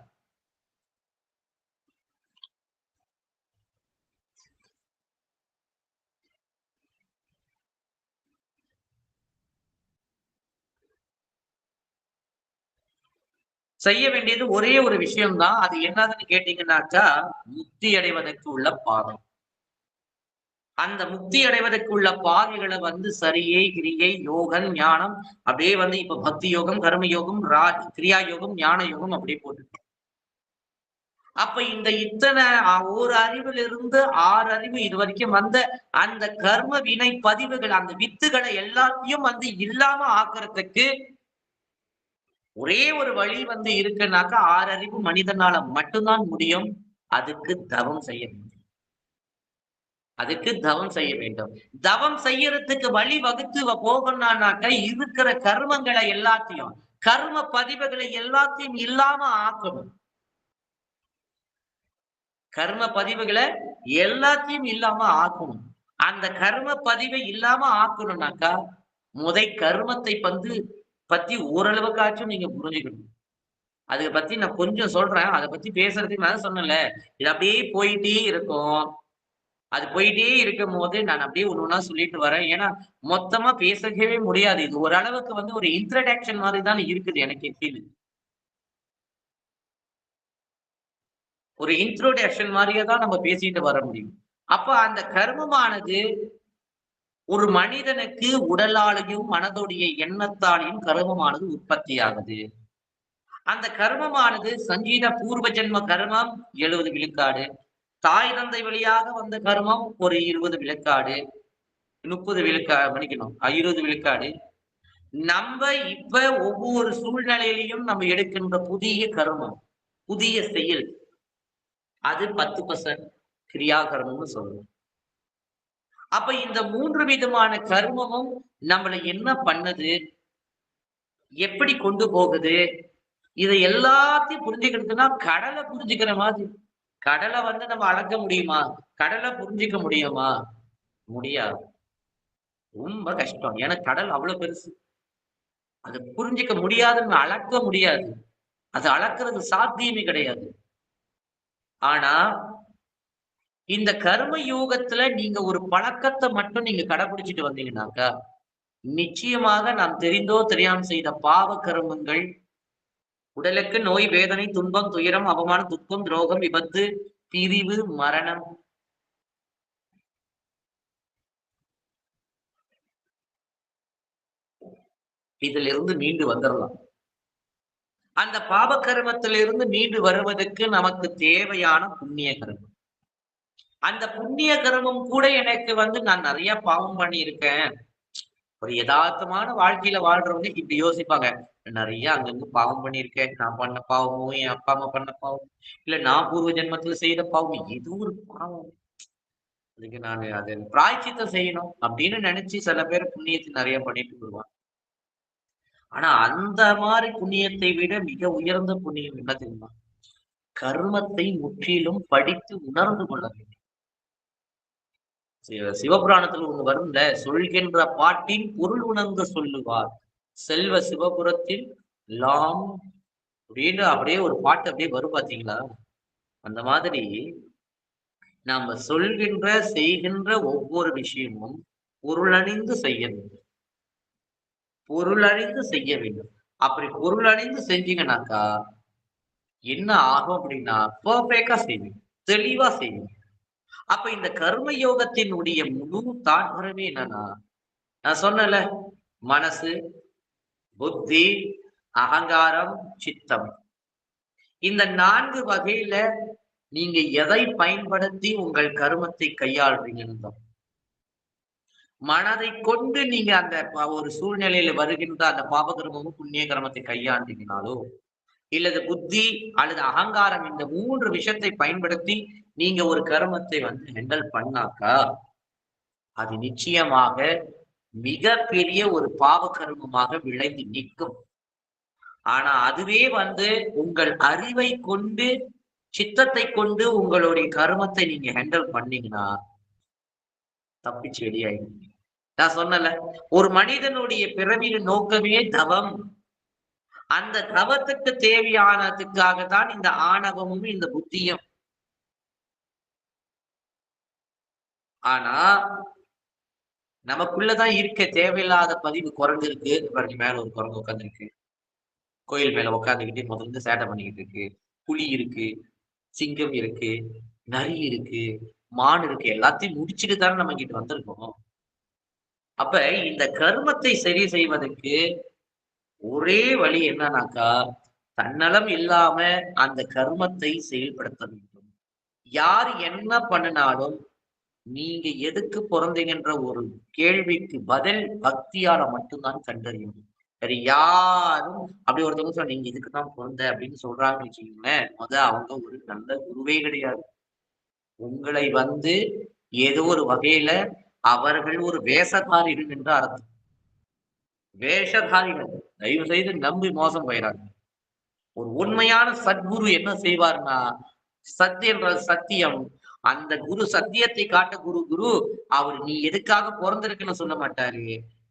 செய்ய வேண்டியது ஒரே ஒரு விஷயம்தான். அது என்னதுன்னு கேட்டீங்கன்னாக்கா, முக்தி அடைவதற்கு உள்ள பாதை. அந்த முக்தி அடைவதற்கு உள்ள பாதைகளை வந்து சரியை, கிரியை, யோகம், ஞானம் அப்படியே வந்து இப்ப பக்தி யோகம், கர்ம யோகம், கிரியா யோகம், ஞான யோகம் அப்படியே போட்டு. அப்ப இந்த இத்தனை ஒரு அறிவிலிருந்து 6 அறிவு இது வரைக்கும் வந்த அந்த கர்ம வினை பதிவுகள், அந்த வித்துகளை எல்லாத்தையும் வந்து இல்லாம ஆக்குறதுக்கு ஒரே ஒரு வழி வந்து இருக்குன்னாக்கா 6 அறிவு மனிதனால மட்டும்தான் முடியும். அதுக்கு தவம் செய்ய வேண்டும். அதுக்கு தவம் செய்ய வேண்டும். தவம் செய்யறதுக்கு வழி வகுத்து போகணும்னாக்க இருக்கிற கர்மங்களை எல்லாத்தையும், கர்ம பதிவுகளை எல்லாத்தையும் இல்லாம ஆக்கணும். கர்ம பதிவுகளை எல்லாத்தையும் இல்லாம ஆக்கணும். அந்த கர்ம பதிவை இல்லாம ஆக்கணும்னாக்கா கர்மத்தை பத்தி ஓரளவுக்காச்சும் நீங்க புரிஞ்சுக்கணும். அதை பத்தி நான் கொஞ்சம் சொல்றேன். அதை பத்தி பேசுறதுக்கு நான் சொன்னேன்ல, இது அப்படியே போயிட்டே இருக்கும். அது போயிட்டே இருக்கும் போது நான் அப்படியே ஒண்ணு சொல்லிட்டு வரேன். ஏன்னா மொத்தமா பேசவே முடியாது. இது ஓரளவுக்கு வந்து ஒரு இன்ட்ரோடக்ஷன் மாதிரி தான் இருக்குது எனக்கு ஃபீல். ஒரு இன்ட்ரோடக்ஷன் மாதிரியே தான் நம்ம பேசிட்டு வர முடியும். அப்ப அந்த கர்மமானது ஒரு மனிதனுக்கு உடலாலையும் மனதுடைய எண்ணத்தாலையும் கர்மமானது உற்பத்தியாகுது. அந்த கர்மமானது சங்கீத பூர்வ ஜென்ம கர்மம் 70 விழுக்காடு. தாய் தந்தை வழியாக வந்த கர்மம் ஒரு 20 விழுக்காடு. 30 மன்னிக்கணும். 20 விழுக்காடு. நம்ம இப்ப ஒவ்வொரு சூழ்நிலையிலையும் நம்ம எடுக்கின்ற புதிய கர்மம், புதிய செயல், அது 10% கிரியா கர்மம்னு சொல்றோம். அப்ப இந்த 3 விதமான கர்மமும் நம்மள என்ன பண்ணுது? எப்படி கொண்டு போகுது? இதை எல்லாத்தையும் புரிஞ்சுக்கிறதுன்னா கடலை புரிஞ்சுக்கிற மாதிரி. கடலை வந்து நம்ம அளக்க முடியுமா? கடலை புரிஞ்சுக்க முடியுமா? முடியாது. ரொம்ப கஷ்டம். ஏன்னா கடல் அவ்வளவு பெருசு. அதை புரிஞ்சுக்க முடியாதுன்னு அளக்க முடியாது. அது அளக்கிறது சாத்தியமே கிடையாது. ஆனா இந்த கர்ம யோகத்துல நீங்க ஒரு பழக்கத்தை மட்டும் நீங்க கடைபிடிச்சிட்டு வந்தீங்கன்னாக்கா, நிச்சயமாக நாம் தெரிந்தோ தெரியாமல் செய்த பாவ கர்மங்கள், உடலுக்கு நோய், வேதனை, துன்பம், துயரம், அவமானம், துக்கம், துரோகம், விபத்து, பிரிவு, மரணம், இதிலிருந்து மீண்டு வந்துடலாம். அந்த பாப கர்மத்திலிருந்து மீண்டு வருவதற்கு நமக்கு தேவையான புண்ணிய கர்மம். அந்த புண்ணிய கர்மம் கூட எனக்கு வந்து நான் நிறைய பாவம் பண்ணியிருக்கேன். ஒரு யதார்த்தமான வாழ்க்கையில வாழ்றவங்க இப்படி யோசிப்பாங்க. நிறைய அங்கங்க பாவம் பண்ணியிருக்கேன். நான் பண்ண பாவமும், என் அப்பா அம்மா பண்ண பாவம், இல்ல நான் பூர்வ ஜென்மத்துல செய்த பாவம், ஏதோ ஒரு பாவம். அதுக்கு நான் அதை பிராயச்சித்தம் செய்யணும் அப்படின்னு நினைச்சு சில பேர் புண்ணியத்தை நிறைய பண்ணிட்டு வருவாங்க. ஆனா அந்த மாதிரி புண்ணியத்தை விட மிக உயர்ந்த புண்ணியம் என்ன தெரியுமா? கர்மத்தை முற்றிலும் படித்து உணர்ந்து கொள்ள வேண்டும். சிவபுராணத்தில் ஒண்ணு வரும்ல, சொல்கின்ற பாட்டின் பொருள் உணர்ந்து சொல்லுவார் செல்வ சிவபுரத்தில் எல்லாம் அப்படின்னு அப்படியே ஒரு பாட்டு அப்படியே வரும் பாத்தீங்களா? அந்த மாதிரி நாம சொல்கின்ற செய்கின்ற ஒவ்வொரு விஷயமும் பொருளணிந்து செய்ய வேண்டும். பொருளணிந்து செய்ய வேண்டும். அப்படி பொருளணிந்து செஞ்சீங்கன்னாக்கா என்ன ஆகும் அப்படின்னா பெர்ஃபெக்டா செய்வீங்க, தெளிவா செய்வீங்க. அப்ப இந்த கர்ம யோகத்தினுடைய முழு தாற்பயமே என்னன்னா, நான் சொன்னல, மனசு, புத்தி, அகங்காரம், சித்தம். இந்த 4 வகையில நீங்க எதை பயன்படுத்தி உங்கள் கர்மத்தை கையாளுறீங்கன்னு. மனதை கொண்டு நீங்க அந்த ஒரு சூழ்நிலையில வருகின்ற அந்த பாப கர்மமும் புண்ணிய கர்மத்தை கையாண்டீங்கனாலோ, இல்லது புத்தி அல்லது அகங்காரம், இந்த 3 விஷயத்தை பயன்படுத்தி நீங்க ஒரு கர்மத்தை வந்து ஹேண்டல் பண்ணாக்கா, அது நிச்சயமாக மிகப்பெரிய ஒரு பாவ கர்மமாக விளைந்து நிற்கும். ஆனா அதுவே வந்து உங்கள் அறிவை கொண்டு, சித்தத்தை கொண்டு உங்களுடைய கர்மத்தை நீங்க ஹேண்டல் பண்ணீங்கன்னா தப்பிச்சு வெளியாயிடும். நான் சொன்னல, ஒரு மனிதனுடைய பிறவியின் நோக்கமே தவம். அந்த தவத்துக்கு தேவையானதுக்காக தான் இந்த ஆணவமும் இந்த புத்தியும். ஆனா நமக்குள்ளதான் இருக்க தேவையில்லாத பதிவு குரங்கு இருக்கு. பாருங்க, மேல ஒரு குரங்கு உட்காந்துருக்கு. கோயில் மேல உட்காந்துக்கிட்டு முதல்ல சேட்டை பண்ணிக்கிட்டு இருக்கு. புலி இருக்கு, சிங்கம் இருக்கு, நரி இருக்கு, மான் இருக்கு. எல்லாத்தையும் முடிச்சுட்டு தானே நம்ம இங்கிட்டு வந்திருக்கோம். அப்ப இந்த கர்மத்தை சரி செய்வதற்கு ஒரே வழி என்னன்னாக்கா, தன்னலம் இல்லாம அந்த கர்மத்தை செயல்படுத்த வேண்டும். யார் என்ன பண்ணினாலும் நீங்க எதுக்கு பிறந்தீங்கன்ற ஒரு கேள்விக்கு பதில் பக்தியால மட்டும்தான் கண்டறியும். வேற யாரும் அப்படி ஒருத்தவங்க சொல்ல நீங்க இதுக்குதான் பிறந்த அப்படின்னு சொல்றாங்கன்னு வச்சுக்கோங்களேன், அவங்க ஒரு நல்ல குருவே கிடையாது. உங்களை வந்து ஏதோ ஒரு வகையில அவர்கள் ஒரு வேஷதாரிகள் என்று அர்த்தம். வேஷதாரிகள் தயவு செய்து நம்பி மோசம் போயிடாங்க. ஒரு உண்மையான சத்குரு என்ன செய்வார்னா, சத்தியன்ற சத்தியம், அந்த குரு சத்தியத்தை காட்ட குரு அவர் நீ எதுக்காக பிறந்திருக்குன்னு சொல்ல மாட்டாரு.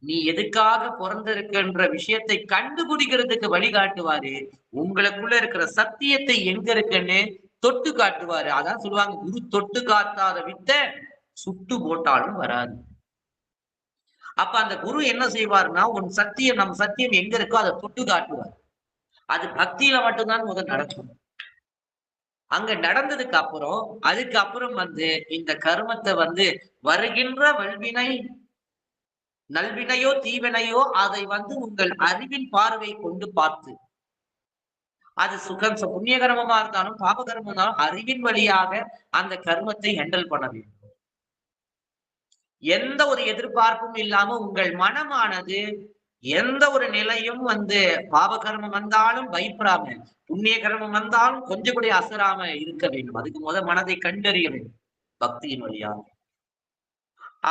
நீ எதுக்காக பிறந்திருக்குன்ற விஷயத்தை கண்டுபிடிக்கிறதுக்கு வழிகாட்டுவாரு. உங்களுக்குள்ள இருக்கிற சத்தியத்தை எங்க இருக்குன்னு தொட்டு காட்டுவாரு. அதான் சொல்லுவாங்க, குரு தொட்டு காட்டாத வித்த சுட்டு போட்டாலும் வராது. அப்ப அந்த குரு என்ன செய்வார்னா, உன் சத்தியம், நம் சத்தியம் எங்க இருக்கோ அதை தொட்டு காட்டுவார். அது பக்தியில மட்டும்தான் முதல் நடக்கும். அங்க நடந்ததுக்கு அப்புறம், அதுக்கப்புறம் இந்த கர்மத்தை வருகின்ற வல்வினை, நல்வினையோ தீவினையோ அதை உங்கள் அறிவின் பார்வை கொண்டு பார்த்து, அது புண்ணிய கர்மமா இருந்தாலும் பாப கர்மம் இருந்தாலும் அறிவின் வழியாக அந்த கர்மத்தை ஹேண்டில் பண்ண வேண்டும். எந்த ஒரு எதிர்பார்ப்பும் இல்லாம உங்கள் மனமானது எந்த ஒரு நிலையும் பாப கர்மம் வந்தாலும் பயப்படாம, புண்ணிய கர்மம் வந்தாலும் கொஞ்சம் கூட அசராம இருக்க வேண்டும். அதுக்கு மனதை கண்டறிய வேண்டும் பக்தியின் வழியாக.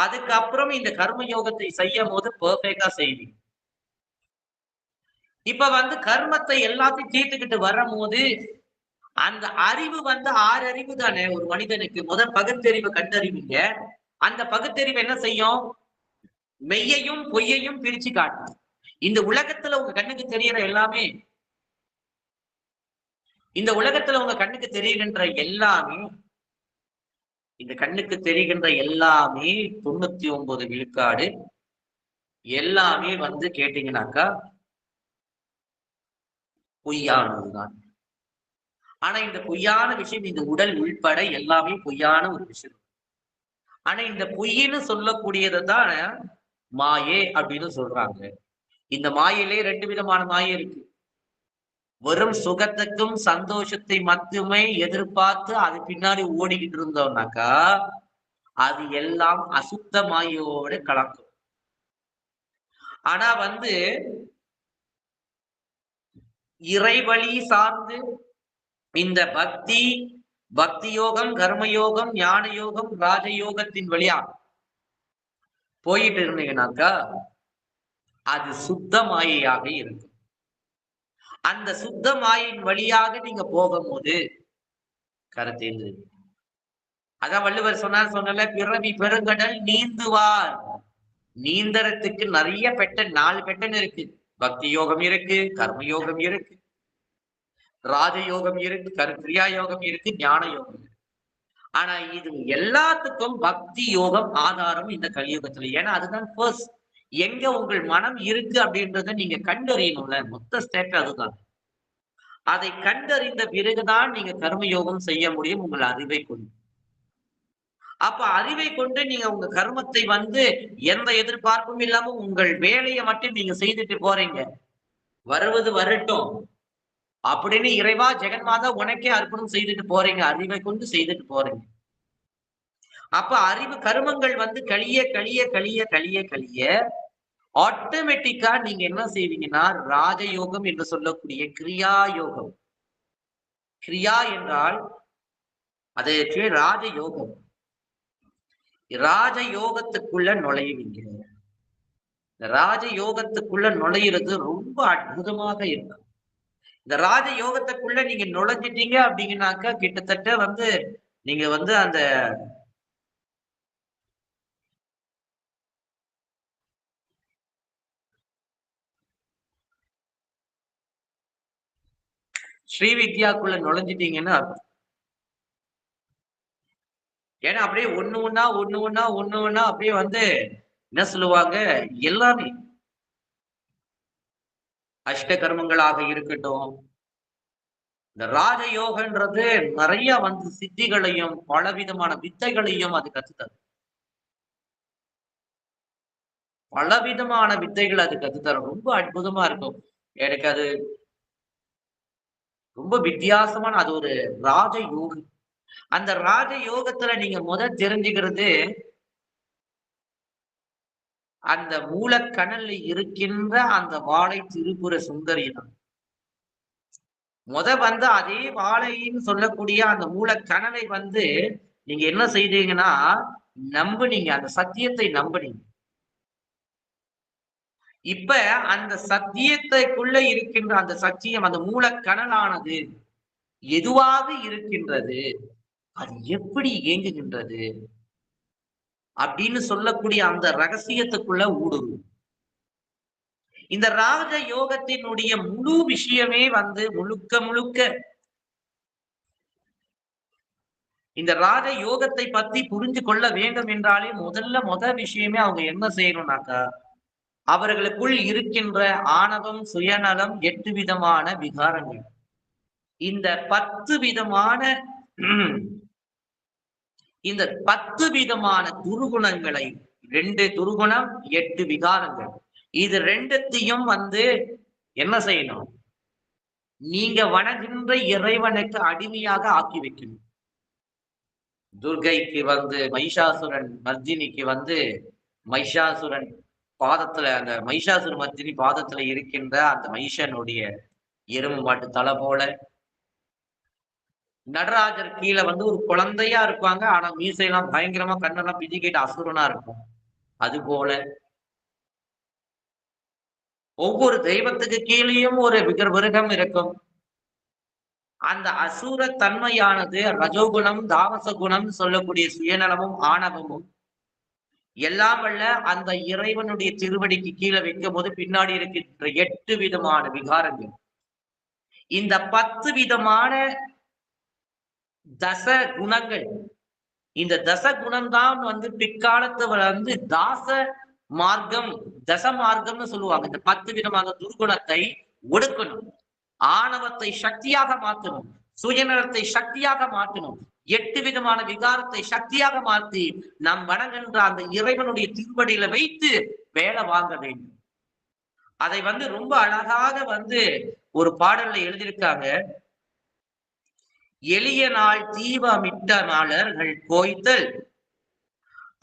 அதுக்கப்புறம் இந்த கர்ம யோகத்தை செய்யும் போது பெர்ஃபெக்டா செய்வீங்க. இப்ப கர்மத்தை எல்லாத்தையும் தீர்த்துக்கிட்டு வரும் போது அந்த அறிவு 6 அறிவு தானே ஒரு மனிதனுக்கு. முதல் பகுத்தறிவு கண்டறிவீங்க. அந்த பகுத்தறிவு என்ன செய்யும்? மெய்யையும் பொய்யையும் பிரிச்சு காட்டும். இந்த உலகத்துல உங்க கண்ணுக்கு தெரியற எல்லாமே, இந்த உலகத்துல உங்க கண்ணுக்கு தெரிகின்ற எல்லாமே, இந்த கண்ணுக்கு தெரிகின்ற எல்லாமே 99 விழுக்காடு எல்லாமே கேட்டீங்கன்னாக்கா பொய்யானதுதான். ஆனா இந்த பொய்யான விஷயம், இந்த உடல் உள்பட எல்லாமே பொய்யான ஒரு விஷயம். ஆனா இந்த பொய்ன்னு சொல்லக்கூடியதுதான் மாயே அப்படின்னு சொல்றாங்க. இந்த மாயிலே 2 விதமான மாயை இருக்கு. வெறும் சுகத்துக்கும் சந்தோஷத்தை மட்டுமே எதிர்பார்த்து அது பின்னாடி ஓடிக்கிட்டு இருந்தோம்னாக்கா அது எல்லாம் அசுத்த மாயோட கலக்கும். ஆனா இறைவழி சார்ந்து இந்த பக்தி யோகம், கர்மயோகம், ஞான யோகம், ராஜயோகத்தின் வழியா போயிட்டு இருந்தீங்கன்னாக்கா அது சுத்த மாயையாக இருக்கும். அந்த சுத்த மாயின் வழியாக நீங்க போகும்போது கருத்தேந்து. அதான் வள்ளுவர் சொன்னல, பிறவி பெருங்கடல் நீந்துவார். நீந்தறதுக்கு நிறைய பெட்டன், 4 பெட்டன் இருக்கு. பக்தி யோகம் இருக்கு, கர்மயோகம் இருக்கு, ராஜயோகம் இருக்கு, கிரியா யோகம் இருக்கு, ஞான யோகம் இருக்கு. ஆனா இது எல்லாத்துக்கும் பக்தி யோகம் ஆதாரம் இந்த கலியுகத்துல. ஏன்னா அதுதான் ஃபர்ஸ்ட். எங்க உங்கள் மனம் இருக்கு அப்படின்றத நீங்க கண்டறியணும்ல. மொத்த ஸ்டெப் அதுதான். அதை கண்டறிந்த பிறகுதான் நீங்க கர்மயோகம் செய்ய முடியும் உங்கள் அறிவை கொண்டு. அப்ப அறிவை கொண்டு நீங்க உங்க கர்மத்தை எந்த எதிர்பார்ப்பும் இல்லாம உங்கள் வேலையை மட்டும் நீங்க செய்துட்டு போறீங்க. வருவது வரட்டும் அப்படின்னு இறைவா ஜெகன்மாதா உனக்கே அர்ப்பணம் செய்துட்டு போறீங்க. அறிவை கொண்டு செய்துட்டு போறீங்க. அப்ப அறிவு கர்மங்கள் கழிய கழிய கழிய கழிய கழிய ஆட்டோமேட்டிக்கா நீங்க என்ன செய்வீங்கன்னா ராஜயோகம் என்று சொல்லக்கூடிய கிரியா யோகம். கிரியா என்றால் அது ராஜயோகம். ராஜயோகத்துக்குள்ள நுழைவீங்க. ராஜயோகத்துக்குள்ள நுழையிறது ரொம்ப அற்புதமாக இருக்கும். இந்த ராஜயோகத்துக்குள்ள நீங்க நுழைஞ்சிட்டீங்க அப்படிங்கனாக்கா கிட்டத்தட்ட நீங்க அந்த ஸ்ரீவித்யாக்குள்ள நுழைஞ்சிட்டீங்கன்னா, ஏன்னா அப்படியே ஒண்ணு ஒண்ணா அப்படியே என்ன சொல்லுவாங்க, எல்லாமே அஷ்ட கர்மங்களாக இருக்கட்டும், இந்த ராஜயோகன்றது நிறைய சித்திகளையும் பலவிதமான வித்தைகளையும் அது கத்துத்தரும். பலவிதமான வித்தைகள் அது கத்துத்தரும். ரொம்ப அற்புதமா இருக்கும். எனக்கு அது ரொம்ப வித்தியாசமான அது ஒரு ராஜயோகம். அந்த ராஜயோகத்துல நீங்க முதல் தெரிஞ்சுக்கிறது அந்த மூலக்கணல்ல இருக்கின்ற அந்த வாழை திருப்புர சுந்தரி தான். அதே வாழைன்னு சொல்லக்கூடிய அந்த மூலக்கணலை நீங்க என்ன செய்தீங்கன்னா நம்புனீங்க, அந்த சத்தியத்தை நம்புனீங்க. இப்ப அந்த சத்தியத்தைக்குள்ள இருக்கின்ற அந்த சத்தியம், அந்த மூலக்கணலானது எதுவாக இருக்கின்றது, அது எப்படி இயங்குகின்றது அப்படின்னு சொல்லக்கூடிய அந்த ரகசியத்துக்குள்ள ஊடுருவு. இந்த ராஜ யோகத்தினுடைய முழு விஷயமே முழுக்க முழுக்க இந்த ராஜ யோகத்தை பத்தி புரிஞ்சு கொள்ள வேண்டும் என்றாலே முத விஷயமே அவங்க என்ன செய்யணும்னாக்கா, அவர்களுக்குள் இருக்கின்ற ஆணவம், சுயநலம், 8 விதமான விகாரங்கள். இந்த 10 விதமான இந்த 10 விதமான துர்குணங்களை, 2 துர்குணம், 8 விகாரங்கள், இது 2த்தையும் என்ன செய்யணும்? நீங்க வணங்குகின்ற இறைவனுக்கு அடிமையாக ஆக்கி வைக்கணும். துர்கைக்கு மகிஷாசுரன் மர்தினிக்கு மகிஷாசுரன் பாதத்துல, அந்த மகிஷாசுர மர்தினி பாதத்துல இருக்கின்ற அந்த மகிஷனுடைய எறும்பு மாட்டு தலை போல, நடராஜர் கீழே ஒரு குழந்தையா இருப்பாங்க, ஆனா மீசையெல்லாம் பயங்கரமா கண்ணெல்லாம் பிதிக்கிட்டு அசுரனா இருக்கும். அது போல ஒவ்வொரு தெய்வத்துக்கு கீழேயும் ஒரு விருகம் இருக்கும். அந்த அசுர தன்மையானது ரஜோகுணம், தாமச குணம் சொல்லக்கூடிய சுயநலமும் ஆணவமும் எல்லாம் வல்ல அந்த இறைவனுடைய திருவடிக்கு கீழே வைக்கும் போது பின்னாடி இருக்கின்ற 8 விதமான விகாரங்கள், இந்த 10 விதமான தச குணங்கள், இந்த தச குணம்தான் பிற்காலத்து தாச மார்க்கம், தச மார்க்கம்னு சொல்லுவாங்க. இந்த 10 விதமான துர்குணத்தை ஒடுக்கணும், ஆணவத்தை சக்தியாக மாற்றணும், சுயநலத்தை சக்தியாக மாற்றணும், 8 விதமான விகாரத்தை சக்தியாக மாற்றி நாம் வணங்குகின்ற அந்த இறைவனுடைய திருவடியில வைத்து வேலை வாங்க வேண்டும். அதை ரொம்ப அழகாக ஒரு பாடல்ல எழுதியிருக்காங்க. எளிய நாள் தீபமிட்ட மலர்கள் கோய்த்தல்,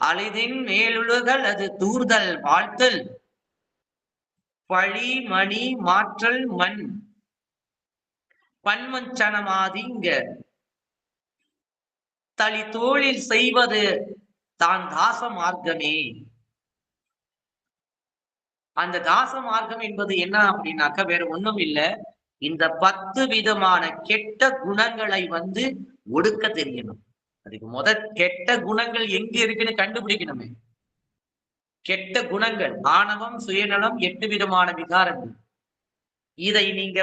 அளிதின் மேலுலகள் அது தூர்தல் வாழ்த்தல், பழி மணி மாற்றல் மண் பன்மஞ்சனமாதிங்க தளி தோளில் செய்வது தான் தாச மார்க்கமே. அந்த தாச மார்க்கம் என்பது என்ன அப்படின்னாக்க வேற ஒண்ணும் இல்ல, இந்த 10 விதமான கெட்ட குணங்களை ஒடுக்க தெரியணும். அதுக்கு கெட்ட குணங்கள் எங்க இருக்குன்னு கண்டுபிடிக்கணுமே. கெட்ட குணங்கள் ஆணவம், சுயநலம், 8 விதமான விகாரங்கள். இதை நீங்க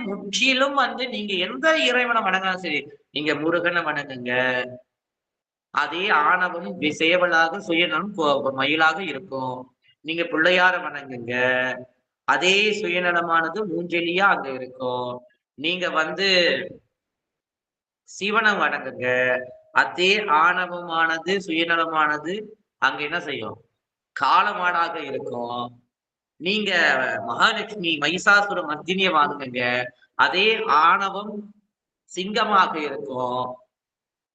முற்றிலும் நீங்க எந்த இறைவனை வணங்கினாலும் சரி, நீங்க முருகனை வணங்குங்க, அதே ஆணவம் சேவலாக சுயநலம் மயிலாக இருக்கும். நீங்க பிள்ளையார வணங்குங்க, அதே சுயநலமானது மூஞ்செலியா அங்க இருக்கும். நீங்க சிவனை வணங்குங்க, அதே ஆணவமானது சுயநலமானது அங்க என்ன செய்யும்? காலமாடாக இருக்கும். நீங்க மகாலட்சுமி மகிஷாசுர மர்தினியை வாங்குங்க, அதே ஆணவம் சிங்கமாக இருக்கும்.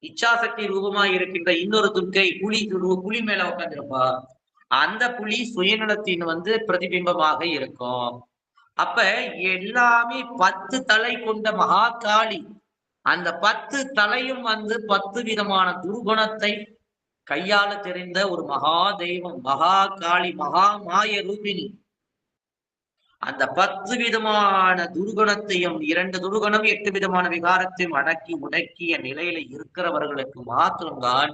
இச்சாசக்தி ரூபமா இருக்கின்ற இன்னொரு துர்க்கை புலி மேல உட்காந்துருப்பா, அந்த புலி சுயநலத்தின் பிரதிபிம்பமாக இருக்கும். அப்ப எல்லாமே 10 தலை கொண்ட மகாகாளி, அந்த 10 தலையும் 10 விதமான துர்குணத்தை கையாள தெரிந்த ஒரு மகா தெய்வம், மகா காளி, மகா மாய ரூபிணி. அந்த 10 விதமான துர்குணத்தையும், 2 துர்குணம் 8 விதமான விகாரத்தையும் அடக்கி உடக்கிய நிலையில இருக்கிறவர்களுக்கு மாத்திரம்தான்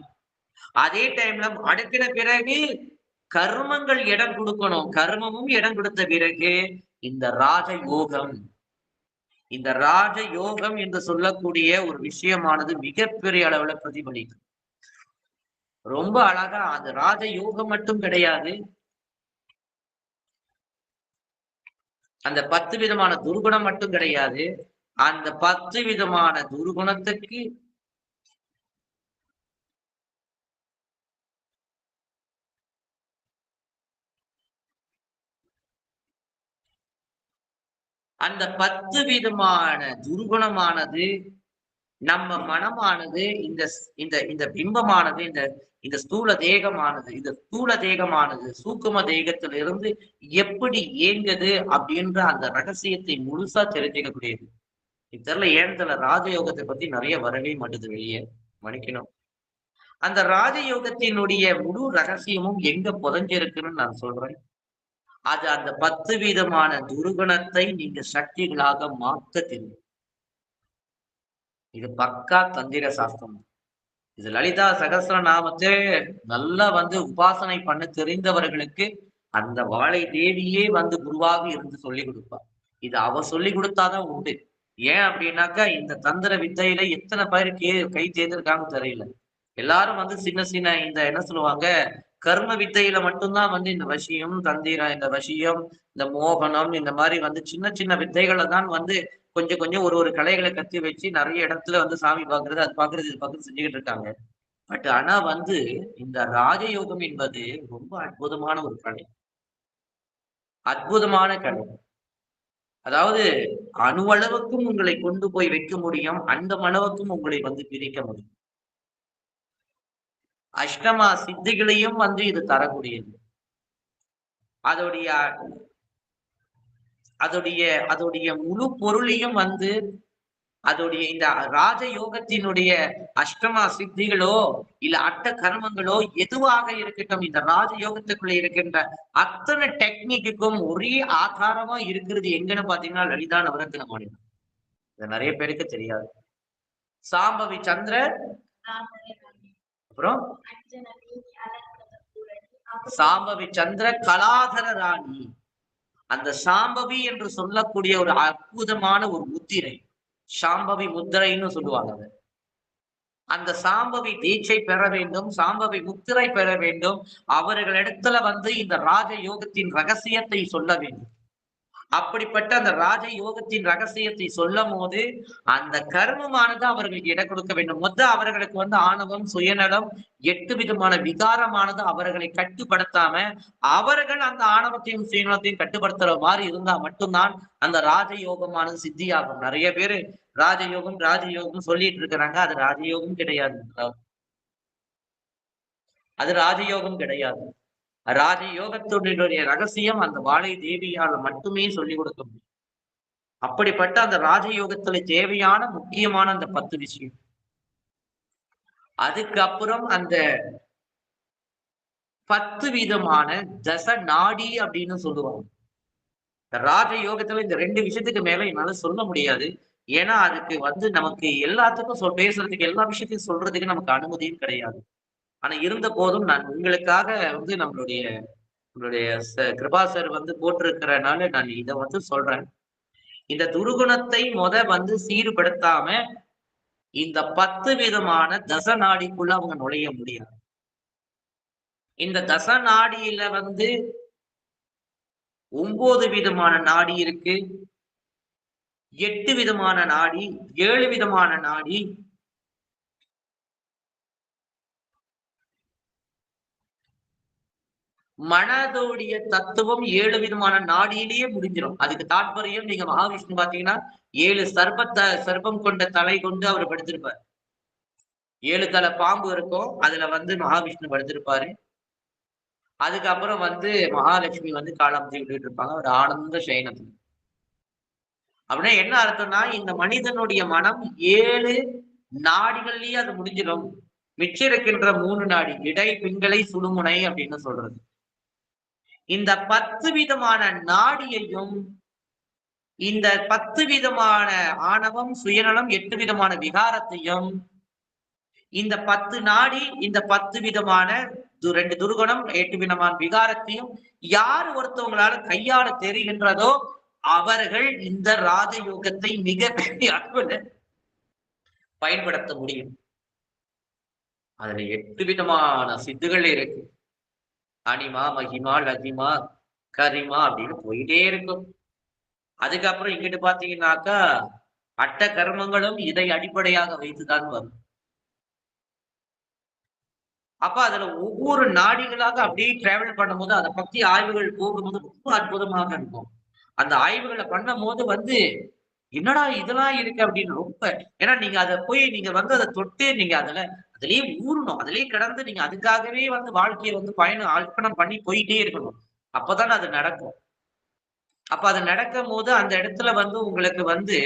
அதே டைம்ல அடக்கின பிறகு கர்மங்கள் இடம் கொடுக்கணும். கர்மமும் இடம் கொடுத்த பிறகு இந்த ராஜ யோகம், இந்த ராஜ யோகம் என்று சொல்லக்கூடிய ஒரு விஷயமானது மிகப்பெரிய அளவுல பிரதிபலிக்கும். ரொம்ப அழகா அந்த ராஜ யோகம் மட்டும் கிடையாது, அந்த 10 விதமான துர்குணம் மட்டும் கிடையாது, அந்த 10 விதமான துர்குணத்துக்கு அந்த 10 விதமான துர்குணமானது நம்ம மனமானது இந்த இந்த இந்த பிம்பமானது இந்த ஸ்தூல தேகமானது சூக்கும தேகத்திலிருந்து எப்படி இயங்குது அப்படின்ற அந்த ரகசியத்தை முழுசா தெரிஞ்சுக்கக்கூடியது. இத்தரல ஏன் ராஜயோகத்தை பத்தி நிறைய வரவே மாட்டுது வெளியே, மன்னிக்கணும். அந்த ராஜயோகத்தினுடைய முழு ரகசியமும் எங்க புதைஞ்சிருக்குன்னு நான் சொல்றேன். அது அந்த 10 விதமான துர்குணத்தை நீங்க சக்திகளாக மாற்ற தெரியும். இது பக்கா தந்திர சாஸ்திரம். இது லலிதா சகஸ்ரநாமத்தை நல்லா உபாசனை பண்ண தெரிந்தவர்களுக்கு அந்த வாழை தேவியே குருவாக இருந்து சொல்லி கொடுப்பார். இது அவ சொல்லி கொடுத்தாதான் உண்டு. ஏன் அப்படின்னாக்கா இந்த தந்திர வித்தையில எத்தனை பேர் கை தேர்ந்திருக்காங்கன்னு தெரியல. எல்லாரும் வந்து சின்ன சின்ன இந்த என்ன சொல்லுவாங்க, கர்ம வித்தையில மட்டும்தான் வந்து இந்த வசியம், தந்திரம், இந்த வசியம், இந்த மோகனம் இந்த மாரி வந்து சின்ன சின்ன வித்தைகள தான் வந்து கொஞ்சம் கொஞ்சம் ஒரு ஒரு கலைகள கத்து வச்சு நெறைய இடத்துல வந்து சாமி பார்க்கிறது, அது பார்க்கிறது, இது பார்க்கிறது செஞ்சுகிட்டு இருக்காங்க. பட் ஆனா வந்து இந்த ராஜயோகம் என்பது ரொம்ப அற்புதமான ஒரு கலை. அற்புதமான கலை. அதாவது அணுவளவுக்கும் உங்களை கொண்டு போய் வைக்க முடியும். அண்டமளவுக்கும் உங்களை வந்து பிரிக்க முடியும். அஷ்டமா சித்திகளையும் வந்து இது தரக்கூடியது. அதோடைய அதோடைய அதோடைய முழு பொருளையும் வந்து அதோடைய இந்த ராஜயோகத்தினுடைய அஷ்டமா சித்திகளோ, இல்ல அட்ட கர்மங்களோ எதுவாக இருக்கட்டும், இந்த ராஜயோகத்துக்குள்ள இருக்கின்ற அத்தனை டெக்னிக்குக்கும் ஒரே ஆதாரமா இருக்கிறது எங்கன்னு பாத்தீங்கன்னா, லலிதா நவரத்தின மாநிலம். இது நெறைய பேருக்கு தெரியாது. சாம்பவி சந்திரன், அப்புறம் சாம்பவி சந்திர கலாதர ராணி. அந்த சாம்பவி என்று சொல்லக்கூடிய ஒரு அற்புதமான ஒரு முத்திரை. சாம்பவி முத்திரைன்னு சொல்லுவாங்க அத. அந்த சாம்பவி தீட்சை பெற வேண்டும், சாம்பவி முத்திரை பெற வேண்டும். அவர்களிடத்துல வந்து இந்த ராஜயோகத்தின் ரகசியத்தை சொல்ல வேண்டும். அப்படிப்பட்ட அந்த ராஜ யோகத்தின் ரகசியத்தை சொல்லும்போது, அந்த கர்மமானது அவர்களுக்கு இடம் கொடுக்க வேண்டும். அவர்களுக்கு வந்து ஆணவம், சுயநலம், 8 விதமான விகாரமானது அவர்களை கட்டுப்படுத்தாம, அவர்கள் அந்த ஆணவத்தையும், சுயநலத்தையும் கட்டுப்படுத்துற மாரி இருந்தா மட்டும்தான், அந்த ராஜயோகமானது சித்தியாகும். நெறைய பேரு ராஜயோகம், ராஜயோகம் சொல்லிட்டு இருக்கிறாங்க. அது ராஜயோகம் கிடையாது. அது ராஜயோகம் கிடையாது. ராஜயோகத்தினுடைய ரகசியம் அந்த வாழை தேவியால மட்டுமே சொல்லிக் கொடுக்க முடியும். அப்படிப்பட்ட அந்த ராஜயோகத்துல தேவையான முக்கியமான அந்த 10 விஷயம். அதுக்கப்புறம் அந்த 10 விதமான தச நாடி அப்படின்னு சொல்லுவாங்க. இந்த ராஜயோகத்துல இந்த 2 விஷயத்துக்கு மேல என்னால சொல்ல முடியாது. ஏன்னா அதுக்கு வந்து நமக்கு எல்லாத்துக்கும் பேசுறதுக்கு எல்லா விஷயத்தையும் சொல்றதுக்கு நமக்கு அனுமதியும் கிடையாது. ஆனா இருந்த போதும் நான் உங்களுக்காக வந்து நம்மளுடைய நம்மளுடைய கிருபா சார் வந்து போட்டிருக்கிறனால நான் இத வந்து சொல்றேன். இந்த துர்குணத்தை வந்து சீர்படுத்தாம இந்த 10 விதமான தச நாடிக்குள்ள அவங்க நுழைய முடியாது. இந்த தச நாடியில வந்து 9 விதமான நாடி இருக்கு. 8 விதமான நாடி, 7 விதமான நாடி. மனதோடைய தத்துவம் 7 விதமான நாடியிலேயே முடிஞ்சிடும். அதுக்கு தாற்பயம் நீங்க மகாவிஷ்ணு பாத்தீங்கன்னா 7 சர்ப்பம் கொண்ட தலை கொண்டு அவர் படுத்திருப்பார். 7 தலை பாம்பு இருக்கும். அதுல வந்து மகாவிஷ்ணு படுத்திருப்பாரு. அதுக்கப்புறம் வந்து மகாலட்சுமி வந்து காலாமுத்தி விட்டுட்டு இருப்பாங்க. ஒரு ஆனந்த சயனத்துல. அப்படின்னா என்ன அர்த்தம்னா இந்த மனிதனுடைய மனம் 7 நாடிகள்லயே அது முடிஞ்சிடும். மிச்சம் இருக்கின்ற 3 நாடி இடை, பிங்களை, சுழுமுனை அப்படின்னு சொல்றது. இந்த 10 விதமான நாடியையும் இந்த 10 விதமான ஆணவம், சுயநலம், 8 விதமான விகாரத்தையும் இந்த 10 நாடி, இந்த 10 விதமான 2 துர்குணம், 8 விதமான விகாரத்தையும் யார் ஒருத்தவங்களால கையாள தெரிகின்றதோ அவர்கள் இந்த ராஜயோகத்தை மிக பெரிய அளவுல பயன்படுத்த முடியும். அதுல 8 விதமான சித்துகள் இருக்கு. அனிமா, மகிமா, லகிமா, கரிமா அப்படின்னு போயிட்டே இருக்கும். அதுக்கப்புறம் இங்கிட்டு பாத்தீங்கன்னாக்கா அட்ட கர்மங்களும் இதை அடிப்படையாக வைத்துதான் வரும். அப்ப அதுல ஒவ்வொரு நாடிகளாக அப்படியே டிராவல் பண்ணும்போது அதை பத்தி ஆய்வுகள் போகும்போது ரொம்ப அற்புதமாக இருக்கும். அந்த ஆய்வுகளை பண்ணும் போது வந்து என்னடா இதெல்லாம் இருக்கு அப்படின்னு ரொம்ப ஏன்னா நீங்க அதை போய் நீங்க வந்து அதை தொட்டு நீங்க அதுலயே ஊறணும். அதுலயே கிடந்து நீங்க அதுக்காகவே வந்து வாழ்க்கையை வந்து பயணம் அர்ப்பணம் பண்ணி போயிட்டே இருக்கணும். அப்பதான் அது நடக்கும். அப்ப அது நடக்கும் போது அந்த இடத்துல வந்து உங்களுக்கு வந்து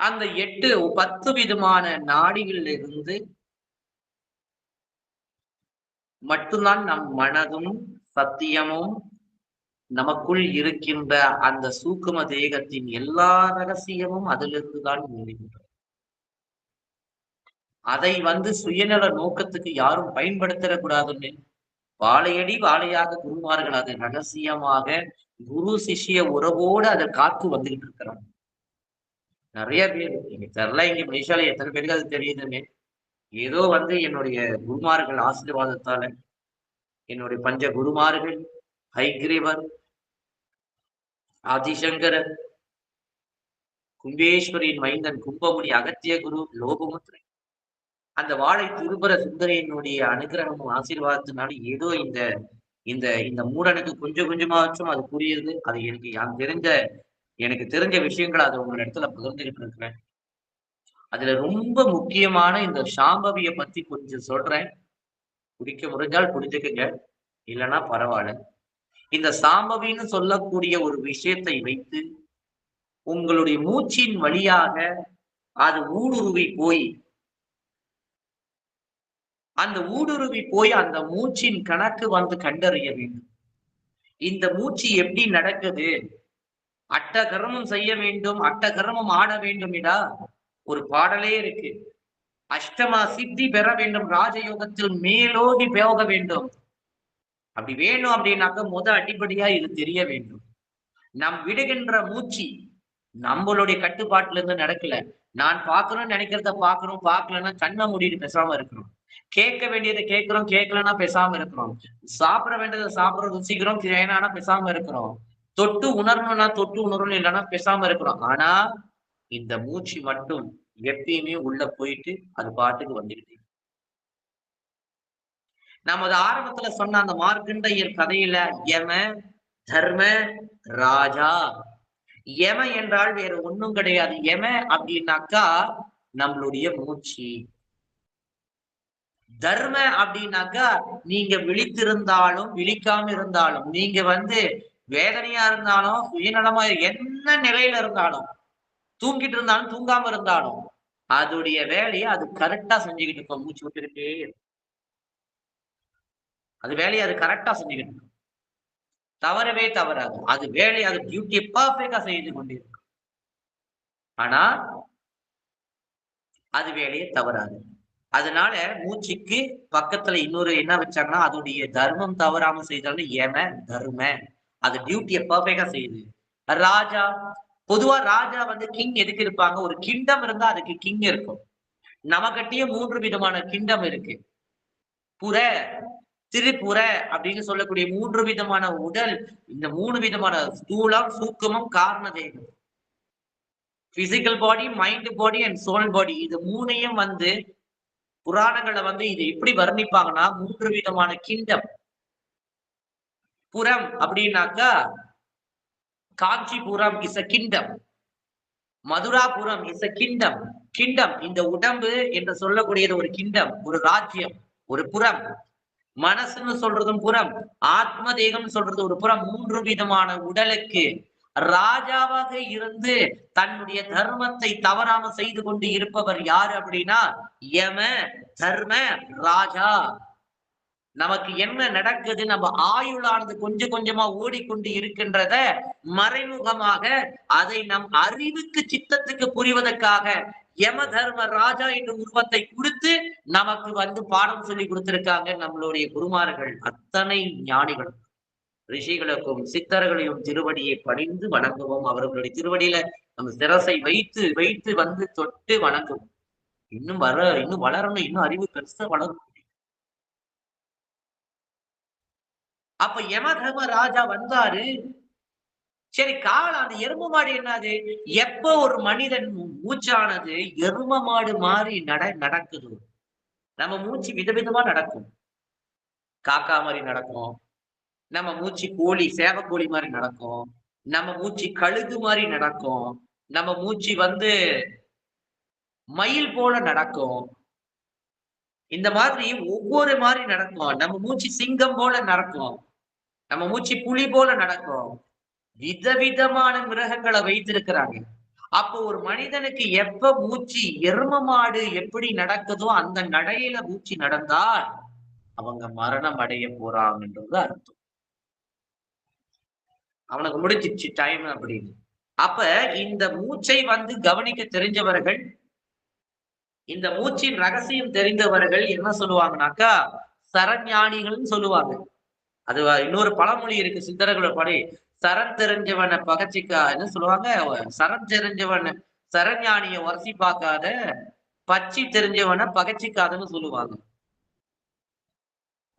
அந்த 10 விதமான நாடிகளில் இருந்து மட்டும்தான் நம் மனதும் சத்தியமும் நமக்குள் இருக்கின்ற அந்த சூக்கும தேகத்தின் எல்லா ரகசியமும் அதிலிருந்து தான் வெளிவரும். அதை சுயநல நோக்கத்துக்கு யாரும் பயன்படுத்திடக்கூடாதுன்னு வாழையடி வாழையாக குருமார்கள் அதை ரகசியமாக குரு சிஷ்ய உறவோடு அதை காத்து வந்துகிட்டு இருக்கிறாங்க. நிறைய பேர் எனக்கு தெரியல, இங்க மலேசியால எத்தனை பேருக்கு அது தெரியுதுன்னு. ஏதோ என்னுடைய குருமார்கள் ஆசீர்வாதத்தால என்னுடைய பஞ்ச குருமார்கள் ஹைகிரீவர், ஆதிசங்கரர், கும்பேஸ்வரியின் மைந்தன் கும்பமுனி, அகத்திய குரு, லோகமுத்திரை, அந்த வாழை திருபுர சுந்தரியினுடைய அனுகிரகமும் ஆசீர்வாதத்தினால ஏதோ இந்த இந்த இந்த மூடனுக்கு கொஞ்சம் கொஞ்சமாச்சும் அது புரியுது. அது எனக்கு தெரிஞ்ச விஷயங்களை அதை உங்க இடத்துல பகிர்ந்துகிட்டு இருக்கிறேன். அதுல ரொம்ப முக்கியமான இந்த சாம்பவிய பத்தி கொஞ்சம் சொல்றேன். குடிக்க முடிஞ்சால் குடிச்சுக்குங்க, இல்லைன்னா பரவாயில்ல. இந்த சாம்பவின்னு சொல்லக்கூடிய ஒரு விஷயத்தை வைத்து உங்களுடைய மூச்சின் வழியாக அது ஊடுருவி போய் அந்த மூச்சின் கணக்கு கண்டறிய வேண்டும். இந்த மூச்சு எப்படி நடக்குது? அட்டகர்மம் செய்ய வேண்டும், அட்டகர்மம் ஆட வேண்டும். ஒரு பாடலே இருக்கு. அஷ்டமா சித்தி பெற வேண்டும், ராஜயோகத்தில் மேலோகி போக வேண்டும். அப்படி வேணும் அப்படின்னாக்க அடிப்படையா இது தெரிய வேண்டும். நம் விடுகின்ற மூச்சு நம்மளுடைய கட்டுப்பாட்டுல இருந்து நடக்கல. நான் பார்க்கணும்னு நினைக்கிறத பார்க்கணும், பார்க்கலன்னா கண்ணை மூடிட்டு பேசாம இருக்கிறோம். கேட்க வேண்டியதை கேட்கிறோம், கேட்கலன்னா பேசாம இருக்கிறோம். சாப்பிட வேண்டியதை சாப்பிட ருசிக்கிறோம், வேணானா பேசாம இருக்கிறோம். தொட்டு உணரணும்னா தொட்டு உணரணும், இல்லைன்னா பேசாம இருக்கிறோம். ஆனா இந்த மூச்சு மட்டும் எப்பயுமே உள்ள போயிட்டு அது பாட்டுக்கு வந்துகிட்டே. நமது ஆரம்பத்துல சொன்ன அந்த மார்க்கண்டையர் கதையில யம தர்ம ராஜா, யம என்றால் வேற ஒண்ணும் கிடையாது. யம அப்படின்னாக்கா நம்மளுடைய மூச்சு. தர்ம அப்படின்னாக்கா நீங்க விழித்திருந்தாலும் விழிக்காம இருந்தாலும், நீங்க வேதனையா இருந்தாலும் சுயநலமா என்ன நிலையில இருந்தாலும், தூங்கிட்டு இருந்தாலும் தூங்காம இருந்தாலும் அதோடைய வேலையை அது கரெக்டா செஞ்சுக்கிட்டு இருக்கும். மூச்சு விட்டுக்கிட்டே அது வேலையை அது கரெக்டா செஞ்சுக்கிட்டு இருக்கும். தவறவே தவறாது. அது வேலையை அது டியூட்டியை பர்ஃபெக்டா செய்து கொண்டிருக்கும். ஆனா அது வேலையை தவறாது. அதனால மூச்சுக்கு பக்கத்துல இன்னொரு என்ன வச்சாங்கன்னா, அதோடைய தர்மம் தவறாம செய்தாலும் யம தர்ம, அது டியூட்டியை பர்ஃபெக்டா செய்யுது. ராஜா, பொதுவா ராஜா கிங் எதுக்கு இருப்பாங்க? ஒரு கிங்டம் இருந்தா அதுக்கு கிங் இருக்கும். நமக்கிட்டயே 3 விதமான கிங்டம் இருக்கு. புற, திரிபுர அப்படின்னு சொல்லக்கூடிய 3 விதமான உடல். இந்த 3 விதமான ஸ்தூலம், சூக்குமம், காரண தேகம். Physical body, mind body and soul body. இது 3ஐயும் புராணங்களை இது எப்படி வர்ணிப்பாங்கன்னா 3 விதமான கிங்டம். புறம் அப்படின்னாக்கா Kanchipuram is a kingdom, Madurapuram is a kingdom. Kingdom இந்த உடம்பு என்று சொல்லக்கூடியது ஒரு கிங்டம், ஒரு ராஜ்யம், ஒரு புறம். மனசுன்னு சொல்றதும் புறம், ஆத்ம தேகம் சொல்றது ஒரு புறம். 3 விதமான உடலுக்கு ராஜாவாக இருந்து தன்னுடைய தர்மத்தை தவறாம செய்து கொண்டு இருப்பவர் யாரு அப்படின்னா யம தர்ம ராஜா. நமக்கு என்ன நடக்குது? நம்ம ஆயுளானது கொஞ்சம் கொஞ்சமா ஓடிக்கொண்டு இருக்கின்றத மறைமுகமாக அதை நம் அறிவுக்கு சித்தத்துக்கு புரிவதற்காக யம தர்ம ராஜா என்ற உருவத்தை கொடுத்து நமக்கு பாடம் சொல்லி கொடுத்திருக்காங்க நம்மளுடைய குருமார்கள். அத்தனை ஞானிகளும் ரிஷிகளுக்கும் சித்தர்களையும் திருவடியை பணிந்து வணங்குவோம். அவர்களுடைய திருவடியில நம்ம சிரசை வைத்து வைத்து தொட்டு வணங்குவோம். இன்னும் வளரணும், இன்னும் அறிவு பெருசா வளரும். அப்ப யம தர்ம ராஜா வந்தாரு. சரி, காலம் அந்த எரும மாடு என்னது? எப்ப ஒரு மனிதன் மூச்சானது எரும மாடு மாதிரி நடக்குது, நம்ம மூச்சு விதவிதமா நடக்கும். காக்கா மாதிரி நடக்கும், நம்ம மூச்சு கோழி சேவக்கோழி மாதிரி நடக்கும், நம்ம மூச்சு கழுகு மாதிரி நடக்கும், நம்ம மூச்சு மயில் போல நடக்கும். இந்த மாதிரி ஒவ்வொரு மாதிரி நடக்கும். நம்ம மூச்சு சிங்கம் போல நடக்கும், நம்ம மூச்சு புலி போல நடக்கும். விதவிதமான மிருகங்களை வைத்திருக்கிறாங்க. அப்போ ஒரு மனிதனுக்கு எப்ப மூச்சு எரும மாடு எப்படி நடக்குதோ அந்த நடையில மூச்சு நடந்தால் அவங்க மரணம் அடைய போறாங்கன்றது அர்த்தம். அவனுக்கு முடிச்சிச்சு டைம் அப்படின்னு. அப்ப இந்த மூச்சை வந்து கவனிக்க தெரிஞ்சவர்கள், இந்த மூச்சின் ரகசியம் தெரிந்தவர்கள் என்ன சொல்லுவாங்கனாக்கா சரஞானிகள்னு சொல்லுவாங்க. அது இன்னொரு பழமொழி இருக்கு சித்தர்களோட படி, சரண் தெரிஞ்சவனை பகச்சிக்கான்னு சொல்லுவாங்க. சரண் தெரிஞ்சவன சரஞானிய உரசி பார்க்காத, பச்சி தெரிஞ்சவனை பகச்சிக்காதன்னு சொல்லுவாங்க.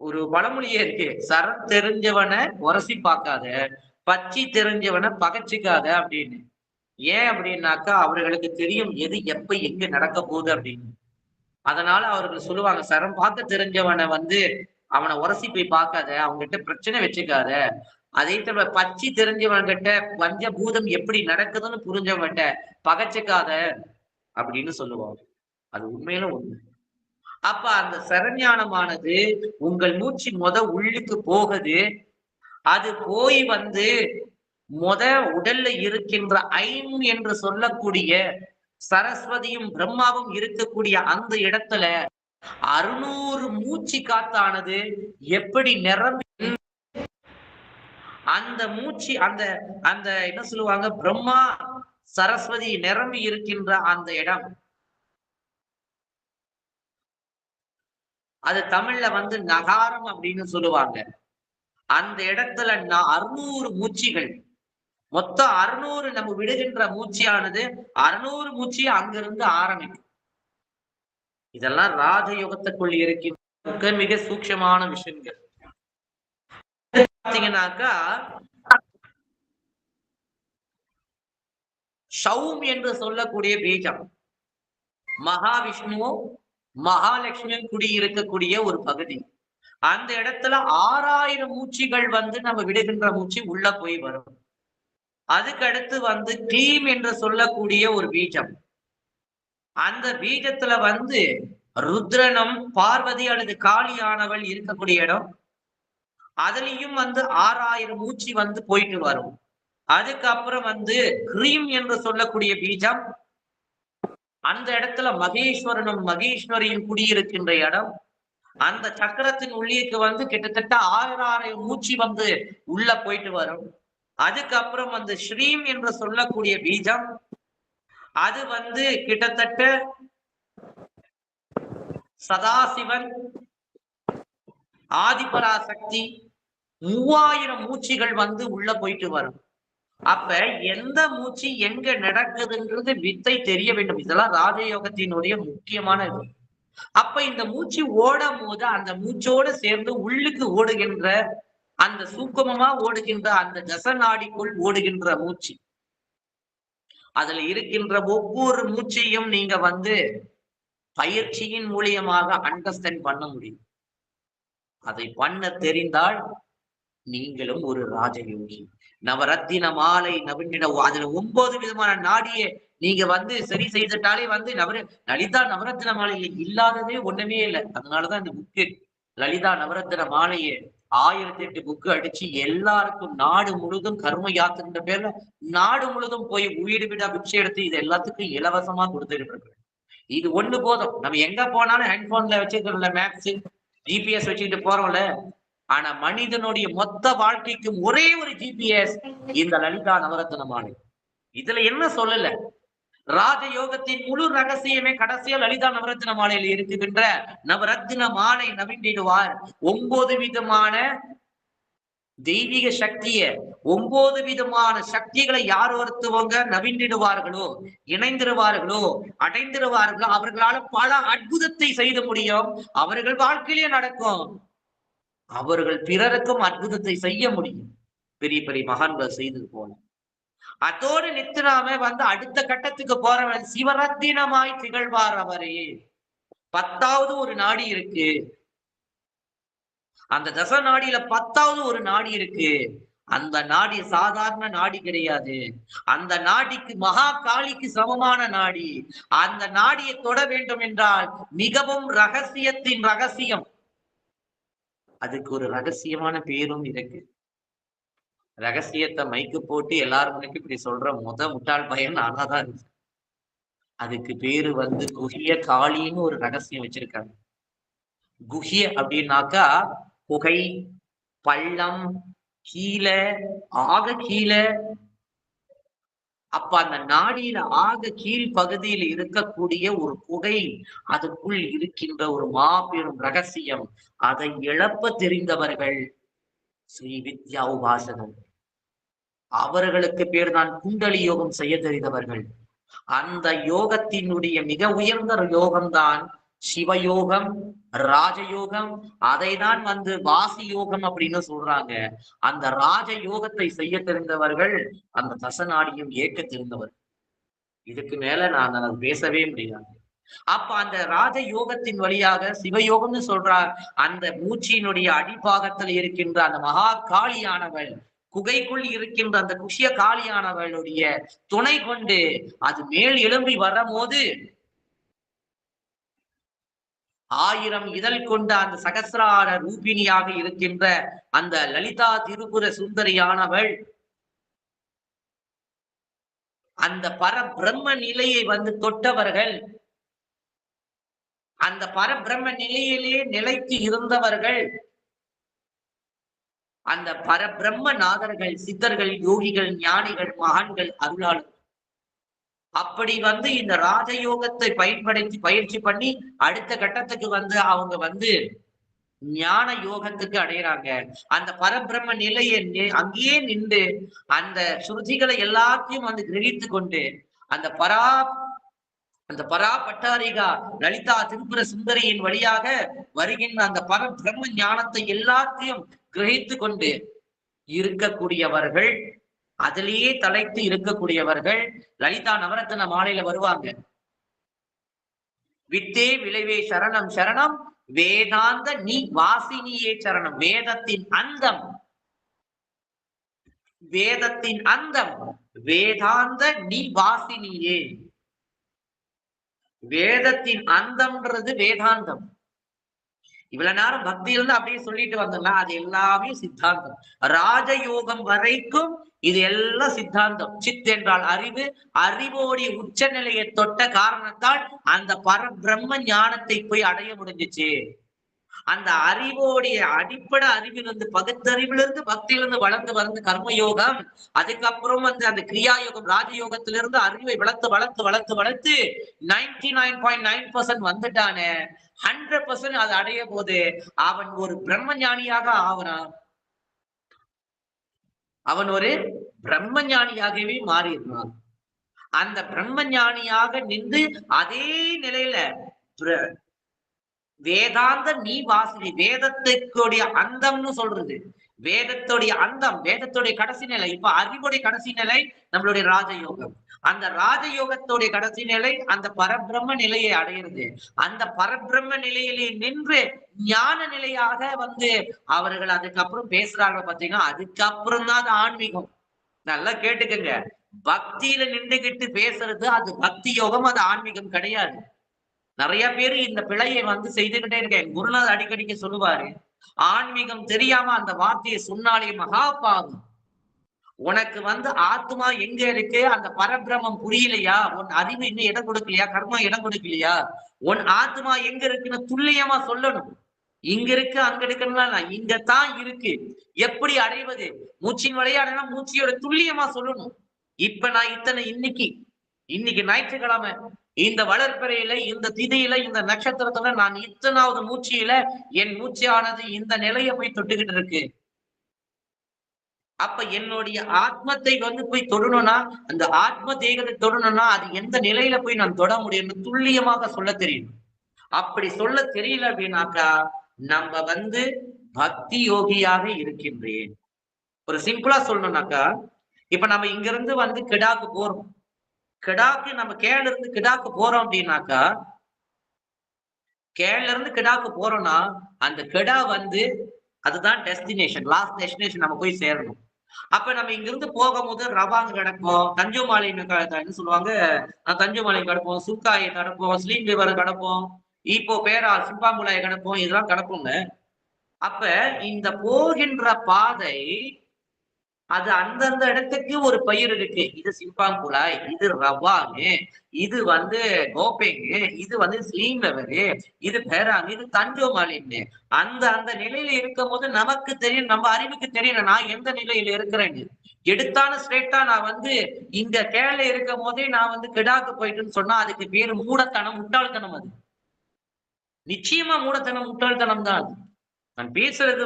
ஒரு பழமொழியே இருக்கு, சரண் தெரிஞ்சவனை உரசி பார்க்காத, பச்சி தெரிஞ்சவனை பகச்சிக்காத அப்படின்னு. ஏன் அப்படின்னாக்கா அவர்களுக்கு தெரியும் எது எப்ப எங்க நடக்க போகுது அப்படின்னு. அதனால அவர்கள் சொல்லுவாங்க, சரம் பார்க்க தெரிஞ்சவனை வந்து அவனை உரசி போய் பார்க்காத, அவங்ககிட்ட பிரச்சனை வச்சுக்காத. அதே தவிர பச்சி தெரிஞ்சவன்கிட்ட பஞ்ச பூதம் எப்படி நடக்குதுன்னு புரிஞ்சவன்கிட்ட பகச்சுக்காத அப்படின்னு சொல்லுவாங்க. அது உண்மையில உண்மை. அப்ப அந்த சரஞானமானது உங்கள் மூச்சு உள்ளுக்கு போகுது. அது போய் வந்து உடல்ல இருக்கின்ற ஐம் என்று சொல்லக்கூடிய சரஸ்வதியும் பிரம்மாவும் இருக்கக்கூடிய அந்த இடத்துல 600 மூச்சு காத்தானது எப்படி நிரம்பி அந்த மூச்சு அந்த அந்த என்ன சொல்லுவாங்க, பிரம்மா சரஸ்வதி நிரம்பி இருக்கின்ற அந்த இடம், அது தமிழ்ல வந்து நகாரம் அப்படின்னு சொல்லுவாங்க. அந்த இடத்துல 600 மூச்சுகள், மொத்தம் 600 நம்ம விடுகின்ற மூச்சியானது 600 மூச்சு அங்கிருந்து ஆரம்பிக்கும். இதெல்லாம் ராஜயோகத்துக்குள் இருக்கின்ற மிக சூக்ஷமான விஷயங்கள். பார்த்தீங்கன்னாக்கா ஷௌம் என்று சொல்லக்கூடிய பீஜம் மகாவிஷ்ணுவும் மகாலட்சுமியும் குடியிருக்கக்கூடிய ஒரு பகுதி. அந்த இடத்துல 6000 மூச்சுகள் வந்து நம்ம விடுகின்ற மூச்சு உள்ள போய் வரும். அதுக்கு அடுத்து வந்து கிளீம் என்று சொல்லக்கூடிய ஒரு பீஜம். அந்த பீஜத்துல வந்து ருத்ரனும் பார்வதி அல்லது காளியானவள் இருக்கக்கூடிய இடம். அதுலயும் வந்து 6000 மூச்சு வந்து போயிட்டு வரும். அதுக்கப்புறம் வந்து கிரீம் என்று சொல்லக்கூடிய பீஜம், அந்த இடத்துல மகேஸ்வரனும் மகேஸ்வரியும் குடியிருக்கின்ற இடம். அந்த சக்கரத்தின் உள்ளேக்கு வந்து கிட்டத்தட்ட 6000 மூச்சு வந்து உள்ள போயிட்டு வரும். அதுக்கப்புறம் வந்து ஸ்ரீம் என்று சொல்லக்கூடிய பீஜம், அது வந்து கிட்டத்தட்ட சதாசிவன் ஆதிபராசக்தி 3000 மூச்சுகள் வந்து உள்ள போயிட்டு வரும். அப்ப எந்த மூச்சு எங்க நடக்குதுன்றது வித்தை தெரிய வேண்டும். இதெல்லாம் ராஜயோகத்தினுடைய முக்கியமான இது. அப்ப இந்த மூச்சு ஓடும் போது அந்த மூச்சோடு சேர்ந்து உள்ளுக்கு ஓடுகின்ற அந்த சூக்குமமா ஓடுகின்ற அந்த தசநாடிக்குள் ஓடுகின்ற மூச்சு, அதுல இருக்கின்ற ஒவ்வொரு மூச்சையும் நீங்க வந்து பயிற்சியின் மூலியமாக அண்டர்ஸ்டாண்ட் பண்ண முடியும். அதை பண்ண தெரிந்தால் நீங்களும் ஒரு ராஜயோகி. நவரத்தின மாலை நவீன அதுல 9 விதமான நாடியை நீங்க வந்து சரி செய்துட்டாலே வந்து லலிதா நவரத்தின மாலையில இல்லாததே ஒண்ணுமே இல்லை. அதனாலதான் இந்த புக்கு லலிதா நவரத்தின மாலையை 1008 புக்கு அடிச்சு எல்லாருக்கும் நாடு முழுதும் கர்ம யாத்திரை பேர்ல நாடு முழுதும் போய் வீடு வீடா பிச்சை எடுத்து இது எல்லாத்துக்கும் இலவசமா கொடுத்துட்டு இருக்கு. இது ஒண்ணு போதும். நம்ம எங்க போனாலும் ஹேண்ட்போன்ல வச்சுக்கிறோம்ல, மேப்ஸ் ஜிபிஎஸ் வச்சுக்கிட்டு போறோம்ல. ஆனா மனிதனுடைய மொத்த வாழ்க்கைக்கும் ஒரே ஒரு ஜிபிஎஸ் இந்த லலிதா நவரத்தின மாலை. இதுல என்ன சொல்லல, ராஜயோகத்தின் முழு ரகசியமே கடைசியா லலிதா நவரத்தின மாலையில் இருக்குகின்ற நவரத்தின மாலை நவீண்டிடுவார். 9 விதமான தெய்வீக சக்திய 9 விதமான சக்திகளை யார் ஒருத்தவங்க நவீண்டிடுவார்களோ, இணைந்திருவார்களோ, அடைந்திருவார்களோ, அவர்களால பல அற்புதத்தை செய்த முடியும். அவர்கள் வாழ்க்கையிலே நடக்கும். அவர்கள் பிறருக்கும் அற்புதத்தை செய்ய முடியும். பெரிய பெரிய மகான்கள் செய்தது போல. அதோடு நிறுத்தினாம வந்து அடுத்த கட்டத்துக்கு போறவன் சிவரத்தினமாய் திகழ்வார் அவரே. 10வது ஒரு நாடி இருக்கு. அந்த தச நாடியில 10வது ஒரு நாடி இருக்கு. அந்த நாடி சாதாரண நாடி கிடையாது. அந்த நாடிக்கு மகா காளிக்கு சமமான நாடி. அந்த நாடியை தொட வேண்டும் என்றால் மிகவும் ரகசியத்தின் ரகசியம். அதுக்கு ஒரு ரகசியமான பேரும் இருக்கு. ரகசியத்தை மைக்கு போட்டு எல்லாரும் முன்னுக்கு இப்படி சொல்ற முட்டாள் பையன் நானாதான் இருக்கு. அதுக்கு பேரு வந்து குஹ்ய காளின்னு ஒரு ரகசியம் வச்சிருக்காங்க. குஹ்ய அப்படின்னாக்கா குகை, பள்ளம், கீழே, ஆக கீழே. அப்ப அந்த நாடியில ஆக கீழ் பகுதியில் இருக்கக்கூடிய ஒரு குகை, அதுக்குள் இருக்கின்ற ஒரு மாபெரும் ரகசியம். அதை இழப்ப தெரிந்தவர்கள் ஸ்ரீ வித்யா உபாசகர். அவர்களுக்கு பேர் தான் குண்டலி யோகம் செய்ய தெரிந்தவர்கள். அந்த யோகத்தினுடைய மிக உயர்ந்த யோகம்தான் சிவயோகம், ராஜயோகம். அதை தான் வந்து வாசி யோகம் அப்படின்னு சொல்றாங்க. அந்த ராஜ யோகத்தை செய்ய தெரிந்தவர்கள் அந்த தசநாடியும் ஏற்க தெரிந்தவர். இதுக்கு மேல நான் அதை பேசவே முடியாது. அப்ப அந்த ராஜ யோகத்தின் வழியாக சிவயோகம்னு சொல்றார். அந்த மூச்சியினுடைய அடிப்பாகத்தில் இருக்கின்ற அந்த மகா காளியானவள், குகைக்குள் இருக்கின்ற அந்த குஷிய காளியானவளுடைய துணை கொண்டு அது மேல் எழும்பி வரும்போது 1000 இதழ் கொண்ட அந்த சகசிரார ரூபிணியாக இருக்கின்ற அந்த லலிதா திரிபுர சுந்தரியானவள் அந்த பரபிரம்ம நிலையை வந்து தொட்டவர்கள், அந்த பரபிரம்ம நிலையிலே நிலைத்து இருந்தவர்கள், அந்த பரபிரம்ம நாதர்கள், சித்தர்கள், யோகிகள், ஞானிகள், மகான்கள், அருளாளர். அப்படி வந்து இந்த ராஜயோகத்தை பயன்படுத்தி பயிற்சி பண்ணி அடுத்த கட்டத்துக்கு வந்து அவங்க வந்து ஞான யோகத்துக்கு அடையிறாங்க. அந்த பரபிரம்ம நிலையை அங்கேயே நின்று அந்த சுருதிகளை எல்லாத்தையும் வந்து கிரகித்து கொண்டு அந்த பரா பட்டாரிகா லலிதா திரிபுர சுந்தரியின் வழியாக வருகின்ற அந்த பரபிரம்ம ஞானத்தை எல்லாத்தையும் கிரகித்து கொண்டு இருக்கக்கூடியவர்கள், அதிலேயே தலைத்து இருக்கக்கூடியவர்கள் லலிதா நவரத்ன மாலையில வருவாங்க. வித்தே விளைவே சரணம் சரணம் வேதாந்த நீ வாசினியே சரணம். வேதத்தின் அந்தம், வேதத்தின் அந்தம், வேதாந்த நீ வாசினியே. வேதத்தின் அந்தம்ன்றது வேதாந்தம். இவ்வளவு நேரம் பக்தி இருந்து அப்படியே சொல்லிட்டு வந்தோம்னா அது எல்லாமே சித்தாந்தம். ராஜயோகம் வரைக்கும் இது எல்லாம் சித்தாந்தம். சித் என்றால் அறிவு, அறிவோடைய உச்ச நிலையை தொட்ட காரணத்தால் அந்த பரபிரம்ம ஞானத்தை போய் அடைய முடிஞ்சிச்சு. அந்த அறிவோடைய அடிப்படை அறிவிலிருந்து, பகுத்தறிவிலிருந்து, பக்தியிலிருந்து வளர்ந்து வளர்ந்து கர்மயோகம், அதுக்கப்புறம் வந்து அந்த கிரியா யோகம், ராஜயோகத்திலிருந்து அறிவை வளர்த்து வளர்த்து வளர்த்து வளர்த்து 99.9% வந்துட்டானே, 100% அது அடைய போது அவன் ஒரு பிரம்ம ஞானியாக ஆவறான். அவன் ஒரு பிரம்ம ஞானியாகவே மாறிடுறான். அந்த பிரம்ம ஞானியாக நின்று அதே நிலையில வேதாந்த நீ வாசினி, வேதத்துக்குடைய அந்தம்னு சொல்றது. வேதத்துடைய அந்தம், வேதத்துடைய கடைசி நிலை. இப்ப அறிவுடைய கடைசி நிலை நம்மளுடைய ராஜயோகம். அந்த ராஜயோகத்துடைய கடைசி நிலை அந்த பரபிரம்ம நிலையை அடையிறது. அந்த பரபிரம்ம நிலையிலே நின்று ஞான நிலையாக வந்து அவர்கள் அதுக்கப்புறம் பேசுறாங்க பாத்தீங்கன்னா, அதுக்கப்புறம் தான் அது ஆன்மீகம். நல்லா கேட்டுக்கங்க. பக்தியில நின்றுகிட்டு பேசுறது அது பக்தி யோகம், அது ஆன்மீகம் கிடையாது. நிறைய பேரு இந்த பிழையை வந்து செய்துகிட்டே இருக்கேன். குருநாதர் அடிக்கடிக்கு சொல்லுவாரு, ஆன்மீகம் தெரியாம அந்த வார்த்தையை சொன்னாலே மகா பாவம். உனக்கு வந்து ஆத்மா எங்க இருக்கு, அந்த பரபிரமம் புரியலையா, உன் அறிவு இன்னும் இடம் கொடுக்கலையா, கர்மா இடம் கொடுக்கலையா, உன் ஆத்மா எங்க இருக்குன்னு துல்லியமா சொல்லணும். இங்க இருக்கு அங்க இருக்குன்னா இங்கதான் இருக்கு. எப்படி அடைவது? மூச்சின் விளையாடுனா மூச்சியோட துல்லியமா சொல்லணும். இப்ப நான் இன்னைக்கு ஞாயிற்றுக்கிழமை இந்த வளர்ப்பிறையில, இந்த திதியில, இந்த நட்சத்திரத்துல நான் இத்தனாவது மூச்சியில என் மூச்சானது இந்த நிலையை போய் தொட்டுக்கிட்டு இருக்கு. அப்ப என்னுடைய ஆத்மத்தை வந்து போய் தொடணும்னா, அந்த ஆத்ம தேகத்தை தொடணும்னா அது எந்த நிலையில போய் நான் தொட முடியும்னு துல்லியமாக சொல்ல தெரியணும். அப்படி சொல்ல தெரியல அப்படின்னாக்கா நம்ம வந்து பக்தி யோகியாக இருக்கின்றேன். ஒரு சிம்பிளா சொல்லணும்னாக்கா, இப்ப நம்ம இங்க இருந்து வந்து கிடாக்கு போறோம். கிடாக்கு நம்ம கேரள இருந்து கிடாக்கு போறோம் அப்படின்னாக்கா, கேரள இருந்து கிடாக்கு போறோம்னா அந்த கிடா வந்து அதுதான் டெஸ்டினேஷன், லாஸ்ட் டெஸ்டினேஷன், நம்ம போய் சேரணும். அப்ப நம்ம இங்க இருந்து போகும்போது ரவாங்க கிடப்போம், தஞ்சுமாலை சொல்லுவாங்க, தஞ்சுமாலை கிடப்போம், சுக்காயை கிடப்போம், ஸ்லீம் ரிவர் கிடப்போம், இப்போ பேரா சிம்பாங்குலாயை கிடப்போம், இதெல்லாம் கிடப்போங்க. அப்ப இந்த போகின்ற பாதை அது அந்தந்த இடத்துக்கு ஒரு பயிர் இருக்கு. இது சிம்பாங்குலாய், இது ரவானு, இது கோபேங்கு, இது ஸ்லீம்லவரு, இது பேராங், இது தஞ்சோமாலின்னு. அந்த அந்த நிலையில இருக்கும் போது நமக்கு தெரியும், நம்ம அறிவுக்கு தெரியல நான் எந்த நிலையில இருக்கிறேன்னு. எடுத்தான ஸ்ட்ரெயிட்டா நான் இங்க கேரள இருக்கும் போதே நான் கிடாக்கு போயிட்டுன்னு சொன்னா அதுக்கு பேரு மூடத்தனம், முட்டாள்தனம். அது நிச்சயமா மூடத்தனம், முட்டாள்தனம் தான் அது. நான் பேசுறது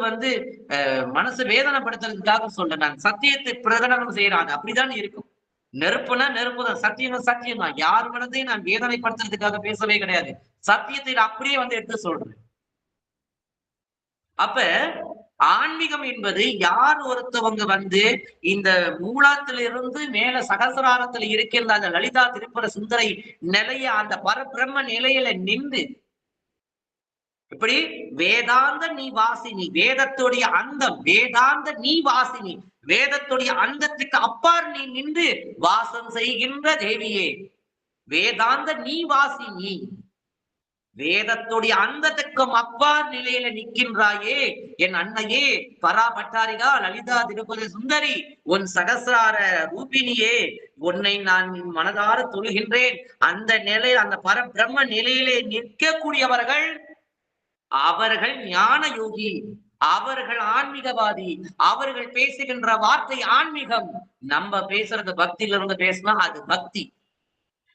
மனசு வேதனைப்படுத்துறதுக்காக சொல்ல, நான் சத்தியத்தை பிரகடனம் செய்யறாங்க அப்படிதான் இருக்கும். நெருப்புனா நெருப்பு தான், சத்தியம்னா சத்தியம் தான். யார் மனதையும் நான் வேதனைப்படுத்துறதுக்காக பேசவே கிடையாது. சத்தியத்தை அப்படியே எடுத்து சொல்றேன். அப்ப ஆன்மீகம் என்பது யார் ஒருத்தவங்க இந்த மூலாத்திலிருந்து மேல சகசிராரத்துல இருக்கின்ற அந்த லலிதா திரிபுர சுந்தரை நிலைய, அந்த பரபிரம்ம நிலையில நின்று, இப்படி வேதாந்த நீ வாசினி, வேதத்துடைய அந்தம், வேதாந்த நீ வாசினி, வேதத்துடைய அந்தத்துக்கு அப்பால் நீ நின்று வாசம் செய்கின்ற தேவியே, வேதாந்த நீ வாசினி, வேதத்துடைய அந்தத்துக்கும் அப்பால் நிலையில நிற்கின்றாயே என் அன்னையே, பராபட்டாரிகா லலிதா திருப்பதி சுந்தரி, உன் சகசிரார ரூபினியே, உன்னை நான் மனதார தொழுகின்றேன். அந்த நிலையில், அந்த பரபிரம்ம நிலையிலே நிற்கக்கூடியவர்கள் அவர்கள் ஞான யோகி, அவர்கள் ஆன்மீகவாதி, அவர்கள் பேசுகின்ற வார்த்தை ஆன்மீகம். நம்ம பேசுறது பக்தியில இருந்து பேசினா அது பக்தி.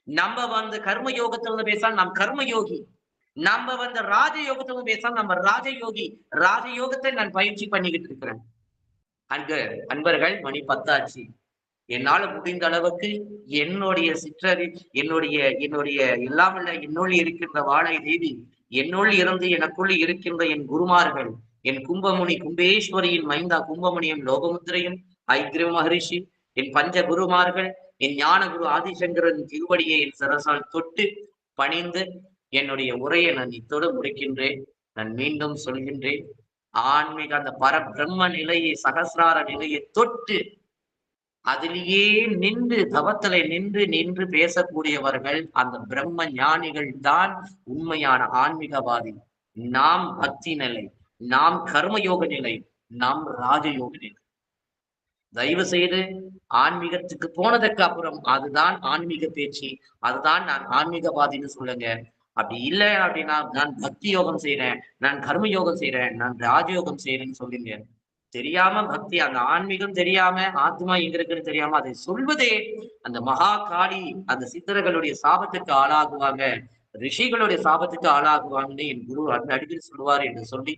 நம்ம கர்ம யோகத்திலிருந்து பேசினா நம் கர்மயோகி. நம்ம ராஜயோகத்திலிருந்து பேசினா நம்ம ராஜயோகி. ராஜயோகத்தை நான் பயிற்சி பண்ணிக்கிட்டு இருக்கிறேன். அன்பர்கள், மணி 10 ஆச்சு. என்னால முடிந்த அளவுக்கு என்னுடைய சிற்றறி, என்னுடைய எல்லாமல்ல என்னுள் இருக்கின்ற வாழை தேவி, என்னுள் இருந்து எனக்குள் இருக்கின்ற என் குருமார்கள், என் கும்பமுனி கும்பேஸ்வரியின் மைந்தா கும்பமுனியும் லோகமுத்திரையும் ஐக்கிர மகரிஷி, என் பஞ்ச குருமார்கள், என் ஞான குரு ஆதிசங்கரன் திருவடியை என் சரசால் தொட்டு பணிந்து என்னுடைய உரையை நான் இத்தோடு முடிக்கின்றேன். நான் மீண்டும் சொல்கின்றேன், ஆன்மீக அந்த பரபிரம்ம நிலையை, சகசிரார நிலையை தொட்டு அதிலேயே நின்று, தவத்திலே நின்று பேசக்கூடியவர்கள் அந்த பிரம்ம ஞானிகள் தான் உண்மையான ஆன்மீகவாதி. நாம் பக்தி நிலை, நாம் கர்மயோக நிலை, நாம் ராஜயோக நிலை. தயவு செய்து ஆன்மீகத்துக்கு போனதுக்கு அப்புறம் அதுதான் ஆன்மீக பேச்சு, அதுதான் நான் ஆன்மீகவாதின்னு சொல்லுங்க. அப்படி இல்லை அப்படின்னா நான் பக்தி யோகம் செய்யறேன், நான் கர்ம யோகம் செய்யறேன், நான் ராஜயோகம் செய்யறேன்னு சொல்லுங்க. தெரியாம பக்தி, அந்த ஆன்மீகம் தெரியாம, ஆத்மா எங்க இருக்குன்னு தெரியாம அதை சொல்வதே அந்த மகா காளி, அந்த சித்தர்களுடைய சாபத்துக்கு ஆளாகுவாங்க, ரிஷிகளுடைய சாபத்துக்கு ஆளாகுவாங்கன்னு என் குரு அடிக்கடி சொல்லுவார் என்று சொல்லி,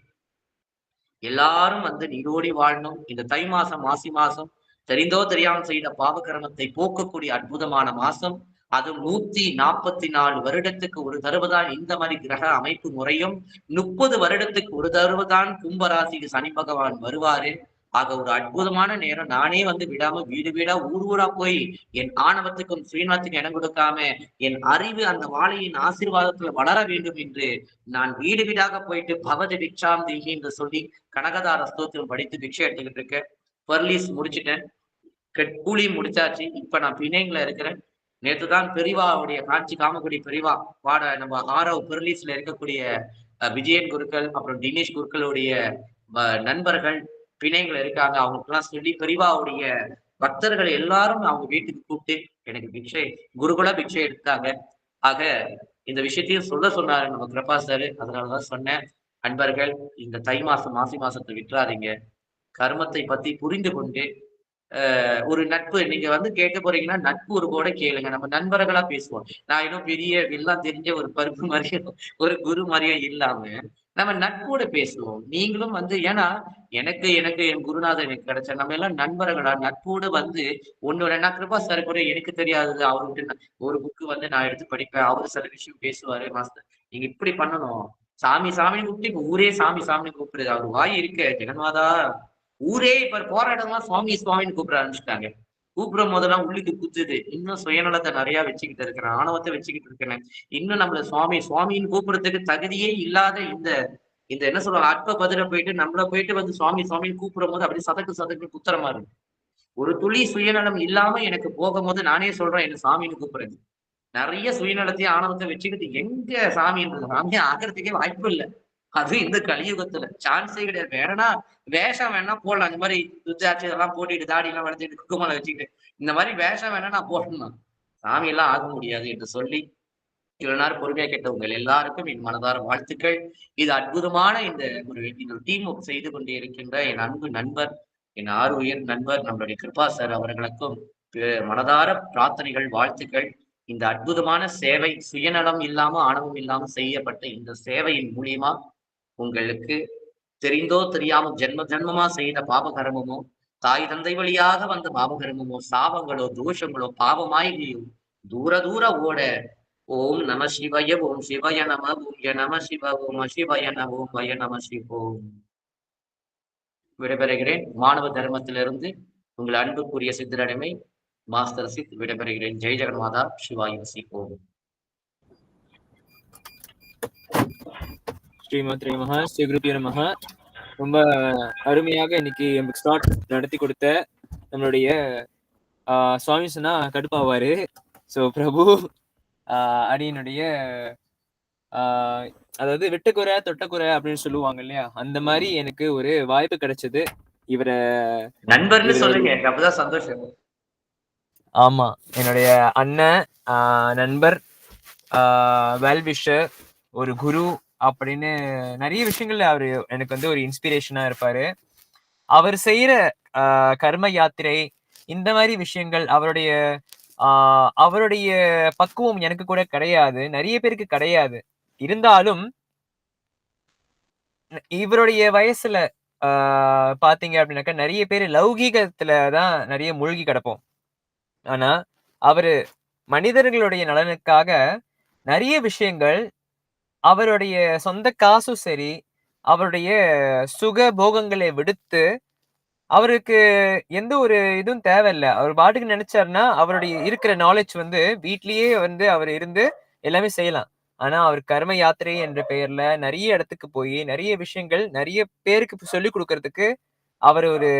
எல்லாரும் நீரோடி வாழணும். இந்த தை மாசம், மாசி மாசம் தெரிந்தோ தெரியாமல் செய்த பாவகர்மத்தை போக்கக்கூடிய அற்புதமான மாசம். அது 144 வருடத்துக்கு ஒரு தடவைதான் இந்த மாதிரி கிரக அமைப்பு முறையும், 30 வருடத்துக்கு ஒரு தடவைதான் கும்பராசிக்கு சனி பகவான் வருவாரு. ஆக ஒரு அற்புதமான நேரம். நானே விடாம வீடு வீடா ஊர் ஊரா போய் என் ஆணவத்துக்கும் சுயநலத்துக்கும் இடம் கொடுக்காம என் அறிவு அந்த வாழையின் ஆசீர்வாதத்துல வளர வேண்டும் என்று நான் வீடு வீடாக போயிட்டு பவதி பிக்ஷாம் தேகி என்று சொல்லி கனகதார ஸ்தோத்திரம் படித்து பிக்ஷை எடுத்துக்கிட்டு இருக்கேன். பர்லீஸ் முடிச்சுட்டேன், கூலி முடிச்சாச்சு. இப்ப நான் பிணைங்கல இருக்கிறேன். நேற்றுதான் பெரிவாவுடைய காஞ்சி காமக்குடி பெரிவா பாட நம்ம 6வது பெர்லீஸ்ல இருக்கக்கூடிய விஜயன் குருக்கள், அப்புறம் தினேஷ் குருக்களுடைய நண்பர்கள் பிணைகள் இருக்காங்க. அவங்களுக்கெல்லாம் சொல்லி பெரிவாவுடைய பக்தர்கள் எல்லாரும் அவங்க வீட்டுக்கு கூப்பிட்டு எனக்கு பிக்ஷை, குருகுல பிக்ஷை எடுத்தாங்க. ஆக இந்த விஷயத்தையும் சொல்ல சொன்னாரு நம்ம கிருபா சார். அதனாலதான் சொன்னேன், அன்பர்கள் இந்த தை மாசம், மாசி மாசத்தை விட்டுறாதீங்க. கர்மத்தை பத்தி புரிந்து கொண்டு ஒரு நட்பு நீங்க கேட்க போறீங்கன்னா நட்பு ஒரு கூட கேளுங்க. நம்ம நண்பர்களா பேசுவோம். நான் இன்னும் பெரிய எல்லாம் தெரிஞ்ச ஒரு பருப்பு மாதிரியும் ஒரு குரு மாதிரியும் இல்லாம நம்ம நட்போட பேசுவோம். நீங்களும் ஏன்னா எனக்கு என் குருநாதர் எனக்கு கிடைச்ச, நம்ம எல்லாம் நண்பர்களா நட்போடு ஒன்னோட நான் கிருபா சார் கூட எனக்கு தெரியாதது அவர்கிட்ட ஒரு புக்கு நான் எடுத்து படிப்பேன். அவரு சில விஷயம் பேசுவாரு. மாஸ்டர் நீங்க இப்படி பண்ணணும், சாமி சாமின்னு கூப்பிட்டு ஊரே சாமி சாமின்னு கூப்பிடுது. அவர் வாய் இருக்க ஜெகன்மாதா, ஊரே இப்ப போராட்டம்லாம் சுவாமி சுவாமின்னு கூப்பிட ஆரம்பிச்சுட்டாங்க. கூப்பிடும் போதெல்லாம் உள்ளுக்கு குத்துது. இன்னும் சுயநலத்தை நிறைய வச்சுக்கிட்டு இருக்கிறேன், ஆணவத்தை வச்சுக்கிட்டு இருக்கிறேன். இன்னும் நம்மள சுவாமி சுவாமின்னு கூப்பிடுறதுக்கு தகுதியே இல்லாத இந்த என்ன சொல்றாங்க, அற்ப பதில போயிட்டு நம்மள போயிட்டு சுவாமி சுவாமின்னு கூப்பிடும் போது அப்படி சதக்கு குத்துறமா இருக்கு. ஒரு துளி சுயநலம் இல்லாம எனக்கு போகும்போது நானே சொல்றேன் என்ன சாமின்னு கூப்பிடுறது. நிறைய சுயநலத்தையும் ஆணவத்தை வச்சுக்கிட்டு எங்க சாமின்றது, சாமியை ஆகிறதுக்கே வாய்ப்பு இல்லை. அது இந்த கலியுகத்துல சான்ஸே கிடையாது. வேணா வேஷம் வேணா போடலாம். இந்த மாதிரி ருத்ராட்சம் இதெல்லாம் போட்டுட்டு தாடி எல்லாம் வளர்த்துட்டு குங்குமம் வச்சுக்கிட்டு இந்த மாதிரி வேஷம் வேணா நான் போடணும். சாமி எல்லாம் ஆக முடியாது என்று சொல்லி இவ்வளவு நேரம் பொறுமையா கேட்ட உங்கள் எல்லாருக்கும் என் மனதார வாழ்த்துக்கள். இது அற்புதமான இந்த டீம் ஒர்க் செய்து கொண்டே இருக்கின்ற என் அன்பு நண்பர், என் ஆருயிர் நண்பர் நம்மளுடைய கிருபா சார் அவர்களுக்கும் மனதார பிரார்த்தனைகள், வாழ்த்துக்கள். இந்த அற்புதமான சேவை சுயநலம் இல்லாம, ஆணவம் இல்லாம செய்யப்பட்ட இந்த சேவையின் மூலியமா உங்களுக்கு தெரிந்தோ தெரியாம ஜென்ம ஜென்மமா செய்த பாபகர்மமோ, தாய் தந்தை வழியாக வந்த பாபகர்மமோ, சாபங்களோ, தோஷங்களோ, பாவமாய்கையோ தூர தூர ஓட ஓம் நம சிவய ஓம் சிவய நம ஓம் ய நம சிவ ஓம் சிவய நம ஓம் வய நம சிவோம். விடைபெறுகிறேன். மாணவ தர்மத்திலிருந்து உங்கள் அன்புக்குரிய சித்தரடிமை மாஸ்டர் சித் விடைபெறுகிறேன். ஜெய் ஜெகன்மாதா சிவாய சிவோம். ஸ்ரீமாத்ரே நமஹ, ஸ்ரீ குருபியோ நமஹ. ரொம்ப அருமையாக இன்னைக்கு நமக்கு ஸ்டார்ட் நடத்தி கொடுத்த நம்மளுடைய சுவாமி சொன்னா கடுப்பாவாரு. ஸோ பிரபு அடியினுடைய அதாவது வெட்டுக்குறை தொட்டக்குறை அப்படின்னு சொல்லுவாங்க இல்லையா, அந்த மாதிரி எனக்கு ஒரு வாய்ப்பு கிடைச்சது. இவரை நண்பர்னு சொல்லுங்க, எனக்கு அப்பதான் சந்தோஷம். ஆமா, என்னுடைய அண்ணன், நண்பர், வெல்விஷர், ஒரு குரு அப்படின்னு நிறைய விஷயங்கள்ல அவரு எனக்கு வந்து ஒரு இன்ஸ்பிரேஷனா இருப்பாரு. அவர் செய்யற கர்ம யாத்திரை, இந்த மாதிரி விஷயங்கள், அவருடைய பக்குவம் எனக்கு கூட கிடையாது, நிறைய பேருக்கு கிடையாது. இருந்தாலும் இவருடைய வயசுல பாத்தீங்க அப்படின்னாக்கா நிறைய பேர் லௌகீகத்துலதான் நிறைய மூழ்கி கிடப்போம். ஆனா அவரு மனிதர்களுடைய நலனுக்காக நிறைய விஷயங்கள், அவருடைய சொந்த காசும் சரி, அவருடைய சுக போகங்களை விடுத்து, அவருக்கு எந்த ஒரு இதுவும் தேவையில்லை. அவர் பாட்டுக்கு நினைச்சாருன்னா அவருடைய இருக்கிற நாலேஜ் வந்து வீட்லயே வந்து அவர் இருந்து எல்லாமே செய்யலாம். ஆனா அவர் கர்ம யாத்திரை என்ற பெயர்ல நிறைய இடத்துக்கு போய் நிறைய விஷயங்கள் நிறைய பேருக்கு சொல்லிக் கொடுக்கறதுக்கு அவர் ஒரு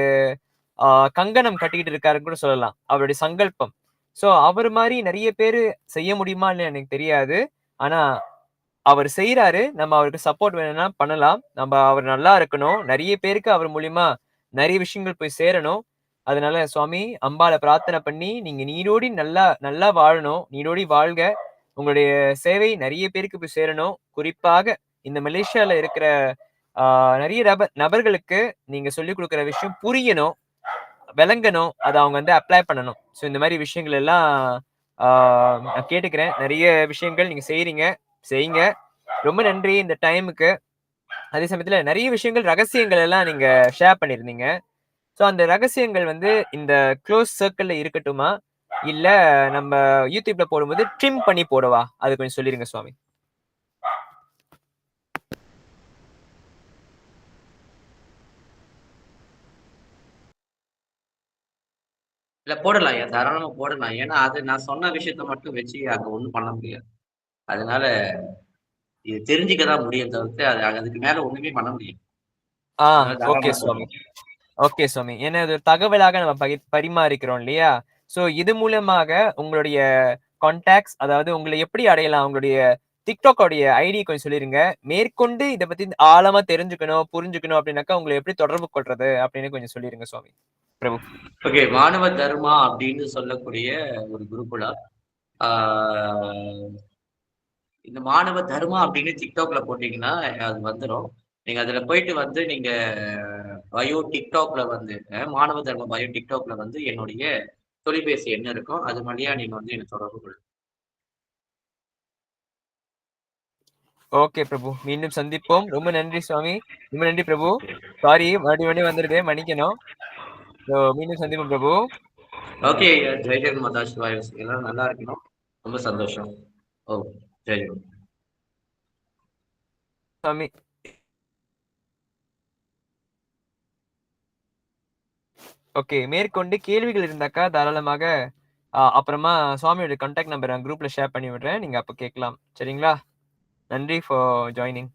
கங்கணம் கட்டிக்கிட்டு இருக்காருன்னு கூட சொல்லலாம், அவருடைய சங்கல்பம். சோ அவர் மாதிரி நிறைய பேரு செய்ய முடியுமா இல்லையா எனக்கு தெரியாது. ஆனா அவர் செய்யறாரு. நம்ம அவருக்கு சப்போர்ட் வேணும்னா பண்ணலாம். நம்ம அவர் நல்லா இருக்கணும், நிறைய பேருக்கு அவர் மூலியமா நிறைய விஷயங்கள் போய் சேரணும். அதனால சுவாமி அம்பாளை பிரார்த்தனை பண்ணி நீங்க நீரோடி நல்லா நல்லா வாழணும், நீரோடி வாழ்க. உங்களுடைய சேவை நிறைய பேருக்கு போய் சேரணும். குறிப்பாக இந்த மலேசியால இருக்கிற நிறைய நபர்களுக்கு நீங்க சொல்லிக் கொடுக்குற விஷயம் புரியணும், விளங்கணும், அதை அவங்க வந்து அப்ளை பண்ணணும். ஸோ இந்த மாதிரி விஷயங்கள் எல்லாம் நான் கேட்டுக்கிறேன். நிறைய விஷயங்கள் நீங்க செய்யுங்க. ரொம்ப நன்றி இந்த டைமுக்கு. அதே சமயத்துல நிறைய விஷயங்கள், ரகசியங்கள் எல்லாம் நீங்க ஷேர் பண்ணிருந்தீங்க. ஸோ அந்த ரகசியங்கள் வந்து இந்த க்ளோஸ் சர்க்கிள்ல இருக்கட்டுமா, இல்ல நம்ம யூடியூப்ல போடும்போது ட்ரிம் பண்ணி போடவா, அது கொஞ்சம் சொல்லிருங்க சுவாமி. இல்ல போடலாம், தாராளமா போடலாம். ஏன்னா அது நான் சொன்ன விஷயத்த மட்டும் வச்சு அங்க ஒண்ணும் பண்ண முடியாது. அதனால இது தெரிஞ்சுக்கதான் முடியும் தவிர்த்து அது அதுக்கு மேல ஒண்ணுமே பண்ண முடியும். ஓகே சுவாமி, ஓகே சுவாமி. ஏன்னா இது ஒரு தகவலாக நம்ம பரிமாறிக்கிறோம் இல்லையா. சோ இது மூலமாக உங்களுடைய கான்டாக்ட்ஸ், அதாவது உங்களை எப்படி அடையலாம், உங்களுடைய டிக்டாக்கோடைய ஐடி கொஞ்சம் சொல்லிருங்க. மேற்கொண்டு இதை பத்தி ஆழமா தெரிஞ்சுக்கணும், புரிஞ்சுக்கணும் அப்படின்னாக்கா உங்களை எப்படி தொடர்பு கொள்றது அப்படின்னு கொஞ்சம் சொல்லிருங்க சுவாமி. பிரபு. ஓகே, மாணவ தர்மா அப்படின்னு சொல்லக்கூடிய ஒரு குருகுலா. இந்த மாணவ தர்மா அப்படின்னு டிக்டாக்ல போட்டீங்கன்னா அது வந்துடும். நீங்க அதுல போயிட்டு வந்து நீங்க பயோ டிக்டாக்ல வந்து மாணவ தர்ம பயோ டிக்டாக்ல வந்து என்னுடைய தொலைபேசி என்ன இருக்கும், அது வழியா நீங்க வந்து என்ன தொடர்பு கொள்ளுங்க. ஓகே பிரபு, மீண்டும் சந்திப்போம். ரொம்ப நன்றி சுவாமி, ரொம்ப நன்றி பிரபு. சாரி மறுபடியும் வந்துருது, மன்னிக்கணும். மீண்டும் சந்திப்போம் பிரபு. ஓகே, ஜெய் ஜெகன் மாதா சிவாய, எல்லாரும் நல்லா இருக்கணும். ரொம்ப சந்தோஷம். ஓ ஜெய் ஜெகன் சுவாமி. ஓகே, மேற்கொண்டு கேள்விகள் இருந்தாக்கா தாராளமாக அப்புறமா சுவாமியோட கான்டாக்ட் நம்பர் குரூப்ல ஷேர் பண்ணி விடுறேன், நீங்க அப்ப கேட்கலாம். சரிங்களா? நன்றி ஃபார் ஜாயினிங்.